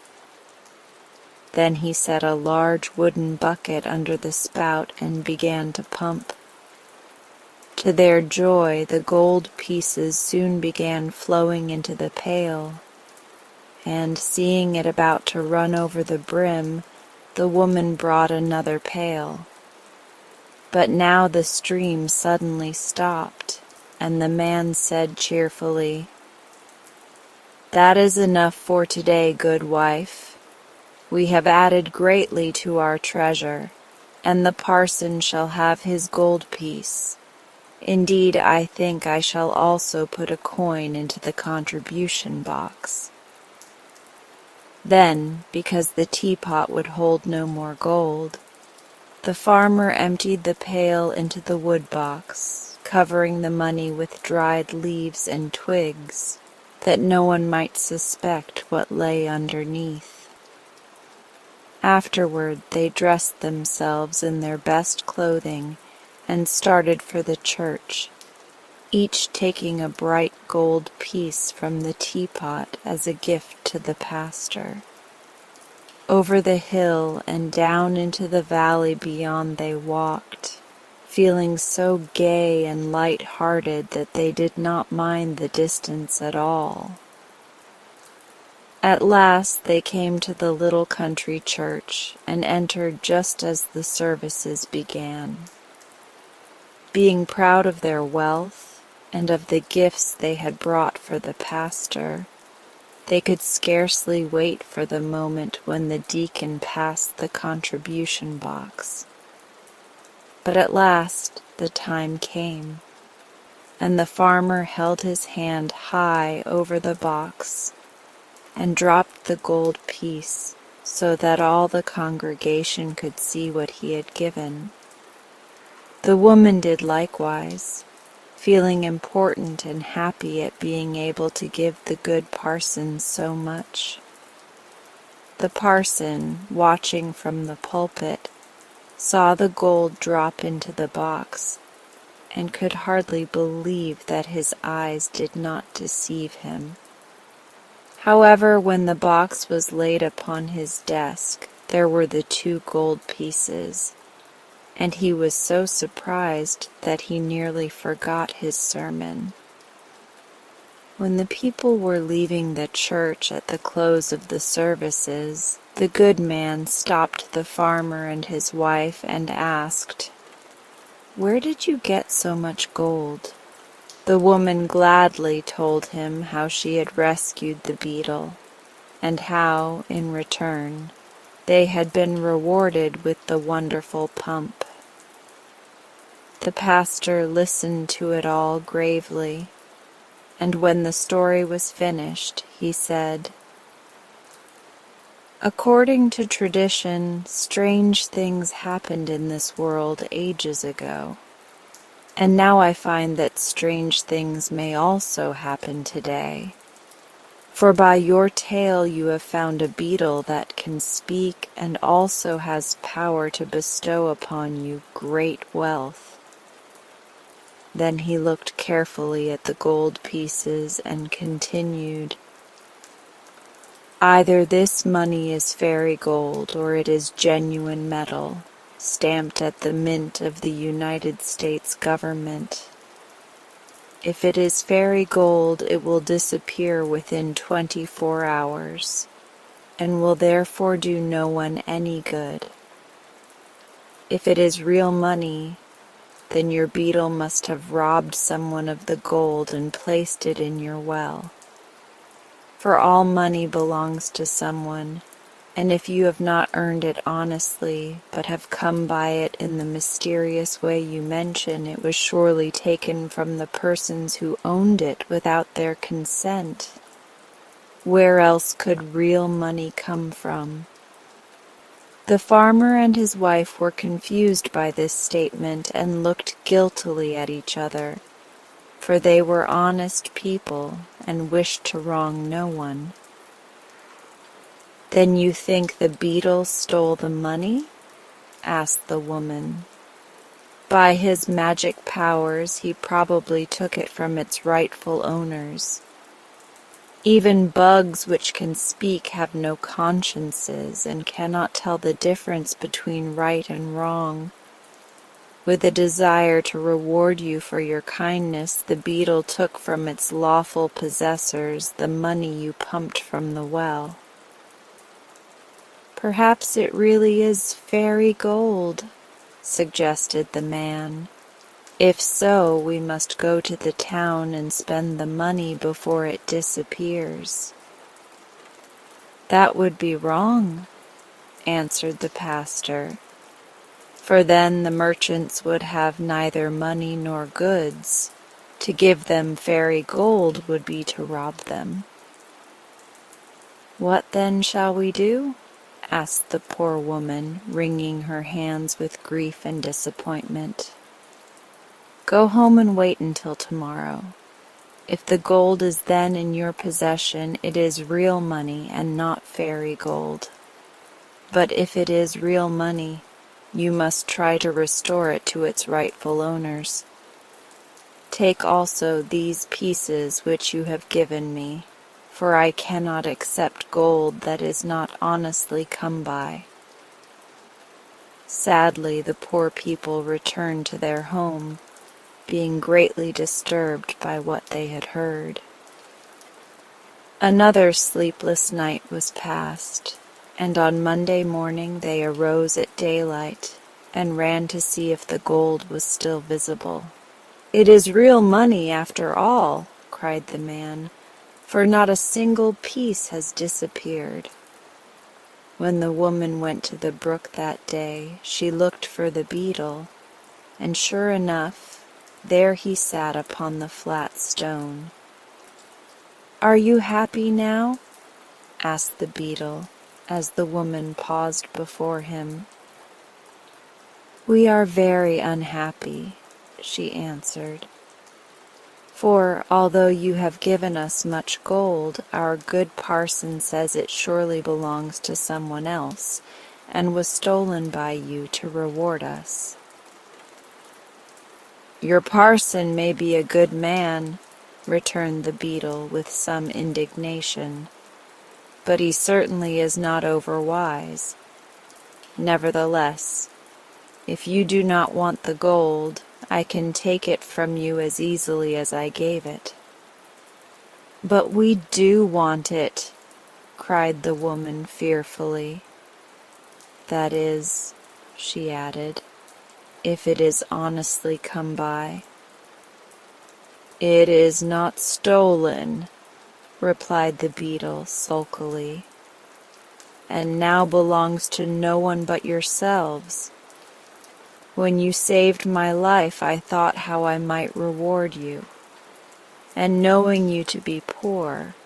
Then he set a large wooden bucket under the spout and began to pump. To their joy, the gold pieces soon began flowing into the pail, and seeing it about to run over the brim, the woman brought another pail. But now the stream suddenly stopped, and the man said cheerfully, "That is enough for today, good wife. We have added greatly to our treasure, and the parson shall have his gold piece. Indeed, I think I shall also put a coin into the contribution box." Then, because the teapot would hold no more gold, the farmer emptied the pail into the wood box, covering the money with dried leaves and twigs, that no one might suspect what lay underneath. Afterward they dressed themselves in their best clothing and started for the church, each taking a bright gold piece from the teapot as a gift to the pastor. Over the hill and down into the valley beyond they walked, feeling so gay and light-hearted that they did not mind the distance at all. At last they came to the little country church and entered just as the services began. Being proud of their wealth and of the gifts they had brought for the pastor, they could scarcely wait for the moment when the deacon passed the contribution box. But at last the time came, and the farmer held his hand high over the box and dropped the gold piece so that all the congregation could see what he had given. The woman did likewise, feeling important and happy at being able to give the good parson so much. The parson, watching from the pulpit, saw the gold drop into the box, and could hardly believe that his eyes did not deceive him. However, when the box was laid upon his desk, there were the 2 gold pieces, and he was so surprised that he nearly forgot his sermon. When the people were leaving the church at the close of the services, the good man stopped the farmer and his wife and asked, "Where did you get so much gold?" The woman gladly told him how she had rescued the beetle, and how, in return, they had been rewarded with the wonderful pump. The pastor listened to it all gravely, and when the story was finished, he said, "According to tradition, strange things happened in this world ages ago, and now I find that strange things may also happen today. For by your tale you have found a beetle that can speak and also has power to bestow upon you great wealth." Then he looked carefully at the gold pieces and continued, "Either this money is fairy gold or it is genuine metal, stamped at the mint of the United States government. If it is fairy gold, it will disappear within 24 hours, and will therefore do no one any good. If it is real money, then your beetle must have robbed someone of the gold and placed it in your well. For all money belongs to someone, and if you have not earned it honestly, but have come by it in the mysterious way you mention, it was surely taken from the persons who owned it without their consent. Where else could real money come from?" The farmer and his wife were confused by this statement and looked guiltily at each other, for they were honest people and wished to wrong no one. "Then you think the beetle stole the money?" asked the woman. "By his magic powers he probably took it from its rightful owners. Even bugs which can speak have no consciences and cannot tell the difference between right and wrong. With a desire to reward you for your kindness, the beetle took from its lawful possessors the money you pumped from the well." "Perhaps it really is fairy gold," suggested the man. "If so, we must go to the town and spend the money before it disappears." "That would be wrong," answered the pastor, "for then the merchants would have neither money nor goods. To give them fairy gold would be to rob them." "What then shall we do?" asked the poor woman, wringing her hands with grief and disappointment. "Go home and wait until tomorrow. If the gold is then in your possession, it is real money and not fairy gold. But if it is real money, you must try to restore it to its rightful owners. Take also these pieces which you have given me, for I cannot accept gold that is not honestly come by." Sadly, the poor people returned to their home, being greatly disturbed by what they had heard. Another sleepless night was passed, and on Monday morning they arose at daylight and ran to see if the gold was still visible. "It is real money after all," cried the man, "for not a single piece has disappeared." When the woman went to the brook that day, she looked for the beetle, and sure enough, there he sat upon the flat stone. "Are you happy now?" asked the beetle, as the woman paused before him. "We are very unhappy," she answered. "For, although you have given us much gold, our good parson says it surely belongs to someone else, and was stolen by you to reward us." "Your parson may be a good man," returned the beetle with some indignation, "but he certainly is not overwise. Nevertheless, if you do not want the gold, I can take it from you as easily as I gave it." "But we do want it," cried the woman fearfully. "That is," she added, "if it is honestly come by." "It is not stolen," replied the beetle sulkily, "and now belongs to no one but yourselves. When you saved my life, I thought how I might reward you, and knowing you to be poor,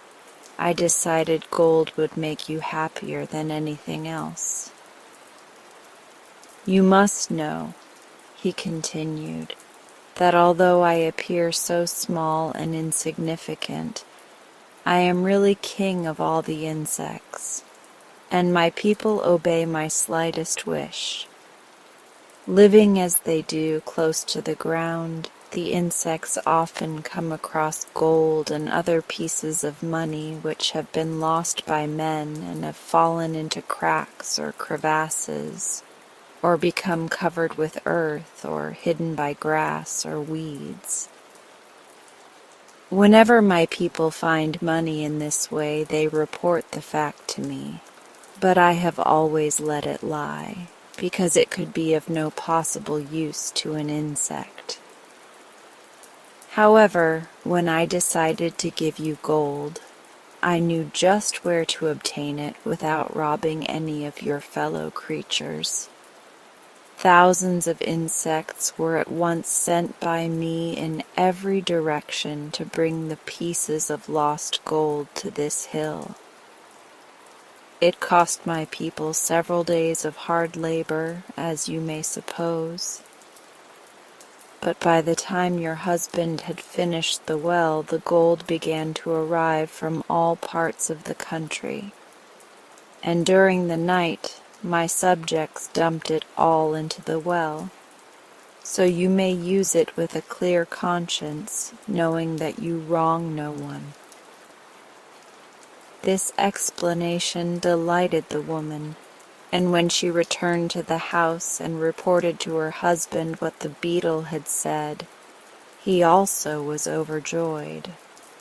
I decided gold would make you happier than anything else. You must know," he continued, "that although I appear so small and insignificant, I am really king of all the insects, and my people obey my slightest wish. Living as they do close to the ground, the insects often come across gold and other pieces of money which have been lost by men and have fallen into cracks or crevasses, or become covered with earth or hidden by grass or weeds. Whenever my people find money in this way, they report the fact to me, but I have always let it lie, because it could be of no possible use to an insect. However, when I decided to give you gold, I knew just where to obtain it without robbing any of your fellow creatures. Thousands of insects were at once sent by me in every direction to bring the pieces of lost gold to this hill. It cost my people several days of hard labor, as you may suppose. But by the time your husband had finished the well, the gold began to arrive from all parts of the country, and during the night my subjects dumped it all into the well, so you may use it with a clear conscience, knowing that you wrong no one." This explanation delighted the woman, and when she returned to the house and reported to her husband what the beetle had said, he also was overjoyed.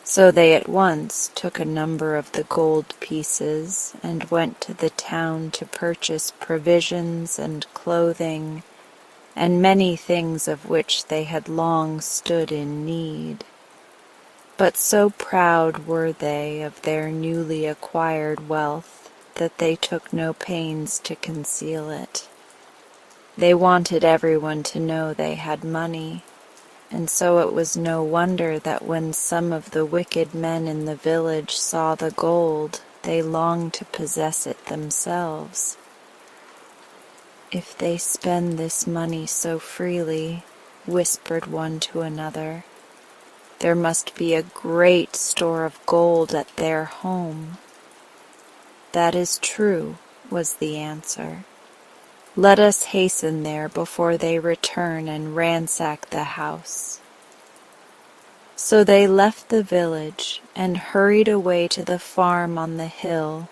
So they at once took a number of the gold pieces and went to the town to purchase provisions and clothing, and many things of which they had long stood in need. But so proud were they of their newly acquired wealth that they took no pains to conceal it. They wanted everyone to know they had money, and so it was no wonder that when some of the wicked men in the village saw the gold, they longed to possess it themselves. "If they spend this money so freely," whispered one to another, "there must be a great store of gold at their home." "That is true," was the answer. "Let us hasten there before they return and ransack the house." So they left the village and hurried away to the farm on the hill,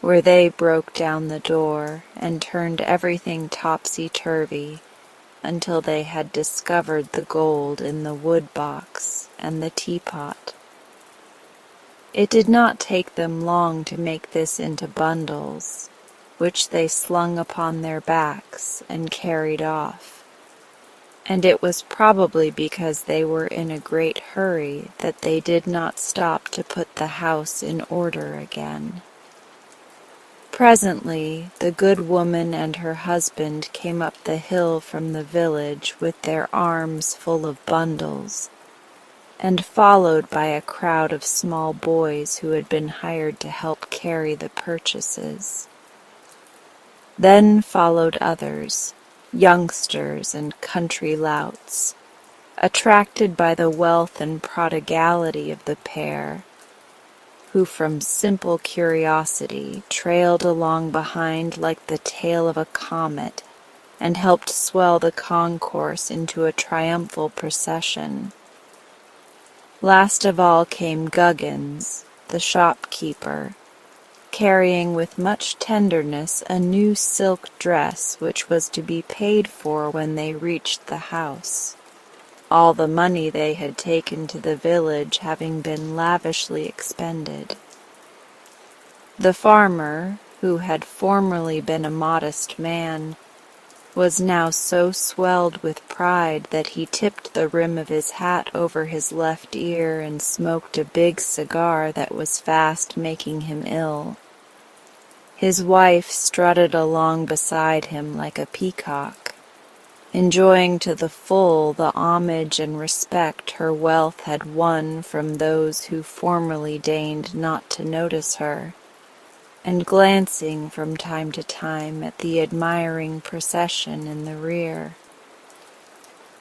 where they broke down the door and turned everything topsy-turvy until they had discovered the gold in the wood box and the teapot. It did not take them long to make this into bundles, which they slung upon their backs and carried off, and it was probably because they were in a great hurry that they did not stop to put the house in order again. Presently the good woman and her husband came up the hill from the village with their arms full of bundles, and followed by a crowd of small boys who had been hired to help carry the purchases. Then followed others, youngsters and country louts, attracted by the wealth and prodigality of the pair, who from simple curiosity trailed along behind like the tail of a comet and helped swell the concourse into a triumphal procession. Last of all came Guggins, the shopkeeper, carrying with much tenderness a new silk dress which was to be paid for when they reached the house, all the money they had taken to the village having been lavishly expended. The farmer, who had formerly been a modest man, was now so swelled with pride that he tipped the rim of his hat over his left ear and smoked a big cigar that was fast making him ill. His wife strutted along beside him like a peacock, enjoying to the full the homage and respect her wealth had won from those who formerly deigned not to notice her, and glancing from time to time at the admiring procession in the rear.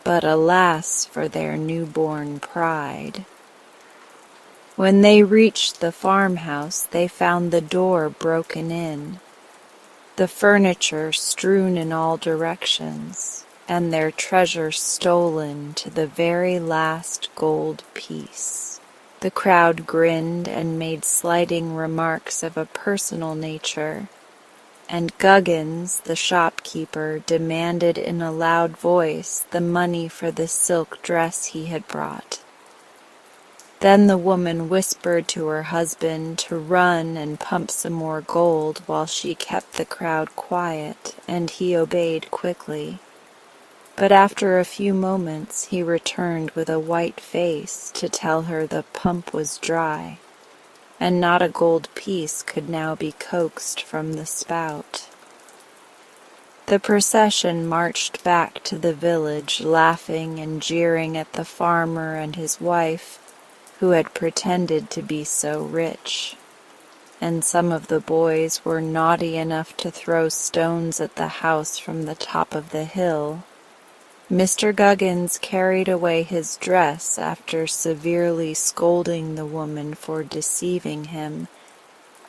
But alas for their newborn pride! When they reached the farmhouse, they found the door broken in, the furniture strewn in all directions, and their treasure stolen to the very last gold piece. The crowd grinned and made slighting remarks of a personal nature, and Guggins, the shopkeeper, demanded in a loud voice the money for the silk dress he had brought. Then the woman whispered to her husband to run and pump some more gold while she kept the crowd quiet, and he obeyed quickly. But after a few moments he returned with a white face to tell her the pump was dry, and not a gold piece could now be coaxed from the spout. The procession marched back to the village, laughing and jeering at the farmer and his wife, who had pretended to be so rich, and some of the boys were naughty enough to throw stones at the house from the top of the hill. Mr. Guggins carried away his dress after severely scolding the woman for deceiving him,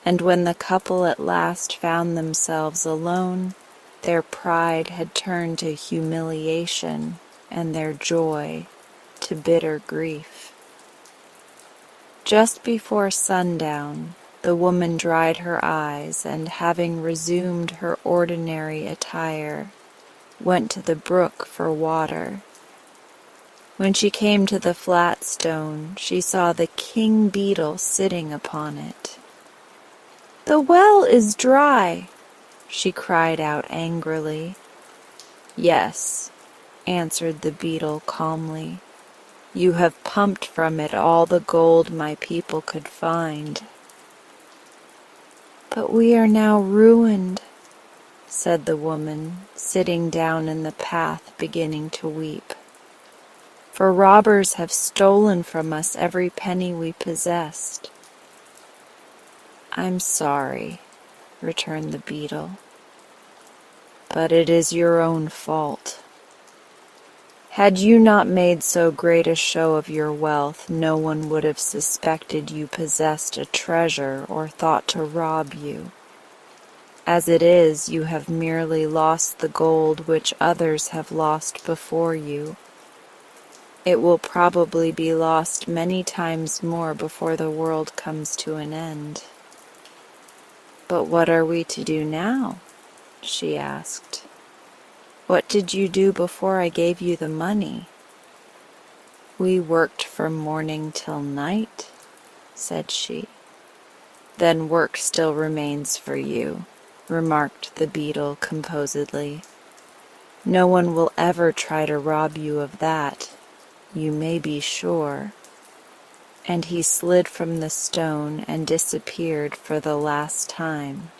and when the couple at last found themselves alone, their pride had turned to humiliation and their joy to bitter grief. Just before sundown, the woman dried her eyes and, having resumed her ordinary attire, went to the brook for water. When she came to the flat stone, she saw the king beetle sitting upon it. "The well is dry," she cried out angrily. "Yes," answered the beetle calmly. "You have pumped from it all the gold my people could find." "But we are now ruined," said the woman, sitting down in the path beginning to weep. "For robbers have stolen from us every penny we possessed." "I'm sorry," returned the beetle, "but it is your own fault. Had you not made so great a show of your wealth, no one would have suspected you possessed a treasure or thought to rob you. As it is, you have merely lost the gold which others have lost before you. It will probably be lost many times more before the world comes to an end." "But what are we to do now?" she asked. "What did you do before I gave you the money?" "We worked from morning till night," said she. "Then work still remains for you," remarked the beetle composedly. "No one will ever try to rob you of that, you may be sure." And he slid from the stone and disappeared for the last time.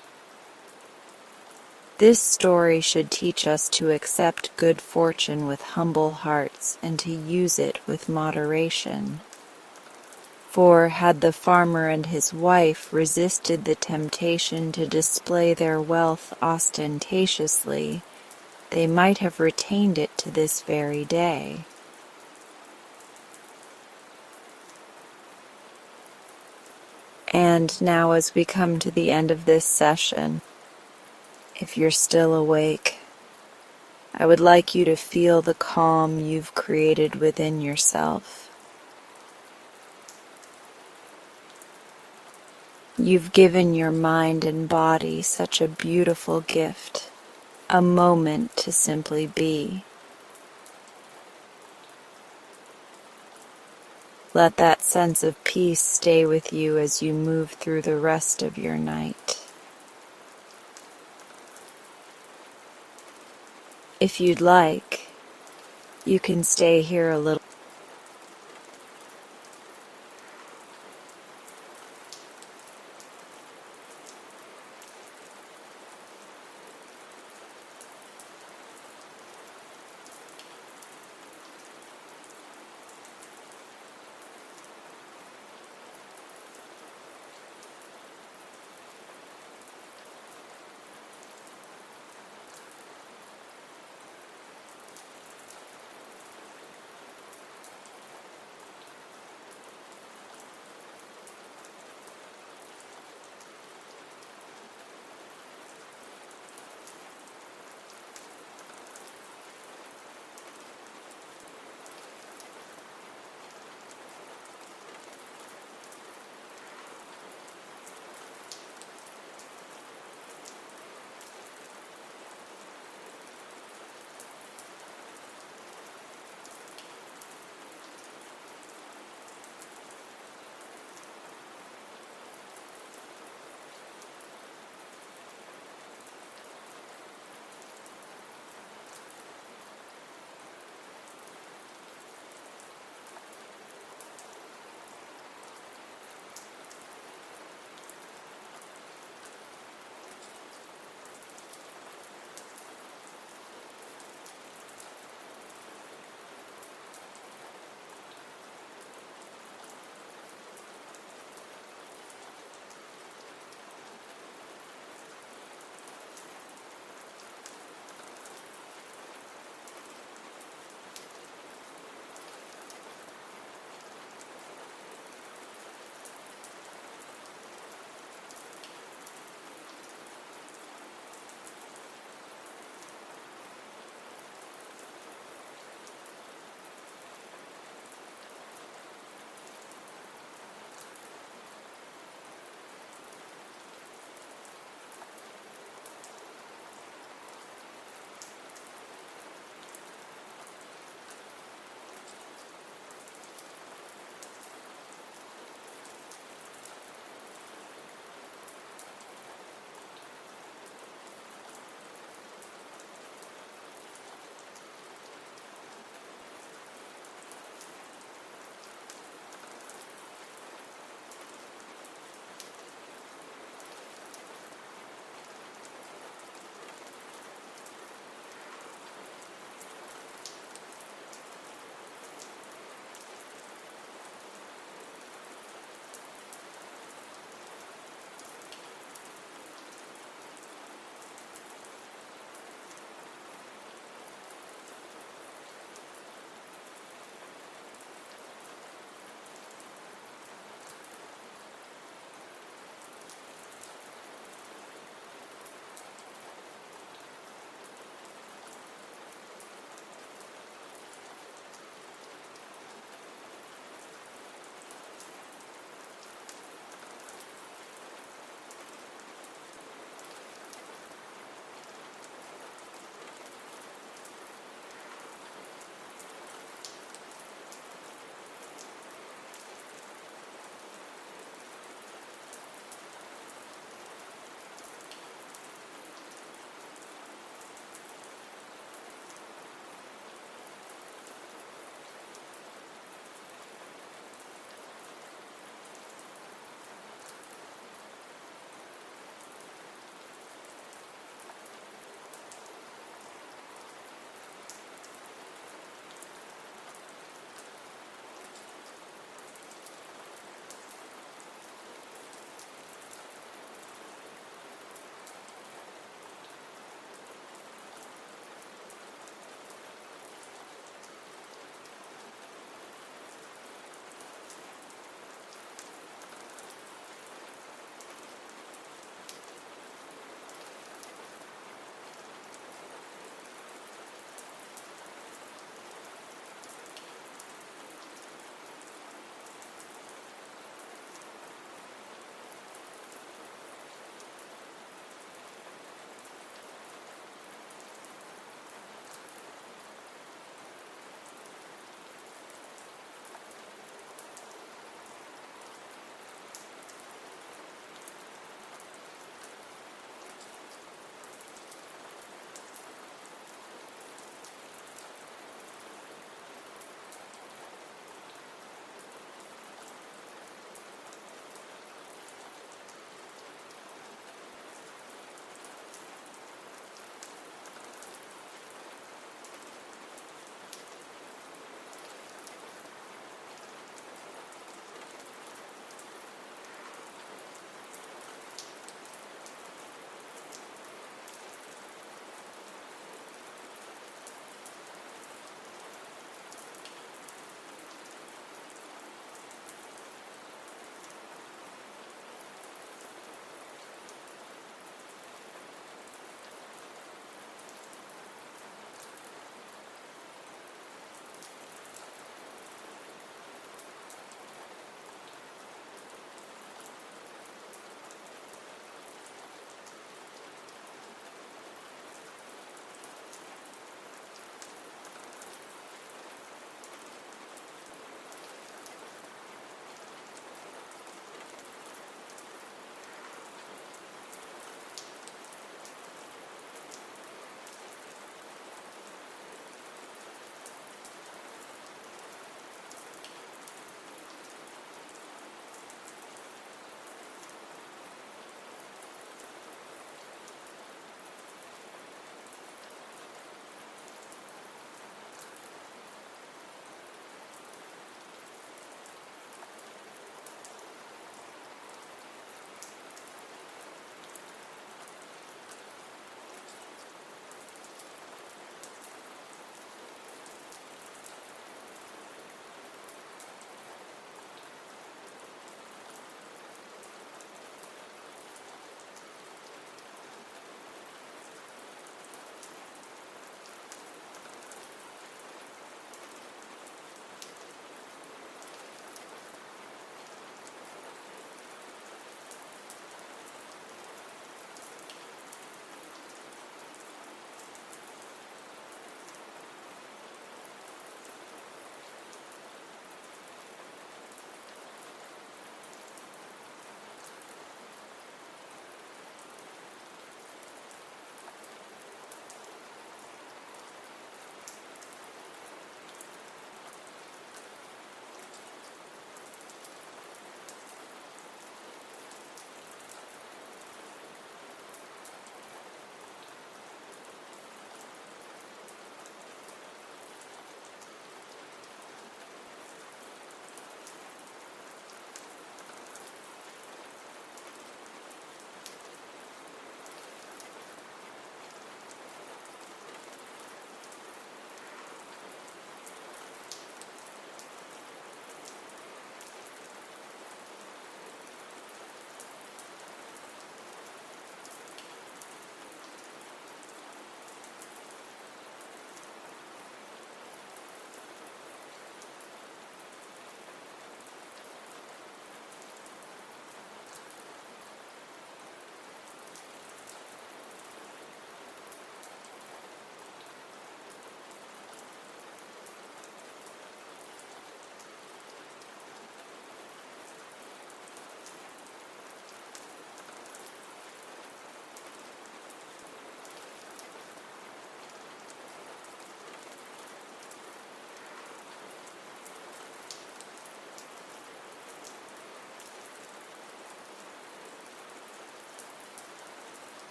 This story should teach us to accept good fortune with humble hearts and to use it with moderation. For had the farmer and his wife resisted the temptation to display their wealth ostentatiously, they might have retained it to this very day. And now, as we come to the end of this session, if you're still awake, I would like you to feel the calm you've created within yourself. You've given your mind and body such a beautiful gift, a moment to simply be. Let that sense of peace stay with you as you move through the rest of your night. If you'd like, you can stay here a little